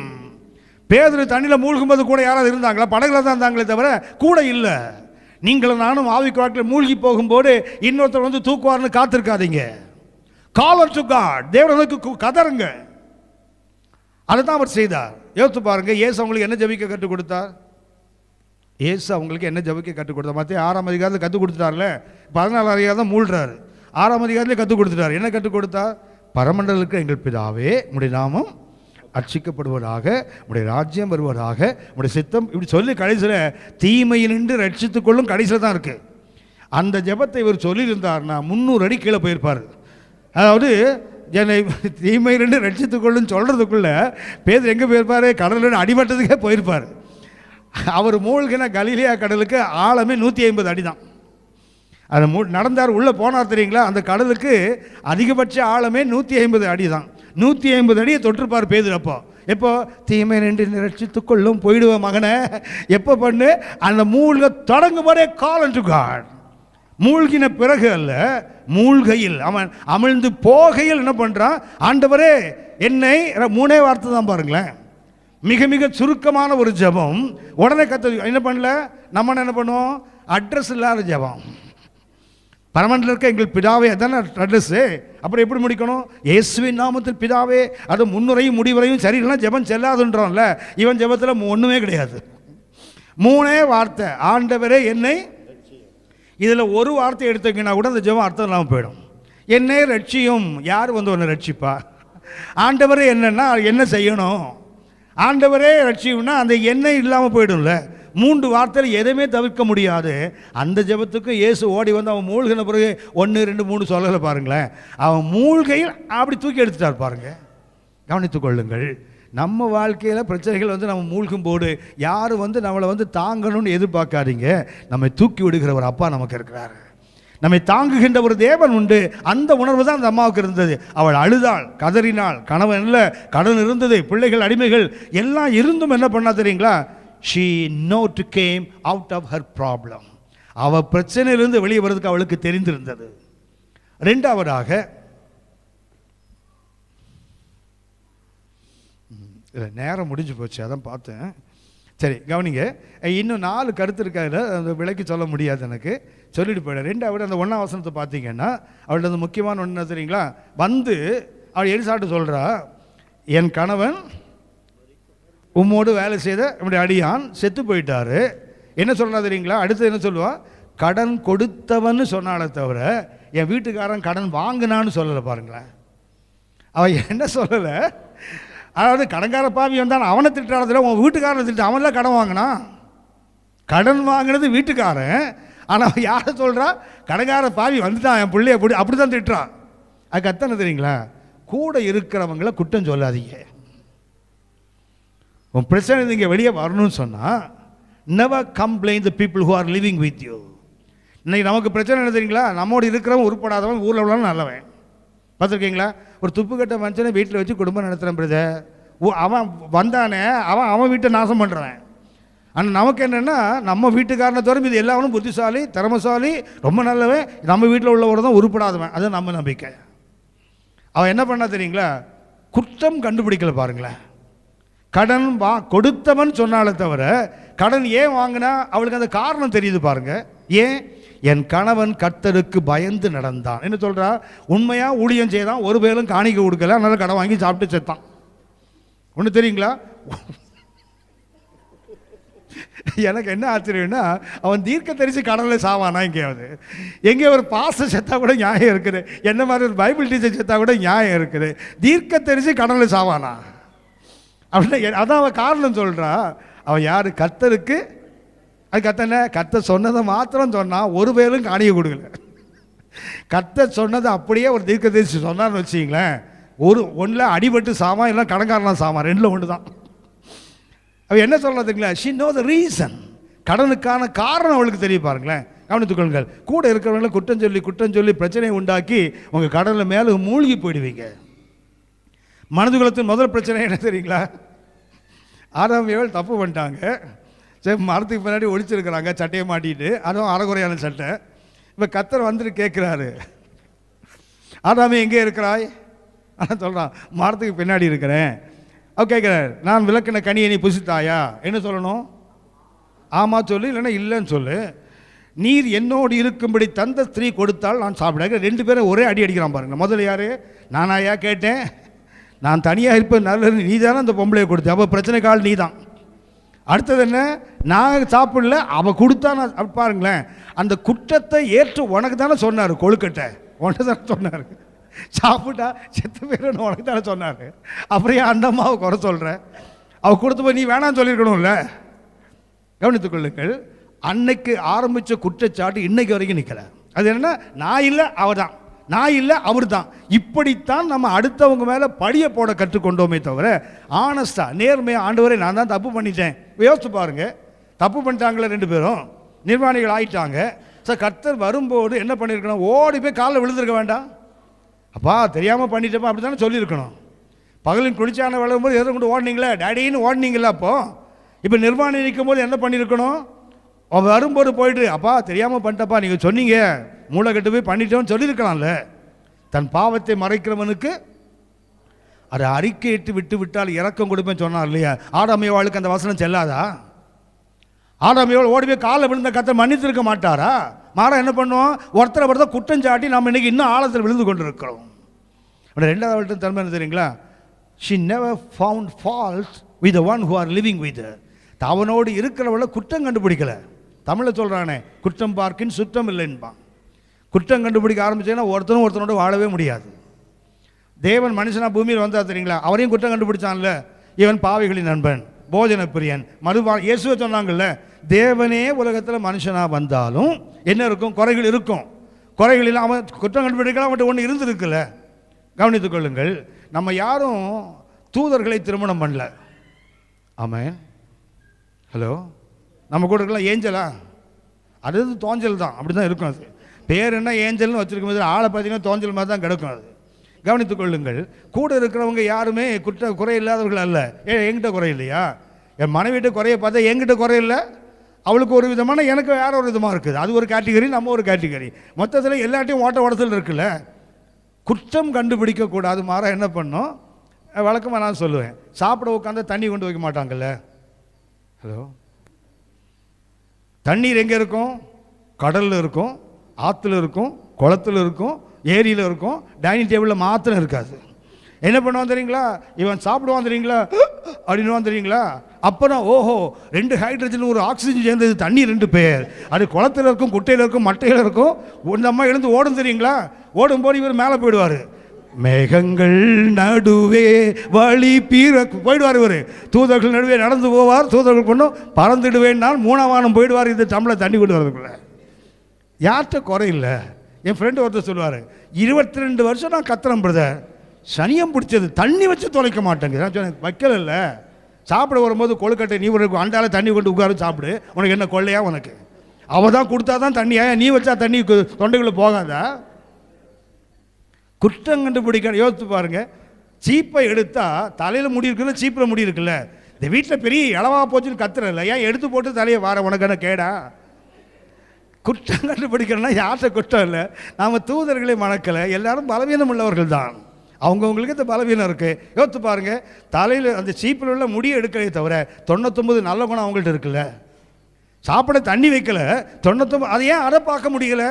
பேதுரு தண்ணியில் மூழ்கும்போது கூட யாராவது இருந்தாங்களா? படகுல தான் இருந்தாங்களே தவிர கூட இல்லை. நீங்களும் நானும் ஆவிக்கு வாழ்க்கையில் மூழ்கி போகும்போது இன்னொருத்தர் வந்து தூக்குவார்னு காத்திருக்காதீங்க. கால் டு காட், தேவனுக்கு கதருங்க. அதை தான் அவர் செய்தார். யோசித்து பாருங்க, இயேசு அவங்களுக்கு என்ன ஜெபிக்க கற்றுக் கொடுத்தார்? இயேசு அவங்களுக்கு என்ன ஜெபிக்க கற்றுக் கொடுத்தார்? மத்திய 6ஆம் அதிகாரத்தில் கற்றுக் கொடுத்துட்டார்ல, 14ஆம் அதிகாரம் தான் மூழ்கிறாரு. 6ஆம் அதிகாரத்திலே கற்றுக் கொடுத்துட்டார். என்ன கற்றுக் கொடுத்தார்? பரமண்டலுக்கு எங்கள் பிதாவே, உம்முடைய நாமம் அர்ச்சிக்கப்படுவதாக, உடைய ராஜ்யம் வருவதாக, உடைய சித்தம், இப்படி சொல்லி கடைசியில் தீமையினின்று ரட்சித்துக் கொள்ளும் கடைசியில் தான் இருக்குது. அந்த ஜெபத்தை இவர் சொல்லியிருந்தார்னா 300 அடி கீழே போயிருப்பார். அதாவது என்னை தீமையிலிருந்து ரட்சித்துக் கொள்ளுன்னு சொல்கிறதுக்குள்ளே பேதுரு எங்கே போயிருப்பார்? கடலோட அடிமட்டத்துக்கே போயிருப்பார். அவர் மூழ்கின கலிலேயா கடலுக்கு ஆழமே 150 அடி தான். அதை நடந்தார், உள்ளே போனார் தெரியுங்களா. அந்த கடலுக்கு அதிகபட்ச ஆழமே 150 அடி தான். 150 அடியை தொட்டிருப்பார் பேதுரு. அப்போ எப்போ? தீமை நின்று ரட்சித்துக் கொள்ளும் போயிடுவ மகனை எப்போ பண்ணு, அந்த மூழ்க தொடங்கும் போதே கால் டு காட். மூழ்கின பிறகு அல்ல, மூழ்கையில், அவன் அமிழ்ந்து போகையில் என்ன பண்ணுறான்? ஆண்டவரே என்னை, 3 வார்த்தை தான் பாருங்களேன், மிக மிக சுருக்கமான ஒரு ஜெபம். உடனே என்ன பண்ணல, நம்ம என்ன பண்ணுவோம்? அட்ரஸ் இல்லாத ஜெபம். பரமண்டல இருக்க எங்கள் பிதாவே, அதான அட்ரஸு. அப்புறம் எப்படி முடிக்கணும்? இயேசுவின் நாமத்தில் பிதாவே. அது முன்னுரையும் முடிவுரையும் சரியில்லைனா ஜெபம் செல்லாதுன்றோம்ல. இவன் ஜெபத்தில் ஒன்றுமே கிடையாது. 3 வார்த்தை, ஆண்டவரே என்னை. இதில் ஒரு வார்த்தை எடுத்துக்கினா கூட அந்த ஜெபம் அர்த்தம் இல்லாமல் போயிடும். என்னை ரட்சியும். யார் வந்து ஒன்று ரட்சிப்பா? ஆண்டவரே என்னன்னா என்ன செய்யணும்? ஆண்டவரே ரட்சியும்னா அந்த எண்ணெய் இல்லாமல் போயிடும்ல. 3 வார்த்தையில் எதுவுமே தவிர்க்க முடியாது. அந்த ஜெபத்துக்கு இயேசு ஓடி வந்து அவன் மூழ்கின பிறகு 1 2 3 சொல்லலை பாருங்களேன். அவன் மூழ்கையில் அப்படி தூக்கி எடுத்துட்டார் பாருங்க. கவனித்துக் கொள்ளுங்கள். நம்ம வாழ்க்கையில் பிரச்சனைகள் வந்து நம்ம மூழ்கும் போது யாரும் வந்து நம்மளை வந்து தாங்கணும்னு எதிர்பார்க்காதீங்க. நம்மை தூக்கி விடுகிற ஒரு அப்பா நமக்கு இருக்கிறார். நம்மை தாங்குகின்ற ஒரு தேவன் உண்டு. அந்த உணர்வு தான் அந்த அம்மாவுக்கு இருந்தது. அவள் அழுதாள், கதறினாள். கணவன் இல்லை, கடன் இருந்தது, பிள்ளைகள் அடிமைகள் எல்லாம் இருந்தும் என்ன பண்ணா தெரியுங்களா? she not came out of her problem. அவ பிரச்சனையிலிருந்து வெளியே வர்றதுக்கு அவளுக்கு தெரிந்திருந்தது. 2வதாக நேரம் முடிஞ்சு போச்சு, அதான் பார்த்தேன். சரி கவனிங்க, இன்னும் 4 கருத்து இருக்காது, அந்த விலைக்கு சொல்ல முடியாது எனக்கு, சொல்லிட்டு போயிடுறேன். 2வது அந்த 1ஆம் வசனத்தை பார்த்தீங்கன்னா அவள்கிட்ட அந்த முக்கியமான ஒன்று தெரியுங்களா? வந்து அவள் எலிசாட்டு சொல்கிறா, என் கணவன் உம்மோடு வேலை செய்த நம்முடைய அடியான் செத்து போயிட்டாரு. என்ன சொல்கிறா தெரியுங்களா? அடுத்து என்ன சொல்லுவா? கடன் கொடுத்தவன்னு சொன்னாலே தவிர என் வீட்டுக்காரன் கடன் வாங்கினான்னு சொல்லலை பாருங்களேன். அவள் என்ன சொல்லலை? அதாவது கடன்கார பாவி வந்தான் அவனை திட்டாளத்தில் உன் வீட்டுக்காரனை திட்டு அவன்லாம் கடன் வாங்கினான். கடன் வாங்கினது வீட்டுக்காரன், ஆனால் யாரை சொல்கிறா? கடன்கார பாவி வந்துட்டான் என் பிள்ளைய அப்படி தான் திட்டுறான். அதுக்கு அத்தனை தெரியுங்களா? கூட இருக்கிறவங்கள குற்றம் சொல்லாதீங்க. உன் பிரச்சனை நீங்கள் வெளியே வரணும்னு சொன்னால் never complain the people who are living with you. இன்னைக்கு நமக்கு பிரச்சனை என்ன தெரியுங்களா? நம்மோடு இருக்கிறவன் உருப்படாதவன், ஊரில் உள்ளவன் நல்லவன். பார்த்துருக்கீங்களா? ஒரு துப்பு கட்ட மனுஷனை வீட்டில் வச்சு குடும்பம் நடத்துகிறேன் பிரதர். அவன் வந்தானே அவன் வீட்டை நாசம் பண்ணுறவன். ஆனால் நமக்கு என்னென்னா நம்ம வீட்டுக்காரனை தவிர இது எல்லாவனும் புத்திசாலி, திறமசாலி, ரொம்ப நல்லவன். நம்ம வீட்டில் உள்ளவர் தான் உருப்படாதவன். அது நம்ம நம்பிக்கை. அவன் என்ன பண்ணா தெரியுங்களா? குற்றம் கண்டுபிடிக்கல. பாருங்களேன், கடன் கொடுத்தவன் சொன்னாலே தவிர கடன் ஏன் வாங்கினா அவளுக்கு அந்த காரணம் தெரியுது. பாருங்க, ஏன்? என் கணவன் கர்த்தருக்கு பயந்து நடந்தான். என்ன சொல்றா? உண்மையா ஊழியம் செய்தான், ஒரு பேரும் காணிக்க கொடுக்கல, அதனால கடன் வாங்கி சாப்பிட்டு செத்தான். ஒன்று தெரியுங்களா? எனக்கு என்ன ஆச்சரியம்னா, அவன் தீர்க்க தெரிச்சு கடலில் சாவானா? எங்கே ஒரு பாஸ்டர் செத்தா கூட நியாயம் இருக்குது, என்ன மாதிரி ஒரு பைபிள் டீச்சர் செத்தா கூட நியாயம் இருக்குது. தீர்க்க தெரிச்சு கடலில் சாவானா அப்படின்னா அதான் அவன் காரணம் சொல்றா. அவன் யாரு? கர்த்தருக்கு. அது கத்தனை கர்த்தர் சொன்னதை மாத்திரம் சொன்னான், ஒரு பேரும் காணிக்க கொடுக்கல. கர்த்தர் சொன்னதை அப்படியே ஒரு தீர்க்க தரிசி சொன்னான்னு வச்சிங்களேன், ஒன்றில் அடிபட்டு சாமான், இல்லை கடன்காரனா சாமான், ரெண்டில் ஒன்று தான். அவள் என்ன சொல்கிறதுங்களா? She know the reason. கடனுக்கான காரணம் அவளுக்கு தெரிய. பாருங்களேன், கவனித்துக்கொள்ளுங்கள். கூட இருக்கிறவங்களை குற்றம் சொல்லி பிரச்சனையை உண்டாக்கி உங்கள் கடலில் மேலே மூழ்கி போயிடுவீங்க. மனிதகுலத்தின் முதல் பிரச்சனை என்ன தெரியுங்களா? ஆதாம் ஏவாள் தப்பு பண்ணிட்டாங்க. சரி, மரத்துக்கு பின்னாடி ஒழிச்சிருக்கிறாங்க சட்டையை மாட்டிட்டு, அதுவும் அரைகுறையான சட்டை. இப்போ கர்த்தர் வந்துட்டு கேட்குறாரு, ஆதாமே எங்கே இருக்கிறாய்? ஆனால் சொல்கிறான், மரத்துக்கு பின்னாடி இருக்கிறேன். அவ கேட்குறாரு, நான் விளக்கின கனியை நீ புசித்தாயா? என்ன சொல்லணும்? ஆமாம் சொல்லு, இல்லைன்னா இல்லைன்னு சொல்லு. நீர் என்னோடு இருக்கும்படி தந்த ஸ்திரீ கொடுத்தால் நான் சாப்பிட. ரெண்டு பேரும் ஒரே அடி அடிக்கிறான் பாருங்க. முதல்ல யாரு? நானாயா கேட்டேன்? நான் தனியாக இருப்பேன் நல்லது, நீ தானே அந்த பொம்பளையை கொடுத்து, அப்போ பிரச்சனை கால் நீ தான். அடுத்தது என்ன? நான் சாப்பிடல, அவள் கொடுத்தா நான். பாருங்களேன், அந்த குற்றத்தை ஏற்று உனக்கு தானே சொன்னார். கொழுக்கட்டை உனக்கு தானே சொன்னார். சாப்பிட்டா செத்து பேருன்னு உனக்கு தானே சொன்னார். அப்புறம் அந்த அம்மாவை குறை சொல்கிறேன். அவள் கொடுத்து போய் நீ வேணான்னு சொல்லியிருக்கணும்ல. கவனித்துக் கொள்ளுங்கள், அன்னைக்கு ஆரம்பித்த குற்றச்சாட்டு இன்னைக்கு வரைக்கும் நிற்கல. அது என்னன்னா, நான் இல்லை அவர் தான், நான் இல்லை அவர் தான். இப்படித்தான் நம்ம அடுத்தவங்க மேலே பழியை போட கற்றுக்கொண்டோமே தவிர ஆனஸ்டாக நேர்மையாக ஆண்டவரே நான் தான் தப்பு பண்ணிட்டேன். யோசிச்சு பாருங்க, தப்பு பண்ணிட்டாங்களே ரெண்டு பேரும், நிர்வாணிகள் ஆயிட்டாங்க. சார், கர்த்தர் வரும்போது என்ன பண்ணியிருக்கணும்? ஓடி போய் காலில் விழுந்திருக்க வேண்டாம். அப்பா தெரியாமல் பண்ணிட்டப்பா அப்படி தானே சொல்லியிருக்கணும். பகலின் குளிச்சான விளையும்போது எதை கொண்டு ஓடினீங்களே டேடின்னு ஓடினீங்களா? இப்போ நிர்வாணி நிற்கும் போது என்ன பண்ணியிருக்கணும்? அவன் வரும்போது போயிட்டு, அப்பா தெரியாமல் பண்ணிட்டப்பா, நீங்கள் சொன்னீங்க, மூளை கட்டு போய் பண்ணிட்டோன்னு சொல்லியிருக்கலாம்ல. தன் பாவத்தை மறைக்கிறவனுக்கு அதை அறிக்கையிட்டு விட்டு விட்டால் இறக்கம் கொடுப்பேன்னு சொன்னார் இல்லையா? ஆடாமையவாளுக்கு அந்த வசனம் செல்லாதா? ஆடாமையவாள் ஓடி போய் காலில் விழுந்த கர்த்தர் மன்னித்திருக்க மாட்டாரா? மாற என்ன பண்ணுவோம்? ஒருத்தரை குற்றம் சாட்டி நம்ம இன்னைக்கு இன்னும் ஆழத்தில் விழுந்து கொண்டு இருக்கிறோம். ரெண்டாவது தன்மை என்ன தெரியுங்களா? she never found fault with the one who are living with her. அவனோடு இருக்கிறவளை குற்றம் கண்டுபிடிக்கல. தமிழில் சொல்கிறானே, குற்றம் பார்க்கின் சுற்றம் இல்லைன்பான். குற்றம் கண்டுபிடிக்க ஆரம்பிச்சேன்னா ஒருத்தனோட வாழவே முடியாது. தேவன் மனுஷனா பூமியில் வந்தா தெரியுங்களா? அவரையும் குற்றம் கண்டுபிடிச்சான்ல. இவன் பாவிகளின் நண்பன், போஜன பிரியன், மதுபான. இயேசுவை சொன்னாங்கல்ல, தேவனே உலகத்தில் மனுஷனாக வந்தாலும் என்ன இருக்கும்? குறைகள் இருக்கும். குறைகள் இல்லை, அவன் குற்றம் கண்டுபிடிக்கலாம். அவன்கிட்ட ஒன்று இருந்திருக்குல்ல. கவனித்துக் கொள்ளுங்கள், நம்ம யாரும் தூதர்களை திருமணம் பண்ணல. ஆமாம், ஹலோ, நம்ம கூட இருக்கலாம் ஏஞ்சலா? அது தோஞ்சல் தான், அப்படி தான் இருக்கும். அது பேர் என்ன ஏஞ்சல்னு வச்சுருக்கும் போது ஆளை பார்த்தீங்கன்னா தோஞ்சல் மாதிரி தான் கிடக்கும். அது கவனித்துக் கொள்ளுங்கள். கூட இருக்கிறவங்க யாருமே குறை இல்லாதவர்கள் அல்ல. என்கிட்ட குறை இல்லையா? என் மனைவிட்ட குறைய பார்த்தா என்கிட்ட குறை இல்லை, அவளுக்கு ஒரு விதமான, எனக்கு வேற ஒரு விதமாக இருக்குது. அது ஒரு கேட்டகரி, நம்ம ஒரு கேட்டகரி. மொத்தத்தில் எல்லாட்டையும் ஓட்டத்தில் இருக்குல்ல. குற்றம் கண்டுபிடிக்கக்கூடாது. மாற என்ன பண்ணோம்? வழக்கமாக நான் சொல்லுவேன், சாப்பிட உட்காந்து தண்ணி கொண்டு வைக்க மாட்டாங்கல்ல. ஹலோ, தண்ணீர் எங்கே இருக்கும்? கடலில் இருக்கும், ஆற்றுல இருக்கும், குளத்தில் இருக்கும், ஏரியில் இருக்கும். டைனிங் டேபிளில் மாத்திரம் இருக்காது. என்ன பண்ணுவான் தெரியுங்களா? இவன் சாப்பிடுவான் தெரியுங்களா, அப்படின்னு தெரியுங்களா? அப்புறம் ஓஹோ, 2 ஹைட்ரஜன் ஒரு ஆக்சிஜன் சேர்ந்தது தண்ணி 2 பேர். அது குளத்தில் இருக்கும், குட்டையில் இருக்கும், மட்டையில் இருக்கும். இந்த அம்மா எழுந்து ஓடும் தெரியுங்களா? ஓடும்போது இவர் மேலே போயிடுவார். மேகங்கள் நடுவே வழி போயிடுவார். இவர் தூதர்கள் நடுவே நடந்து போவார். தூதர்கள் கொண்டும் பறந்துடுவேன்னால் 3ஆம் வானம் போயிடுவார். இது தமிழில் தண்ணி கொண்டு வரதுக்குள்ள யார்கிட்ட குறை இல்லை. என் ஃப்ரெண்டு ஒருத்தர் சொல்லுவார், 22 வருஷம் நான் கத்துறேன் பிரதர், சனியம் பிடிச்சது தண்ணி வச்சு தொலைக்க மாட்டேங்க. நான் சொன்னேன், வைக்கல சாப்பிட வரும்போது கொழுக்கட்டை நீ ஒரு அண்டால தண்ணி கொண்டு உட்காரு சாப்பிடு, உனக்கு என்ன கொள்ளையா? உனக்கு அவள் தான் கொடுத்தா தான் தண்ணியா, நீ வச்சா தண்ணி தொண்டைக்குள்ளே போகாதா? குற்றம் கண்டுபிடிக்க யோசித்து பாருங்க. சீப்பை எடுத்தா தலையில் முடி இருக்குல்ல, சீப்பில் முடி இருக்குல்ல, இந்த வீட்டில் பெரிய இளவா போச்சுன்னு கத்துறல, ஏன் எடுத்து போட்டு தலையை வார உனக்கு என்ன கேடா? குற்றம் கண்டுபிடிக்கிறேன்னா யார்கிட்ட குற்றம் இல்லை. நாம் தூதர்களை மணக்கலை, எல்லாரும் பலவீனம் உள்ளவர்கள் தான். அவங்கவுங்களுக்கு இந்த பலவீனம் இருக்குது. யோசித்து பாருங்க, தலையில் அந்த சீப்பில் உள்ள முடியை எடுக்கலே தவிர 99 நல்ல குணம் அவங்கள்ட்ட இருக்குல்ல. சாப்பிட தண்ணி வைக்கல 99, அதை ஏன் அதை பார்க்க முடியல?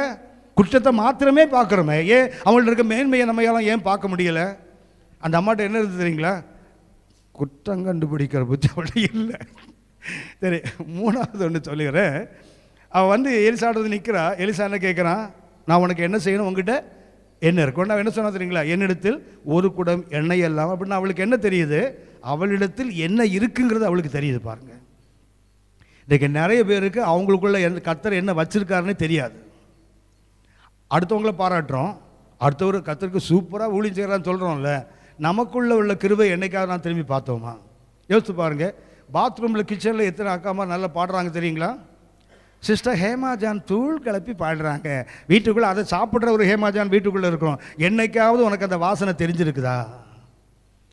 குற்றத்தை மாத்திரமே பார்க்குறோமே, ஏன் அவங்கள்ட்ட இருக்க மேன்மையை நம்மையெல்லாம் ஏன் பார்க்க முடியலை? அந்த அம்மாட்ட என்ன இருக்குது தெரியுங்களா? குற்றம் கண்டுபிடிக்கிற புத்தி அப்படி இல்லை. சரி, 3வது ஒன்று சொல்லிக்கிறேன். அவள் வந்து எலிசாடுறது நிற்கிறா. எலிசா என்ன கேட்குறான்? நான் உனக்கு என்ன செய்யணும்? உங்ககிட்ட என்ன இருக்கும்? நான் என்ன சொன்னா தெரியுங்களா? என்னிடத்தில் ஒரு குடம் எண்ணெய் எல்லாம். அப்படின்னா அவளுக்கு என்ன தெரியுது? அவளிடத்தில் என்ன இருக்குங்கிறது அவளுக்கு தெரியுது. பாருங்க, இன்றைக்கு நிறைய பேருக்கு அவங்களுக்குள்ள கர்த்தர் என்ன வச்சிருக்காருன்னு தெரியாது. அடுத்தவங்கள பாராட்டுறோம், அடுத்தவர் கர்த்தருக்கு சூப்பராக ஊழியம் செய்கிறான்னு சொல்கிறோம்ல, நமக்குள்ளே உள்ள கிருபை என்னைக்காவது நான் திரும்பி பார்த்தோமா? யோசித்து பாருங்கள். பாத்ரூமில் கிச்சனில் எத்தனை அக்காமா நல்லா பாடுறாங்க தெரியுங்களா? சிஸ்டர் ஹேமாஜான் தூள் கிளப்பி பாடுறாங்க. வீட்டுக்குள்ளே அதை சாப்பிட்ற ஒரு ஹேமாஜான் வீட்டுக்குள்ளே இருக்கிறோம். என்னைக்காவது உனக்கு அந்த வாசனை தெரிஞ்சிருக்குதா?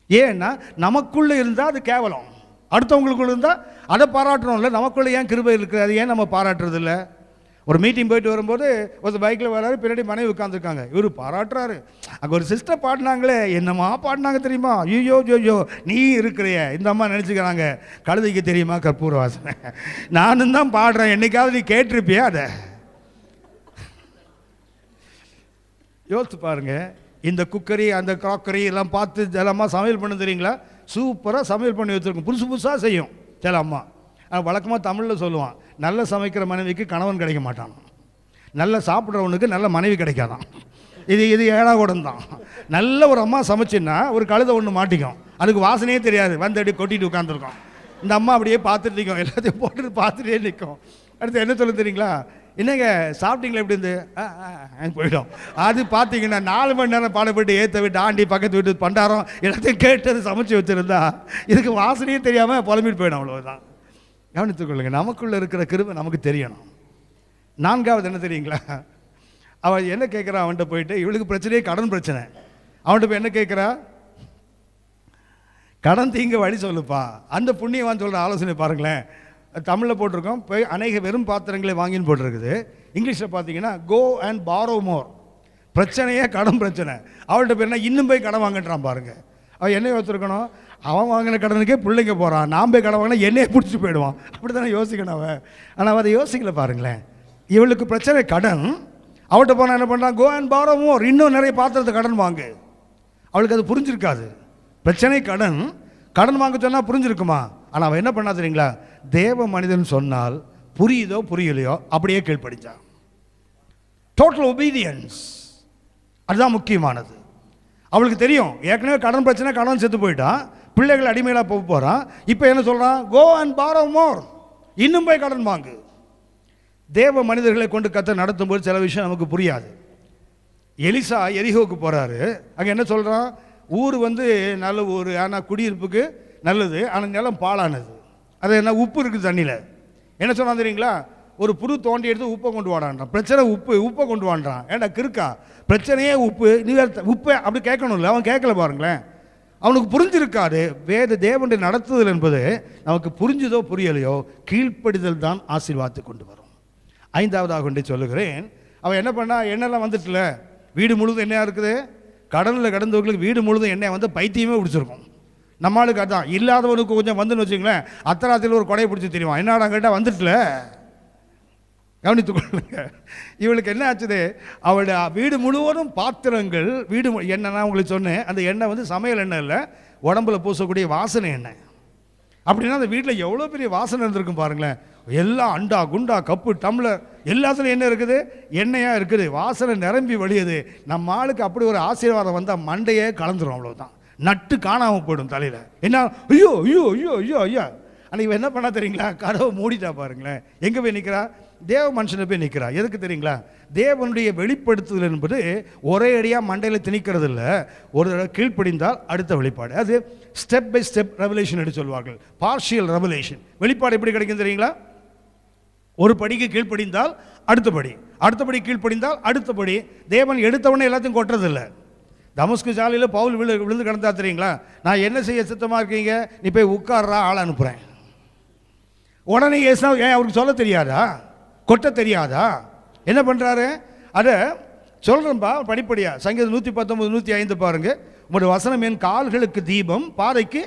ஏன்னா நமக்குள்ளே இருந்தால் அது கேவலம், அடுத்தவங்களுக்குள்ள இருந்தால் அதை பாராட்டுறோம்ல. நமக்குள்ளே ஏன் கிருபை இருக்குது? அது ஏன் நம்ம பாராட்டுறது இல்லை? ஒரு மீட்டிங் போயிட்டு வரும்போது ஒரு பைக்கில் வராரு, பின்னாடி மனைவி உட்காந்துருக்காங்க. இவர் பாராட்டுறாரு. அங்கே ஒரு சிஸ்டர் பாடினாங்களே, என்னம்மா பாடினாங்க தெரியுமா? ஐயோ ஜோயோ நீ இருக்கிறைய. இந்த அம்மா நினச்சிக்கிறாங்க, கழுதைக்கு தெரியுமா கற்பூர வாசனை? நானும் தான் பாடுறேன், என்னைக்காவது நீ கேட்டிருப்பியா? அதை யோசித்து பாருங்க. இந்த குக்கரி அந்த கிராக்கரி எல்லாம் பார்த்து சில சமையல் பண்ண தெரியுங்களா? சூப்பராக சமையல் பண்ணி வச்சுருக்கோம், புதுசு புதுசாக செய்யும் சில அம்மா. வழக்கமாக தமிழில் சொல்லுவான், நல்ல சமைக்கிற மனைவிக்கு கணவன் கிடைக்க மாட்டான், நல்ல சாப்பிட்றவனுக்கு நல்ல மனைவி கிடைக்காதான். இது ஏழாகூடம் தான். நல்ல ஒரு அம்மா சமைச்சுன்னா ஒரு கழுதை ஒன்று மாட்டிக்கும், அதுக்கு வாசனையே தெரியாது, வந்து அப்படி கொட்டிட்டு உட்காந்துருக்கோம். இந்த அம்மா அப்படியே பார்த்துட்டு நிற்கும், எல்லாத்தையும் போட்டுட்டு பார்த்துட்டே நிற்கும். அடுத்து என்ன சொல்ல தெரியுங்களா? என்னங்க சாப்பிட்டீங்களா? எப்படி இருந்து போயிடும். அது பார்த்தீங்கன்னா 4 மணி நேரம் பாடப்பட்டு ஏற்ற விட்டு ஆண்டி பக்கத்து வீட்டு பண்டாரம் எல்லாத்தையும் கேட்டு அது சமைச்சு வச்சுருந்தா இதுக்கு வாசனையே தெரியாமல் புலம்பிட்டு போயிடும். அவ்வளோதான். கவனித்துக்கொள்ளுங்க, நமக்குள்ளே இருக்கிற கிருபை நமக்கு தெரியணும். 4வது என்ன தெரியுங்களா? அவள் என்ன கேட்குறா? அவன்கிட்ட போயிட்டு, இவளுக்கு பிரச்சனையே கடன் பிரச்சனை. அவன்கிட்ட போய் என்ன கேட்குறா? கடன் தீங்க வழி சொல்லுப்பா. அந்த புண்ணியவான் சொல்கிற ஆலோசனை பாருங்களேன். தமிழில் போட்டிருக்கோம், போய் அநேக வெறும் பாத்திரங்களை வாங்கின்னு போட்டிருக்குது. இங்கிலீஷில் பார்த்தீங்கன்னா கோ அண்ட் பாரோ மோர். பிரச்சனையே கடன் பிரச்சனை. அவள்கிட்ட போய் என்ன இன்னும் போய் கடன் வாங்கிட்டான் பாருங்க. அவள் என்ன யோசிச்சிருக்கணும்? அவன் வாங்கின கடனுக்கே பிள்ளைங்க போகிறான், நான் போய் கடன் வாங்கினா என்னையே பிடிச்சி போயிடுவான். அப்படி தானே யோசிக்கணும் அவன். ஆனால் அவள் அதை யோசிக்கல பாருங்களேன். இவளுக்கு பிரச்சனை கடன். அவள்கிட்ட போனால் என்ன பண்ணுறான்? கோ அண்ட் பாரோ மோர், இன்னும் நிறைய பாத்திரத்தை கடன் வாங்கு. அவளுக்கு அது புரிஞ்சிருக்காது. பிரச்சனை கடன், கடன் வாங்க சொன்னால் புரிஞ்சிருக்குமா? ஆனால் அவன் என்ன பண்ணா தெரியுங்களா? தேவ மனிதன் சொன்னால் புரியுதோ புரியலையோ அப்படியே கீழ்ப்படிச்சான். டோட்டல் ஒபீடியன்ஸ், அதுதான் முக்கியமானது. அவளுக்கு தெரியும் ஏற்கனவே கடன் பிரச்சனை, கடன் செத்து போயிட்டான், பிள்ளைகள் அடிமையிலாக போக போகிறான். இப்போ என்ன சொல்கிறான்? கோ அண்ட் பாரோ மோர், இன்னும் போய் கடன் வாங்கு. தேவ மனிதர்களை கொண்டு கர்த்தர் நடத்தும்போது சில விஷயம் நமக்கு புரியாது. எலிசா எரிகோவுக்கு போகிறாரு. அங்கே என்ன சொல்கிறான்? ஊர் நல்ல ஊர், ஆனால் குடியிருப்புக்கு நல்லது, ஆனால் நிலம் பாழானது. அது என்ன? உப்பு இருக்குது தண்ணியில். என்ன சொன்னான் தெரியுங்களா? ஒரு புது தோண்டி எடுத்து உப்பை கொண்டு வாடான்றான். பிரச்சனை உப்பை கொண்டு வாண்டான். ஏன்டா கிறுக்கா, பிரச்சனையே உப்பு, நீ உப்பை அப்படி கேட்கணும்ல. அவன் கேட்கல பாருங்களேன். அவனுக்கு புரிஞ்சிருக்காது. தேவனுடைய நடத்துதல் என்பது நமக்கு புரிஞ்சுதோ புரியலையோ கீழ்ப்படிதல் தான் ஆசீர்வாதத்தை கொண்டு வரும். 5வதாக கொண்டு சொல்லுகிறேன். அவன் என்ன பண்ணா? எண்ணெய்லாம் வந்துட்டுல, வீடு முழுதும் எண்ணெயாக இருக்குது. கடலில் கடந்தவர்களுக்கு வீடு முழுதும் எண்ணெய் பைத்தியமே பிடிச்சிருக்கும். நம்மளுக்கு அதான். இல்லாதவனுக்கு கொஞ்சம் வந்துன்னு வச்சுங்களேன், அத்தராத்தில் ஒரு கொடையை பிடிச்சி தெரியுமா, என்னடா கேட்டால் வந்துட்டுல. கவனித்துக்கொள்ளுங்க. இவளுக்கு என்ன ஆச்சுது? அவளுடைய வீடு முழுவதும் பாத்திரங்கள், வீடு எண்ணெய். நான் உங்களுக்கு சொன்னேன், அந்த எண்ணெய் சமையல் எண்ணெய் இல்லை, உடம்புல பூசக்கூடிய வாசனை எண்ணெய். அப்படின்னா அந்த வீட்டில் எவ்வளோ பெரிய வாசனை இருந்திருக்கும் பாருங்களேன். எல்லாம் அண்டா குண்டா கப்பு டம்ளர் எல்லாத்துலையும் என்ன இருக்குது? எண்ணெயாக இருக்குது, வாசனை நிரம்பி வழியுது. நம்ம ஆளுக்கு அப்படி ஒரு ஆசீர்வாதம் வந்தால் மண்டையே கலந்துரும், அவ்வளோதான். நட்டு காணாமல் போயிடும் தலையில். என்ன, ஐயோ ஐயோ ஐயோ ஐயோ ஐயா. ஆனால் இவன் என்ன பண்ணா தெரியுங்களா? கதவை மூடிட்டா பாருங்களேன். எங்கே போய் நிற்கிறா? தேவ மனுஷனை போய் நிற்கிறா. எதுக்கு தெரியுங்களா? தேவனுடைய வெளிப்படுத்துதல் என்பது ஒரே அடியாக மண்டையில் திணிக்கிறது இல்லை. ஒரு தடவை கீழ்ப்படிந்தால் அடுத்த வெளிப்பாடு. அது ஸ்டெப் பை ஸ்டெப் ரெவலேஷன் என்று சொல்வார்கள். Partial revelation. வெளிப்பாடு எப்படி கிடைக்கும் தெரியுங்களா? ஒரு படிக்கு கீழ்ப்படிந்தால் அடுத்தபடி, அடுத்தபடி கீழ்ப்படிந்தால் அடுத்தபடி. தேவன் எடுத்தவொடனே எல்லாத்தையும் கொட்டுறதில்லை. தமஸ்கு சாலையில் பவுல் விழுந்து கிடந்தா தெரியுங்களா? நான் என்ன செய்ய சித்தமாக இருக்கீங்க, நீ போய் உட்கார்றா, ஆள் அனுப்புகிறேன். உடனே ஏசுனா ஏன் அவருக்கு சொல்ல தெரியாதா? கொட்ட தெரியாதா? என்ன பண்ணுறாரு? அதை சொல்கிறேன்பா படிப்படியா. சங்கீதம் 119 105 பாருங்க. உங்களுடைய வசனம் என் கால்களுக்கு தீபம், பாதைக்கு.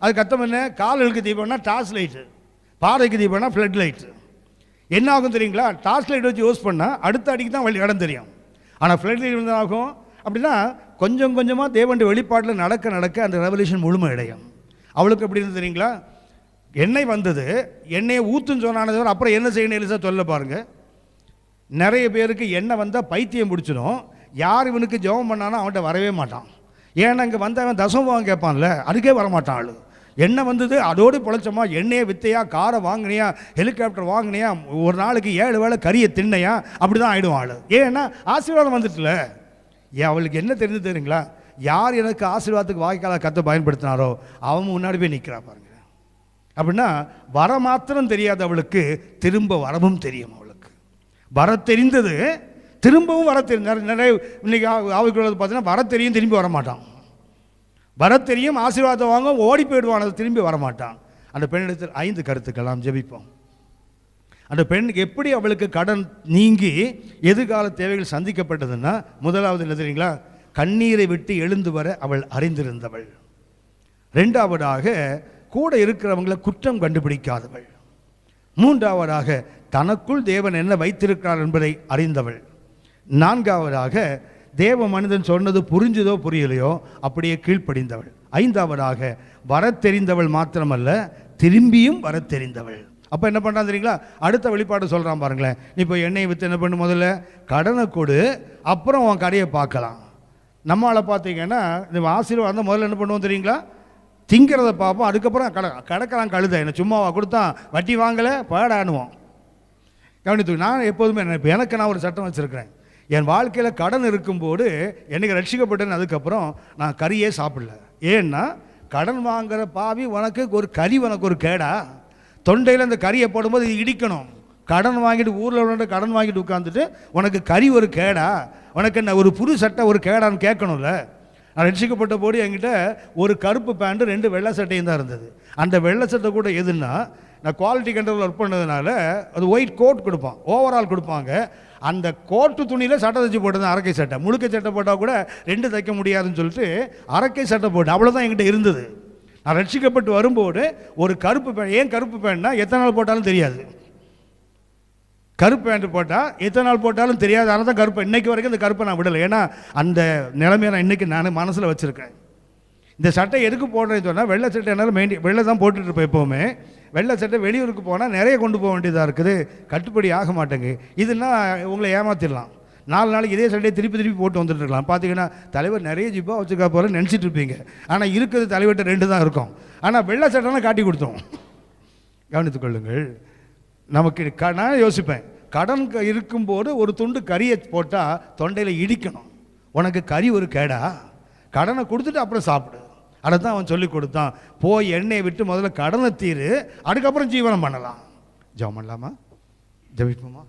அதுக்கு அர்த்தம் என்ன? கால்களுக்கு தீபம்னா டார்ச் லைட்டு, பாதைக்கு தீபம்னா ஃப்ளட் லைட்டு. என்ன ஆகும் தெரியுங்களா? டார்ச் லைட் வச்சு யூஸ் பண்ணால் அடுத்த அடிக்கு தான் இடம் தெரியும். ஆனால் ஃப்ளட் லைட் வந்து ஆகும் அப்படின்னா கொஞ்சம் கொஞ்சமாக தேவனுடைய வெளிப்பாட்டில் நடக்க நடக்க அந்த ரெவல்யூஷன் முழுமை அடையும். அவளுக்கு எப்படி இருந்து தெரியுங்களா? எண்ணெய் வந்தது, எண்ணெயை ஊற்றுன்னு சொன்னானது, அப்புறம் என்ன செய்யணும் எலிசா சொல்ல பாருங்க. நிறைய பேருக்கு எண்ணெய் வந்தால் பைத்தியம் பிடிச்சிடும். யார் இவனுக்கு ஜெபம் பண்ணானோ அவன்கிட்ட வரவே மாட்டான். ஏன்னா இங்கே வந்தவன் தசமம் கேட்பான்ல, அதுக்கே வரமாட்டான் ஆள். எண்ணெய் வந்தது அதோடு பிழைச்சமா, எண்ணெயை வித்தையா, காரை வாங்கினியா, ஹெலிகாப்டர் வாங்கினியா, ஒரு நாளைக்கு 7 வேளை கறியை தின்னையா, அப்படி தான் ஆகிடும் ஆள். ஏன்னா ஆசீர்வாதம் வந்துட்டுல. ஏன் அவளுக்கு என்ன தெரிஞ்சு தெரியுங்களா? யார் எனக்கு ஆசீர்வாதத்துக்கு வாய்க்கால கற்று பயன்படுத்தினாரோ அவன் முன்னாடி போய் நிற்கிறா பாருங்க. அப்படின்னா வர மாத்திரம் தெரியாது அவளுக்கு, திரும்ப வரவும் தெரியும் அவளுக்கு. வர தெரிந்தது திரும்பவும் வர தெரியும். நிறைய இன்னைக்கு அவளுக்கு பார்த்தீங்கன்னா வர தெரியும், திரும்பி வரமாட்டான். வர தெரியும், ஆசீர்வாதம் வாங்க ஓடி போயிடுவான், அது திரும்பி வரமாட்டான். அந்த பெண்ணிடத்தில் 5 கருத்துக்கள் நாம் ஜெபிப்போம். அந்த பெண்ணுக்கு எப்படி அவளுக்கு கடன் நீங்கி எதிர்கால தேவைகள் சந்திக்கப்பட்டதுன்னா, முதலாவது என்ன தெரியுங்களா? கண்ணீரை விட்டு எழுந்து வர அவள் அறிந்திருந்தவள். 2வதாக கூட இருக்கிறவங்களை குற்றம் கண்டுபிடிக்காதவள். 3வதாக தனக்குள் தேவன் என்ன வைத்திருக்கிறார் என்பதை அறிந்தவள். 4வதாக தேவ மனிதன் சொன்னது புரிஞ்சுதோ புரியலையோ அப்படியே கீழ்ப்படிந்தவள். 5வதாக வர தெரிந்தவள் மாத்திரமல்ல, திரும்பியும் வர தெரிந்தவள். அப்போ என்ன பண்ணுறான் தெரியுங்களா? அடுத்த வெளிப்பாடு சொல்கிறான் பாருங்களேன். இப்போ எண்ணெயை விற்று என்ன பண்ணு? முதல்ல கடனை கொடு, அப்புறம் உன் கடையை பார்க்கலாம். நம்மளால் பார்த்தீங்கன்னா இந்த ஆசீர்வாதம் முதல்ல என்ன பண்ணுவோம் தெரியுங்களா? திங்கிறத பார்ப்போம், அதுக்கப்புறம் கடக்கலாம் கழுத என்ன சும்மாவா கொடுத்தான், வட்டி வாங்கலை பாடானுவோம். கவனித்து நான் எப்போதுமே எனக்கு நான் ஒரு சட்டம் வச்சுருக்கிறேன். என் வாழ்க்கையில் கடன் இருக்கும்போது எனக்கு ரட்சிக்கப்பட்டேன்னு அதுக்கப்புறம் நான் கறியே சாப்பிடல. ஏன்னா கடன் வாங்குற பாவி உனக்கு ஒரு கறி, உனக்கு ஒரு கேடா? தொண்டையில் அந்த கறியை போடும்போது இது இடிக்கணும். கடன் வாங்கிட்டு ஊரில் உள்ள கடன் வாங்கிட்டு உட்காந்துட்டு உனக்கு கறி ஒரு கேடா, உனக்கு என்ன ஒரு புது சட்டை ஒரு கேடான்னு கேட்கணும்ல. நான் ரட்சிக்கப்பட்ட போது என்கிட்ட ஒரு கருப்பு பேண்ட்டு 2 வெள்ளை சட்டையும் தான் இருந்தது. அந்த வெள்ளை சட்டை கூட எதுன்னா, நான் குவாலிட்டி கண்ட்ரோல் ஒர்க் பண்ணதுனால அது ஒயிட் கோட் கொடுப்பான், ஓவரால் கொடுப்பாங்க. அந்த கோட்டு துணியில் சட்டை தைச்சி போட்டது அரக்கை சட்டை. முழுக்க சட்டை போட்டால் கூட 2 தைக்க முடியாதுன்னு சொல்லிட்டு அரக்கை சட்டை போட்டு அவ்வளோதான் என்கிட்ட இருந்தது. நான் ரட்சிக்கப்பட்டு வரும்போது ஒரு கருப்பு பேண்ட். ஏன் கருப்பு பேண்ட்னா எத்தனை நாள் போட்டாலும் தெரியாது. கருப்பு பேண்ட் போட்டால் எத்தனை நாள் போட்டாலும் தெரியாது. அதனால தான் கருப்பை இன்றைக்கு வரைக்கும் இந்த கருப்பை நான் விடலை. ஏன்னா அந்த நிலைமையை நான் இன்றைக்கி நான் மனசில் வச்சுருக்கேன். இந்த சட்டை எதுக்கு போடுறேன்னு சொன்னால், வெள்ளை சட்டை என்னால் வெள்ளை தான் போட்டுட்ருப்பேன் எப்போவுமே. வெள்ளை சட்டை வெளியூருக்கு போனால் நிறைய கொண்டு போக வேண்டியதாக இருக்குது, கட்டுப்படி ஆக மாட்டேங்க. இதுன்னா உங்களை ஏமாற்றிடலாம். 4 நாளைக்கு இதே சட்டையை திருப்பி திருப்பி போட்டு வந்துட்டு இருக்கலாம். பார்த்தீங்கன்னா தலைவர் நிறைய ஜிப்பாக வச்சுக்கா போகிற நினச்சிட்டு இருப்பீங்க. ஆனால் இருக்கிறது தலைவர்கிட்ட 2 தான் இருக்கும். ஆனால் வெள்ளை சட்டைலாம் காட்டி கொடுத்தோம். கவனித்துக் கொள்ளுங்கள். நமக்கு நான் யோசிப்பேன், கடன் இருக்கும்போது ஒரு துண்டு கறியை போட்டால் தொண்டையில் இடிக்கணும். உனக்கு கறி ஒரு கேடா? கடனை கொடுத்துட்டு அப்புறம் சாப்பிடு. அதை தான் அவன் சொல்லி கொடுத்தான். போய் எண்ணெயை விட்டு முதல்ல கடனை தீரு, அதுக்கப்புறம் ஜீவனம் பண்ணலாம். ஜெபம் பண்ணலாமா? ஜெபிப்போமா?